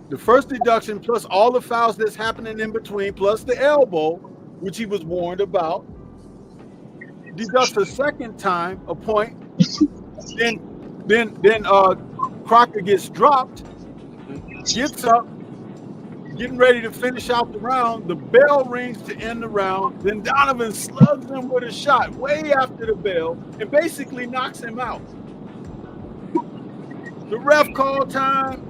S14: the first deduction plus all the fouls that's happening in between, plus the elbow, which he was warned about, deducts a second time a point. Then Crocker gets dropped, gets up, getting ready to finish out the round. The bell rings to end the round. Then Donovan slugs him with a shot way after the bell and basically knocks him out. The ref called time,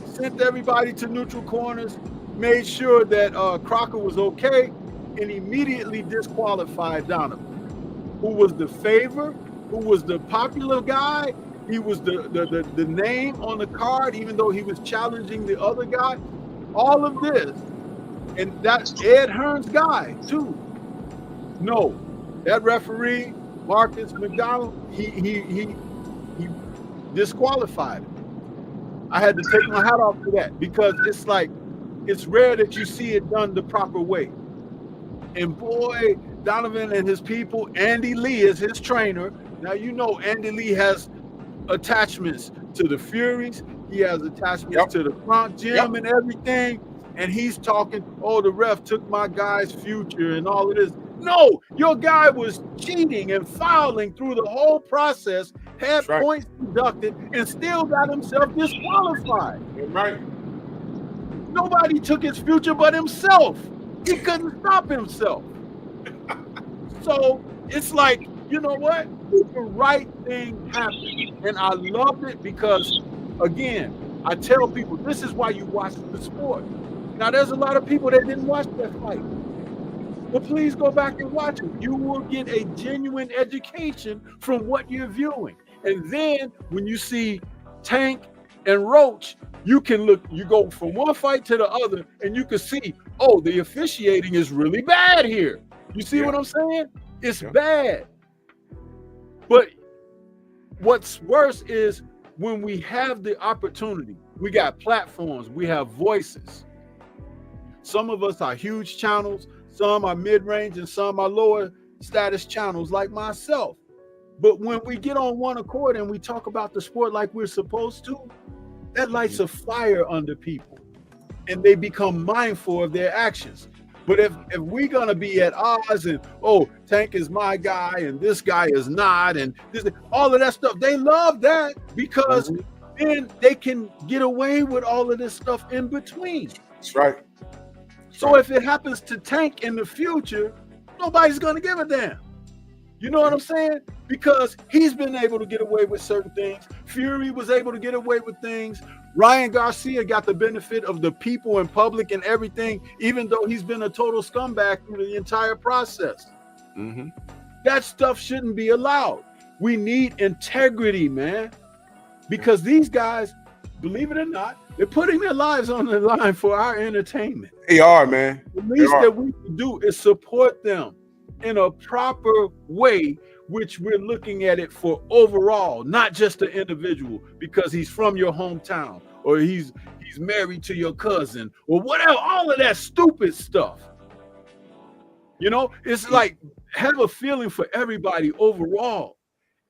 S14: sent everybody to neutral corners, made sure that Crocker was okay, and immediately disqualified Donovan, who was the favor, who was the popular guy. He was the name on the card, even though he was challenging the other guy. All of this, and that's Ed Hearn's guy too. No, that referee, Marcus McDonald, he disqualified him. I had to take my hat off to that because it's like, it's rare that you see it done the proper way. And boy, Donovan and his people, Andy Lee is his trainer. Now, you know, Andy Lee has attachments to the Furies. He has attachments to the Front Gym and everything. And he's talking, oh, the ref took my guy's future and all of this. No, your guy was cheating and fouling through the whole process, had points deducted, and still got himself disqualified.
S3: Right.
S14: Nobody took his future but himself. He couldn't stop himself. So it's like, you know what? The right thing happened. And I loved it because, again, I tell people, this is why you watch the sport. Now, there's a lot of people that didn't watch that fight. But please go back and watch it. You will get a genuine education from what you're viewing. And then when you see Tank and Roach, you can look, you go from one fight to the other, and you can see, oh, the officiating is really bad here. You see what I'm saying? It's bad. But what's worse is when we have the opportunity, we got platforms, we have voices. Some of us are huge channels, some are mid-range, and some are lower status channels like myself. But when we get on one accord and we talk about the sport like we're supposed to, that lights a fire under people and they become mindful of their actions. But if we're gonna be at odds and, oh, Tank is my guy and this guy is not, and this, all of that stuff, they love that because then they can get away with all of this stuff in between.
S3: That's right.
S14: So if it happens to Tank in the future, nobody's gonna give a damn. You know what I'm saying? Because he's been able to get away with certain things. Fury was able to get away with things. Ryan Garcia got the benefit of the people in public and everything, even though he's been a total scumbag through the entire process. That stuff shouldn't be allowed. We need integrity, man. Because these guys, believe it or not, they're putting their lives on the line for our entertainment.
S3: They are, man.
S14: The least that we can do is support them in a proper way, which we're looking at it for overall, not just the individual because he's from your hometown or he's married to your cousin or whatever, all of that stupid stuff. You know, it's like have a feeling for everybody overall,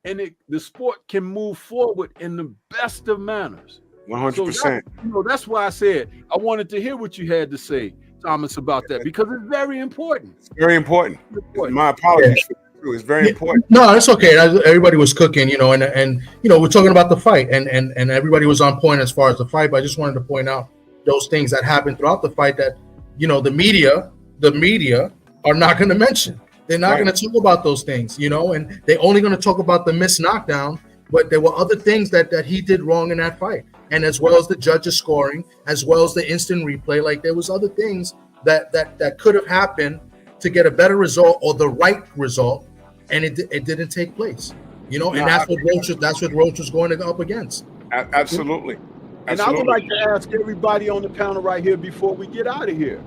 S14: and the sport can move forward in the best of manners.
S3: 100%.
S14: So that's why I said I wanted to hear what you had to say, Thomas, about that, because it's very important.
S3: It's very important. My apologies for that too. It's very important.
S19: No, it's okay. Everybody was cooking, you know, and you know, we're talking about the fight, and everybody was on point as far as the fight. But I just wanted to point out those things that happened throughout the fight that, you know, the media are not going to mention. They're not going to talk about those things, you know, and they're only going to talk about the missed knockdown. But there were other things that he did wrong in that fight. And as well as the judges scoring, as well as the instant replay, like there was other things that could have happened to get a better result or the right result, and it didn't take place. You know, and that's what Roach was going up against.
S3: Absolutely.
S14: And I would like to ask everybody on the panel right here before we get out of here.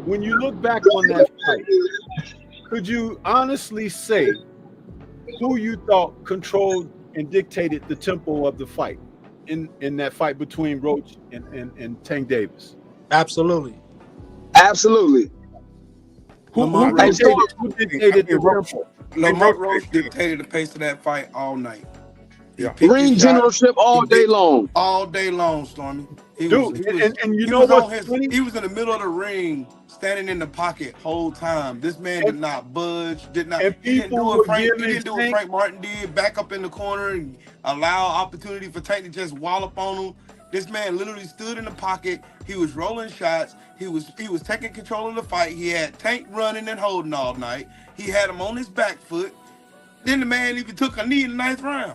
S14: When you look back on that fight, could you honestly say who you thought controlled and dictated the tempo of the fight in that fight between Roach and Tank Davis?
S17: Absolutely.
S5: Absolutely.
S14: Who dictated the tempo?
S1: Lamont Roach dictated the pace of that fight all night.
S5: Ring generalship all day long.
S1: All day long, Stormy. He
S14: Dude,
S1: was
S14: you know what?
S1: He was in the middle of the ring, standing in the pocket whole time. This man did not budge. He didn't do what Frank Martin did. Back up in the corner and allow opportunity for Tank to just wallop on him. This man literally stood in the pocket. He was rolling shots. He was taking control of the fight. He had Tank running and holding all night. He had him on his back foot. Then the man even took a knee in the 9th round.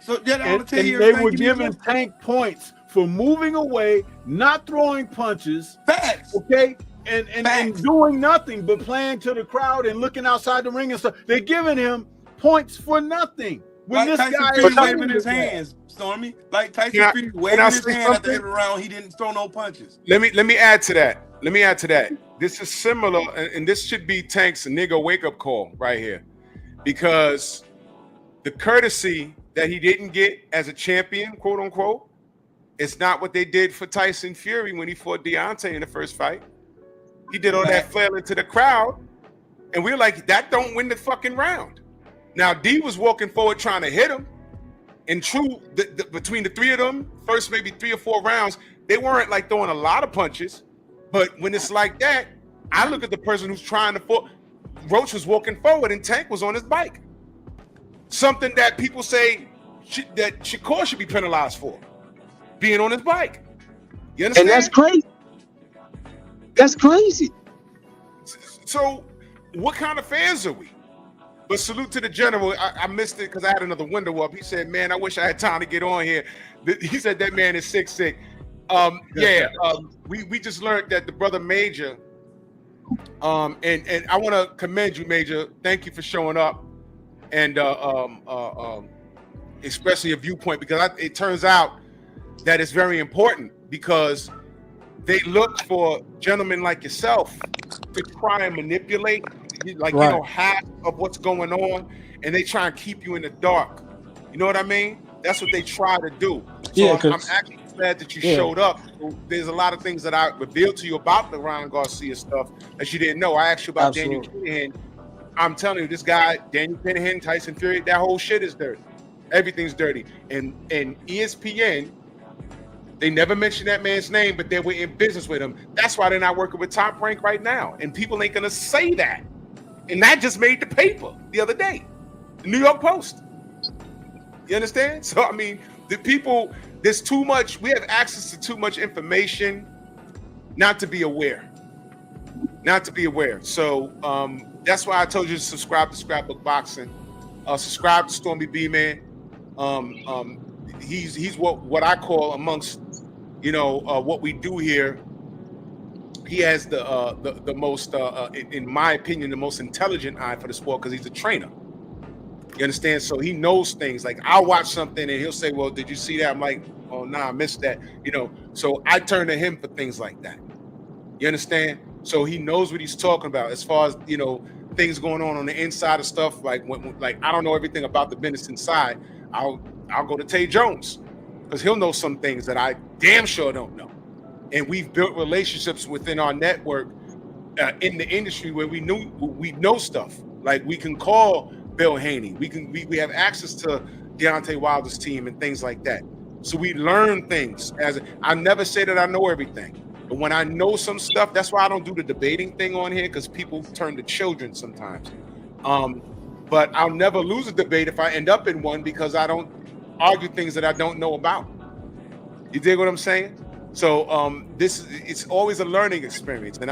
S1: So
S14: and they were giving Tank points for moving away, not throwing punches.
S1: Facts.
S14: Okay. And doing nothing but playing to the crowd and looking outside the ring and stuff. They're giving him points for nothing. When
S1: like
S14: this
S1: Tyson
S14: guy
S1: Fury
S14: is
S1: waving his hands, Stormy. Like Tyson Fury waving his hand at the end of the round, he didn't throw no punches.
S3: Let me add to that. This is similar, and this should be Tank's nigga wake-up call right here. Because the courtesy that he didn't get as a champion, quote unquote, it's not what they did for Tyson Fury when he fought Deontay in the first fight. He did all that flailing to the crowd, and we're like, that don't win the fucking round. Now, D was walking forward trying to hit him, and true, between the three of them, first maybe 3 or 4 rounds, they weren't like throwing a lot of punches, but when it's like that, I look at the person who's trying to fight. Roach was walking forward, and Tank was on his bike. Something that people say that Shakur should be penalized for, being on his bike. You understand?
S5: And that's crazy. That's crazy.
S3: So, what kind of fans are we? But salute to the general. I missed it because I had another window up. He said, "Man, I wish I had time to get on here." He said that man is sick. We just learned that the brother Major, and I want to commend you, Major. Thank you for showing up and expressing your viewpoint, because it turns out that it's very important, because they look for gentlemen like yourself to try and manipulate, like, you know, half of what's going on, and they try and keep you in the dark. You know what I mean? That's what they try to do. So I'm actually glad that you showed up. There's a lot of things that I revealed to you about the Ryan Garcia stuff that you didn't know. I asked you about Daniel Kinahan. I'm telling you, this guy, Daniel Kinahan, Tyson Fury, that whole shit is dirty. Everything's dirty. And ESPN, they never mentioned that man's name, but they were in business with him. That's why they're not working with Top Rank right now. And people ain't gonna say that. And that just made the paper the other day, the New York Post. You understand? So, I mean, the people, there's too much, we have access to too much information not to be aware. Not to be aware. So that's why I told you to subscribe to Scrapbook Boxing. Subscribe to Stormy B, man. He's what I call, amongst, you know, what we do here, he has the most, in my opinion, the most intelligent eye for the sport, because he's a trainer. You understand? So he knows things. Like, I'll watch something and he'll say, well, did you see that? I'm like, oh, nah, I missed that. You know, so I turn to him for things like that. You understand? So he knows what he's talking about as far as, you know, things going on the inside of stuff. Like, like, I don't know everything about the business inside. I'll go to Tay Jones, because he'll know some things that I damn sure don't know. And we've built relationships within our network in the industry where we know stuff. Like, we can call Bill Haney. We have access to Deontay Wilder's team and things like that. So we learn things. I never say that I know everything, but when I know some stuff, that's why I don't do the debating thing on here, because people turn to children sometimes. But I'll never lose a debate if I end up in one, because I don't argue things that I don't know about. You dig what I'm saying? So it's always a learning experience, and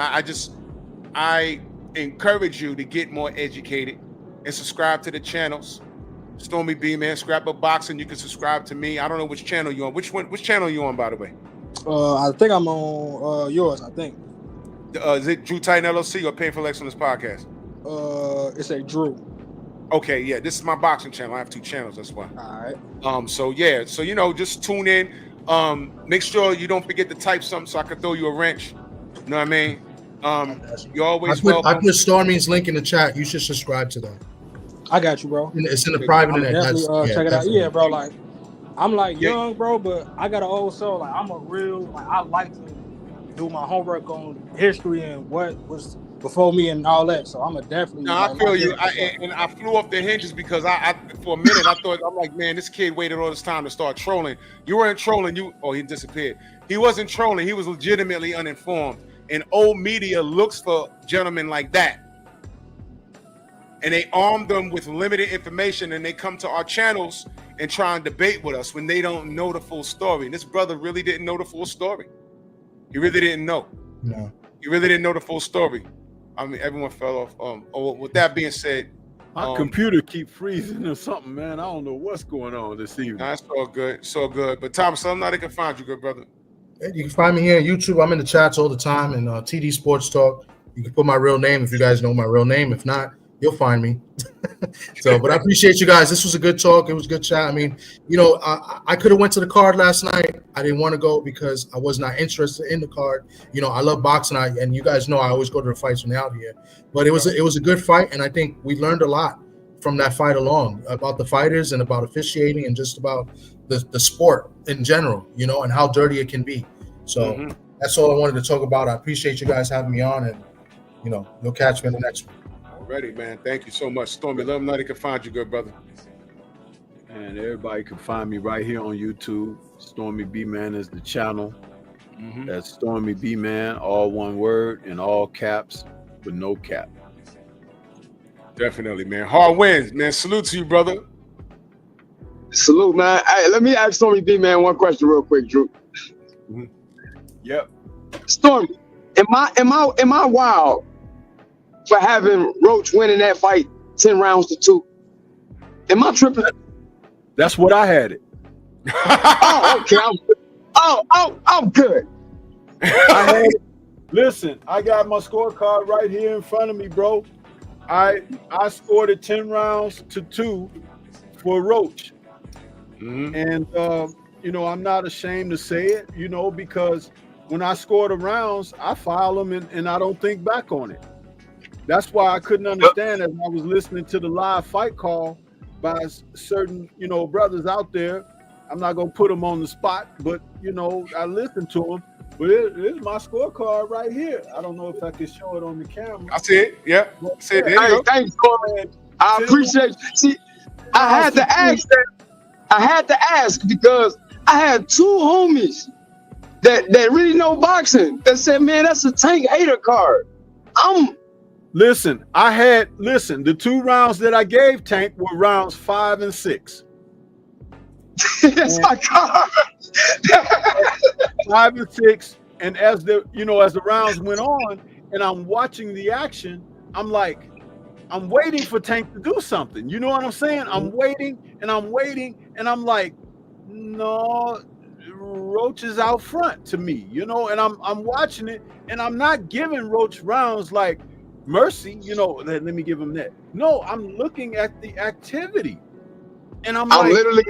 S3: I encourage you to get more educated and subscribe to the channels. Stormy B, man, Scrapbook Boxing. You can subscribe to me. I don't know which channel you're on. Which channel are you on, by the way?
S17: I think I'm on yours. I think.
S3: Is it Drew Titan LLC or Painful Excellence Podcast?
S17: It's a Drew.
S3: Okay, yeah, this is my boxing channel. I have 2 channels, that's why.
S17: All right.
S3: So yeah, so, you know, just tune in. Make sure you don't forget to type something so I can throw you a wrench. You know what I mean? You're always welcome.
S19: I put Stormy's link in the chat. You should subscribe to that.
S17: I got you, bro.
S19: It's in the private.
S17: I'm definitely check it out.
S19: Definitely.
S17: Yeah, bro. Like, I'm like young, bro, but I got an old soul. Like, I'm a real, like, I like to do my homework on history and what was before me and all that. So I'm a definitely.
S3: No, I feel you. I flew off the hinges because I for a minute I thought, I'm like, man, this kid waited all this time to start trolling. You weren't trolling. He disappeared. He wasn't trolling. He was legitimately uninformed. And old media looks for gentlemen like that. And they arm them with limited information, and they come to our channels and try and debate with us when they don't know the full story. And this brother really didn't know the full story. He really didn't know.
S19: No.
S3: He really didn't know the full story. I mean, everyone fell off. With that being said,
S14: my computer keep freezing or something, man. I don't know what's going on this evening.
S3: That's all good. So good. But Thomas, I'm not can find you, good brother.
S19: You can find me here on YouTube. I'm in the chats all the time, and TD Sports Talk. You can put my real name if you guys know my real name. If not, you'll find me. But I appreciate you guys. This was a good talk. It was a good chat. I mean, I could have went to the card last night. I didn't want to go because I was not interested in the card. I love boxing, and you guys know I always go to the fights when they're out here. But it was a good fight, and I think we learned a lot from that fight alone about the fighters and about officiating and just about the sport in general, and how dirty it can be. So that's all I wanted to talk about. I appreciate you guys having me on, and you'll catch me in the next one.
S3: Ready, man. Thank you so much. Stormy, let them know they can find you, good brother.
S14: And everybody can find me right here on YouTube. Stormy B Man is the channel. That's Stormy B Man, all one word in all caps with no cap.
S3: Definitely, man. Hard wins, man. Salute to you, brother.
S5: Salute, man. Hey, let me ask Stormy B Man one question real quick, Drew.
S3: Yep.
S5: Stormy, am I wild for having Roach winning that fight 10 rounds to 2? Am I tripping?
S14: That's what I had it.
S5: Oh, okay. I'm good.
S14: Listen, I got my scorecard right here in front of me, bro. I scored it 10 rounds to 2 for Roach. And I'm not ashamed to say it, because when I score the rounds, I file them and I don't think back on it. That's why I couldn't understand as I was listening to the live fight call by certain, brothers out there. I'm not going to put them on the spot, but, I listened to them. But it is my scorecard right here. I don't know if I can show it on the camera.
S3: I see it. Yeah. I see it. There you go.
S5: Thanks, Corbin. I appreciate you. See, I had to ask that. I had to ask because I had 2 homies that really know boxing that said, man, that's a Tank hater card.
S14: Listen, the 2 rounds that I gave Tank were rounds 5 and 6.
S5: Yes, my God.
S14: 5 and 6, and as the rounds went on, and I'm watching the action, I'm like, I'm waiting for Tank to do something. You know what I'm saying? I'm waiting, and I'm like, no, Roach is out front to me, and I'm watching it, and I'm not giving Roach rounds like mercy, let me give him that. No, I'm looking at the activity. And I'm like, literally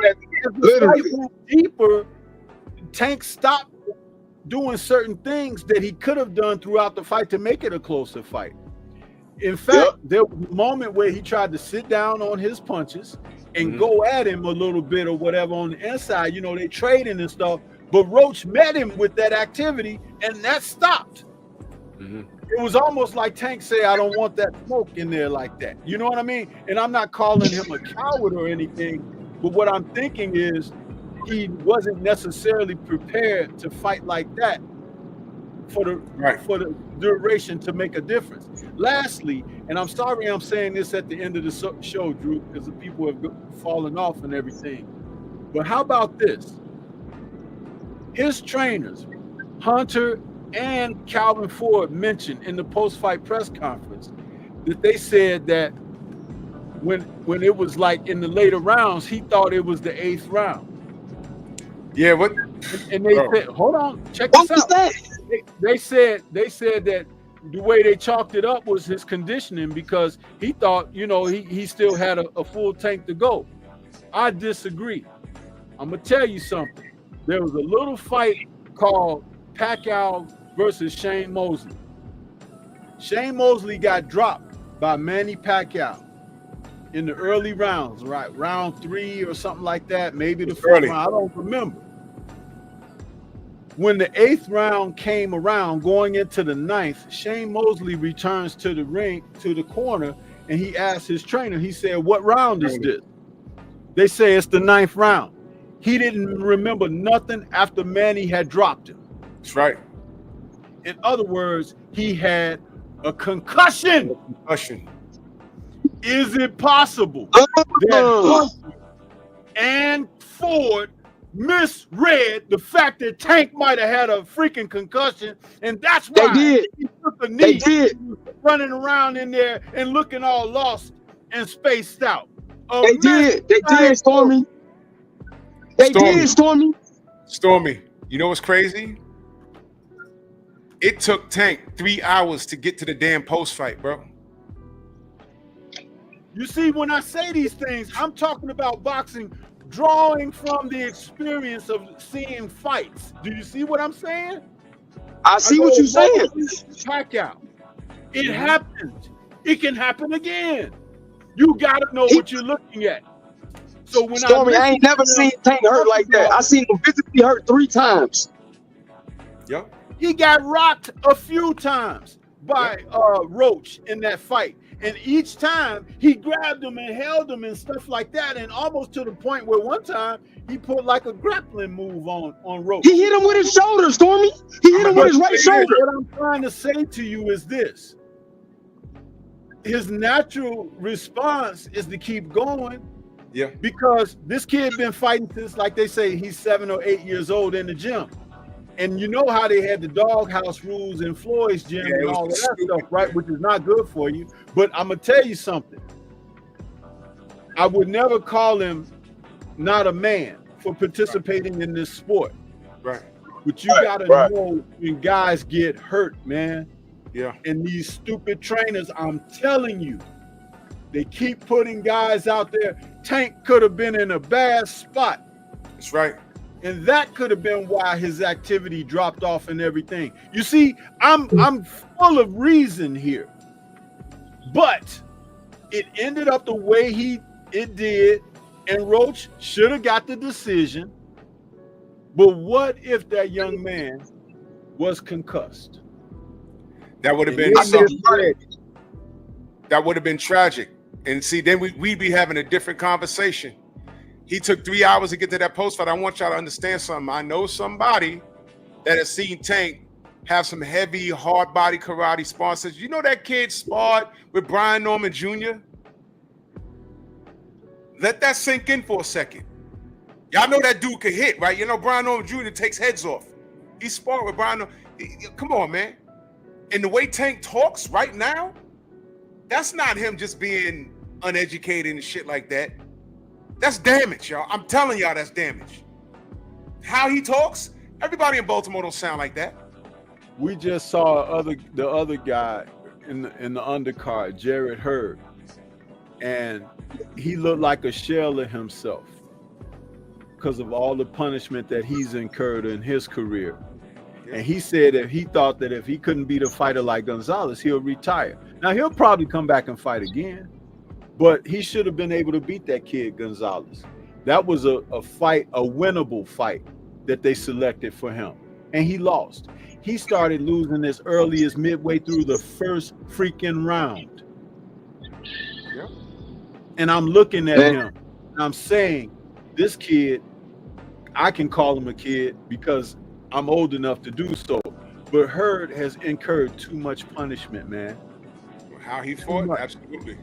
S14: deeper. Tank stopped doing certain things that he could have done throughout the fight to make it a closer fight. In fact, there was a moment where he tried to sit down on his punches and go at him a little bit or whatever on the inside. They trading and stuff. But Roach met him with that activity, and that stopped. It was almost like Tank said, I don't want that smoke in there like that. You know what I mean? And I'm not calling him a coward or anything, but what I'm thinking is he wasn't necessarily prepared to fight like that for the duration to make a difference. Lastly, and I'm sorry I'm saying this at the end of the show, Drew, because the people have fallen off and everything. But how about this? His trainers, Hunter and Calvin Ford, mentioned in the post-fight press conference that they said that when it was like in the later rounds, he thought it was the 8th round.
S3: Yeah, what?
S14: And they said, hold on, check this out. They said that the way they chalked it up was his conditioning because he thought, he still had a full tank to go. I disagree. I'm gonna tell you something. there was a little fight called Pacquiao versus Shane Mosley. Shane Mosley got dropped by Manny Pacquiao in the early rounds, right? Round 3 or something like that, maybe the 4th round. I don't remember. When the 8th round came around, going into the 9th, Shane Mosley returns to the ring, to the corner, and he asked his trainer, he said, "What round is this?" They say it's the 9th round. He didn't remember nothing after Manny had dropped him.
S3: That's right.
S14: In other words, he had a concussion. Is it possible that and Ford misread the fact that Tank might have had a freaking concussion, and that's why he took a knee, running around in there and looking all lost and spaced out?
S5: They did, Stormy. They did, Stormy.
S3: Stormy, you know what's crazy? It took Tank 3 hours to get to the damn post fight, bro.
S14: You see, when I say these things, I'm talking about boxing drawing from the experience of seeing fights. Do you see what I'm saying?
S5: I see what you're saying.
S14: Pacquiao. It happened. It can happen again. You got to know what you're looking at. So when
S5: Stormy, I ain't never seen Tank hurt like that. I seen him physically hurt 3 times.
S3: Yep.
S14: He got rocked a few times by Roach in that fight. And each time he grabbed him and held him and stuff like that, and almost to the point where one time he put like a grappling move on Roach.
S5: He hit him with his shoulder, Stormy. He hit him with his right shoulder.
S14: What I'm trying to say to you is this. His natural response is to keep going.
S3: Yeah.
S14: Because this kid been fighting since, like they say, he's 7 or 8 years old in the gym. And you know how they had the doghouse rules in Floyd's gym and all of that stuff, right? Which is not good for you. But I'm going to tell you something. I would never call him not a man for participating in this sport.
S3: Right.
S14: But you got to know when guys get hurt, man.
S3: Yeah.
S14: And these stupid trainers, I'm telling you, they keep putting guys out there. Tank could have been in a bad spot.
S3: That's right.
S14: And that could have been why his activity dropped off and everything. You see, I'm full of reason here. But it ended up the way it did, and Roach should have got the decision. But what if that young man was concussed?
S3: That would have been that would have been tragic. And see, then we'd be having a different conversation. He took 3 hours to get to that post fight. I want y'all to understand something. I know somebody that has seen Tank have some heavy, hard body karate sponsors. You know that kid sparred with Brian Norman Jr.? Let that sink in for a second. Y'all know that dude can hit, right? You know Brian Norman Jr. takes heads off. He sparred with Brian Norman. Come on, man. And the way Tank talks right now, that's not him just being uneducated and shit like that. That's damage, y'all. I'm telling y'all that's damage. How he talks, everybody in Baltimore don't sound like that.
S14: We just saw the other guy in the undercard, Jared Hurd, and he looked like a shell of himself because of all the punishment that he's incurred in his career. And he said that he thought that if he couldn't beat a fighter like Gonzalez, he'll retire. Now, he'll probably come back and fight again, but he should have been able to beat that kid Gonzalez. That was a fight, a winnable fight that they selected for him, and he lost. He started losing as early as midway through the first freaking round.
S3: Yeah.
S14: And I'm looking at him, and I'm saying, this kid, I can call him a kid because I'm old enough to do so, but Hurd has incurred too much punishment, man.
S3: How he fought? Absolutely.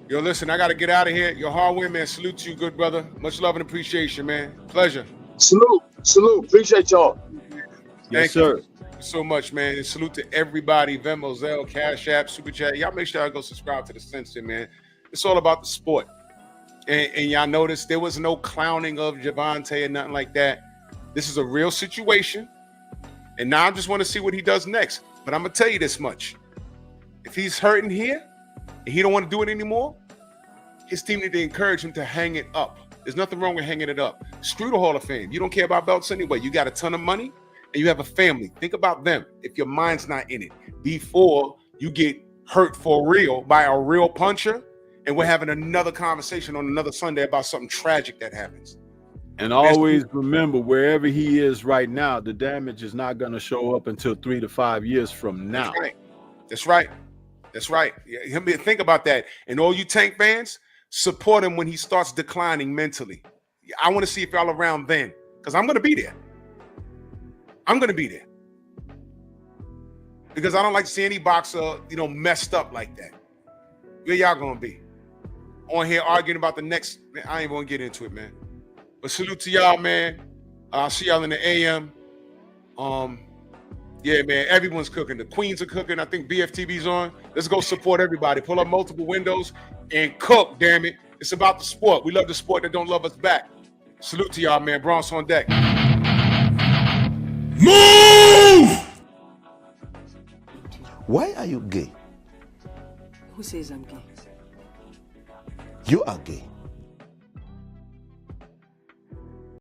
S3: Yo, listen, I got to get out of here. Your hard win, man. Salute to you, good brother. Much love and appreciation, man. Pleasure.
S5: Salute. Appreciate y'all.
S3: Thank you so much, man. And salute to everybody. Venmo, Zelle, Cash App, Super Chat. Y'all make sure y'all go subscribe to the Censor, man. It's all about the sport. And y'all notice there was no clowning of Gervonta or nothing like that. This is a real situation. And now I just want to see what he does next. But I'm going to tell you this much. If he's hurting here and he don't want to do it anymore, his team need to encourage him to hang it up. There's nothing wrong with hanging it up. Screw the Hall of Fame. You don't care about belts anyway. You got a ton of money and you have a family. Think about them if your mind's not in it before you get hurt for real by a real puncher. And we're having another conversation on another Sunday about something tragic that happens.
S14: And always remember, wherever he is right now, the damage is not going to show up until 3 to 5 years from now.
S3: That's right. That's right. Yeah, think about that. And all you Tank fans, support him when he starts declining mentally. I want to see if y'all around then, because I'm going to be there. I'm going to be there. Because I don't like to see any boxer, messed up like that. Where y'all going to be? On here arguing about the next, man, I ain't going to get into it, man. But salute to y'all, man. I'll see y'all in the AM. Yeah, man, everyone's cooking. The Queens are cooking. I think BFTV's on. Let's go support everybody. Pull up multiple windows and cook, damn it. It's about the sport. We love the sport that don't love us back. Salute to y'all, man. Bronx on deck.
S2: Move! Why are you gay?
S4: Who says I'm gay?
S2: You are gay.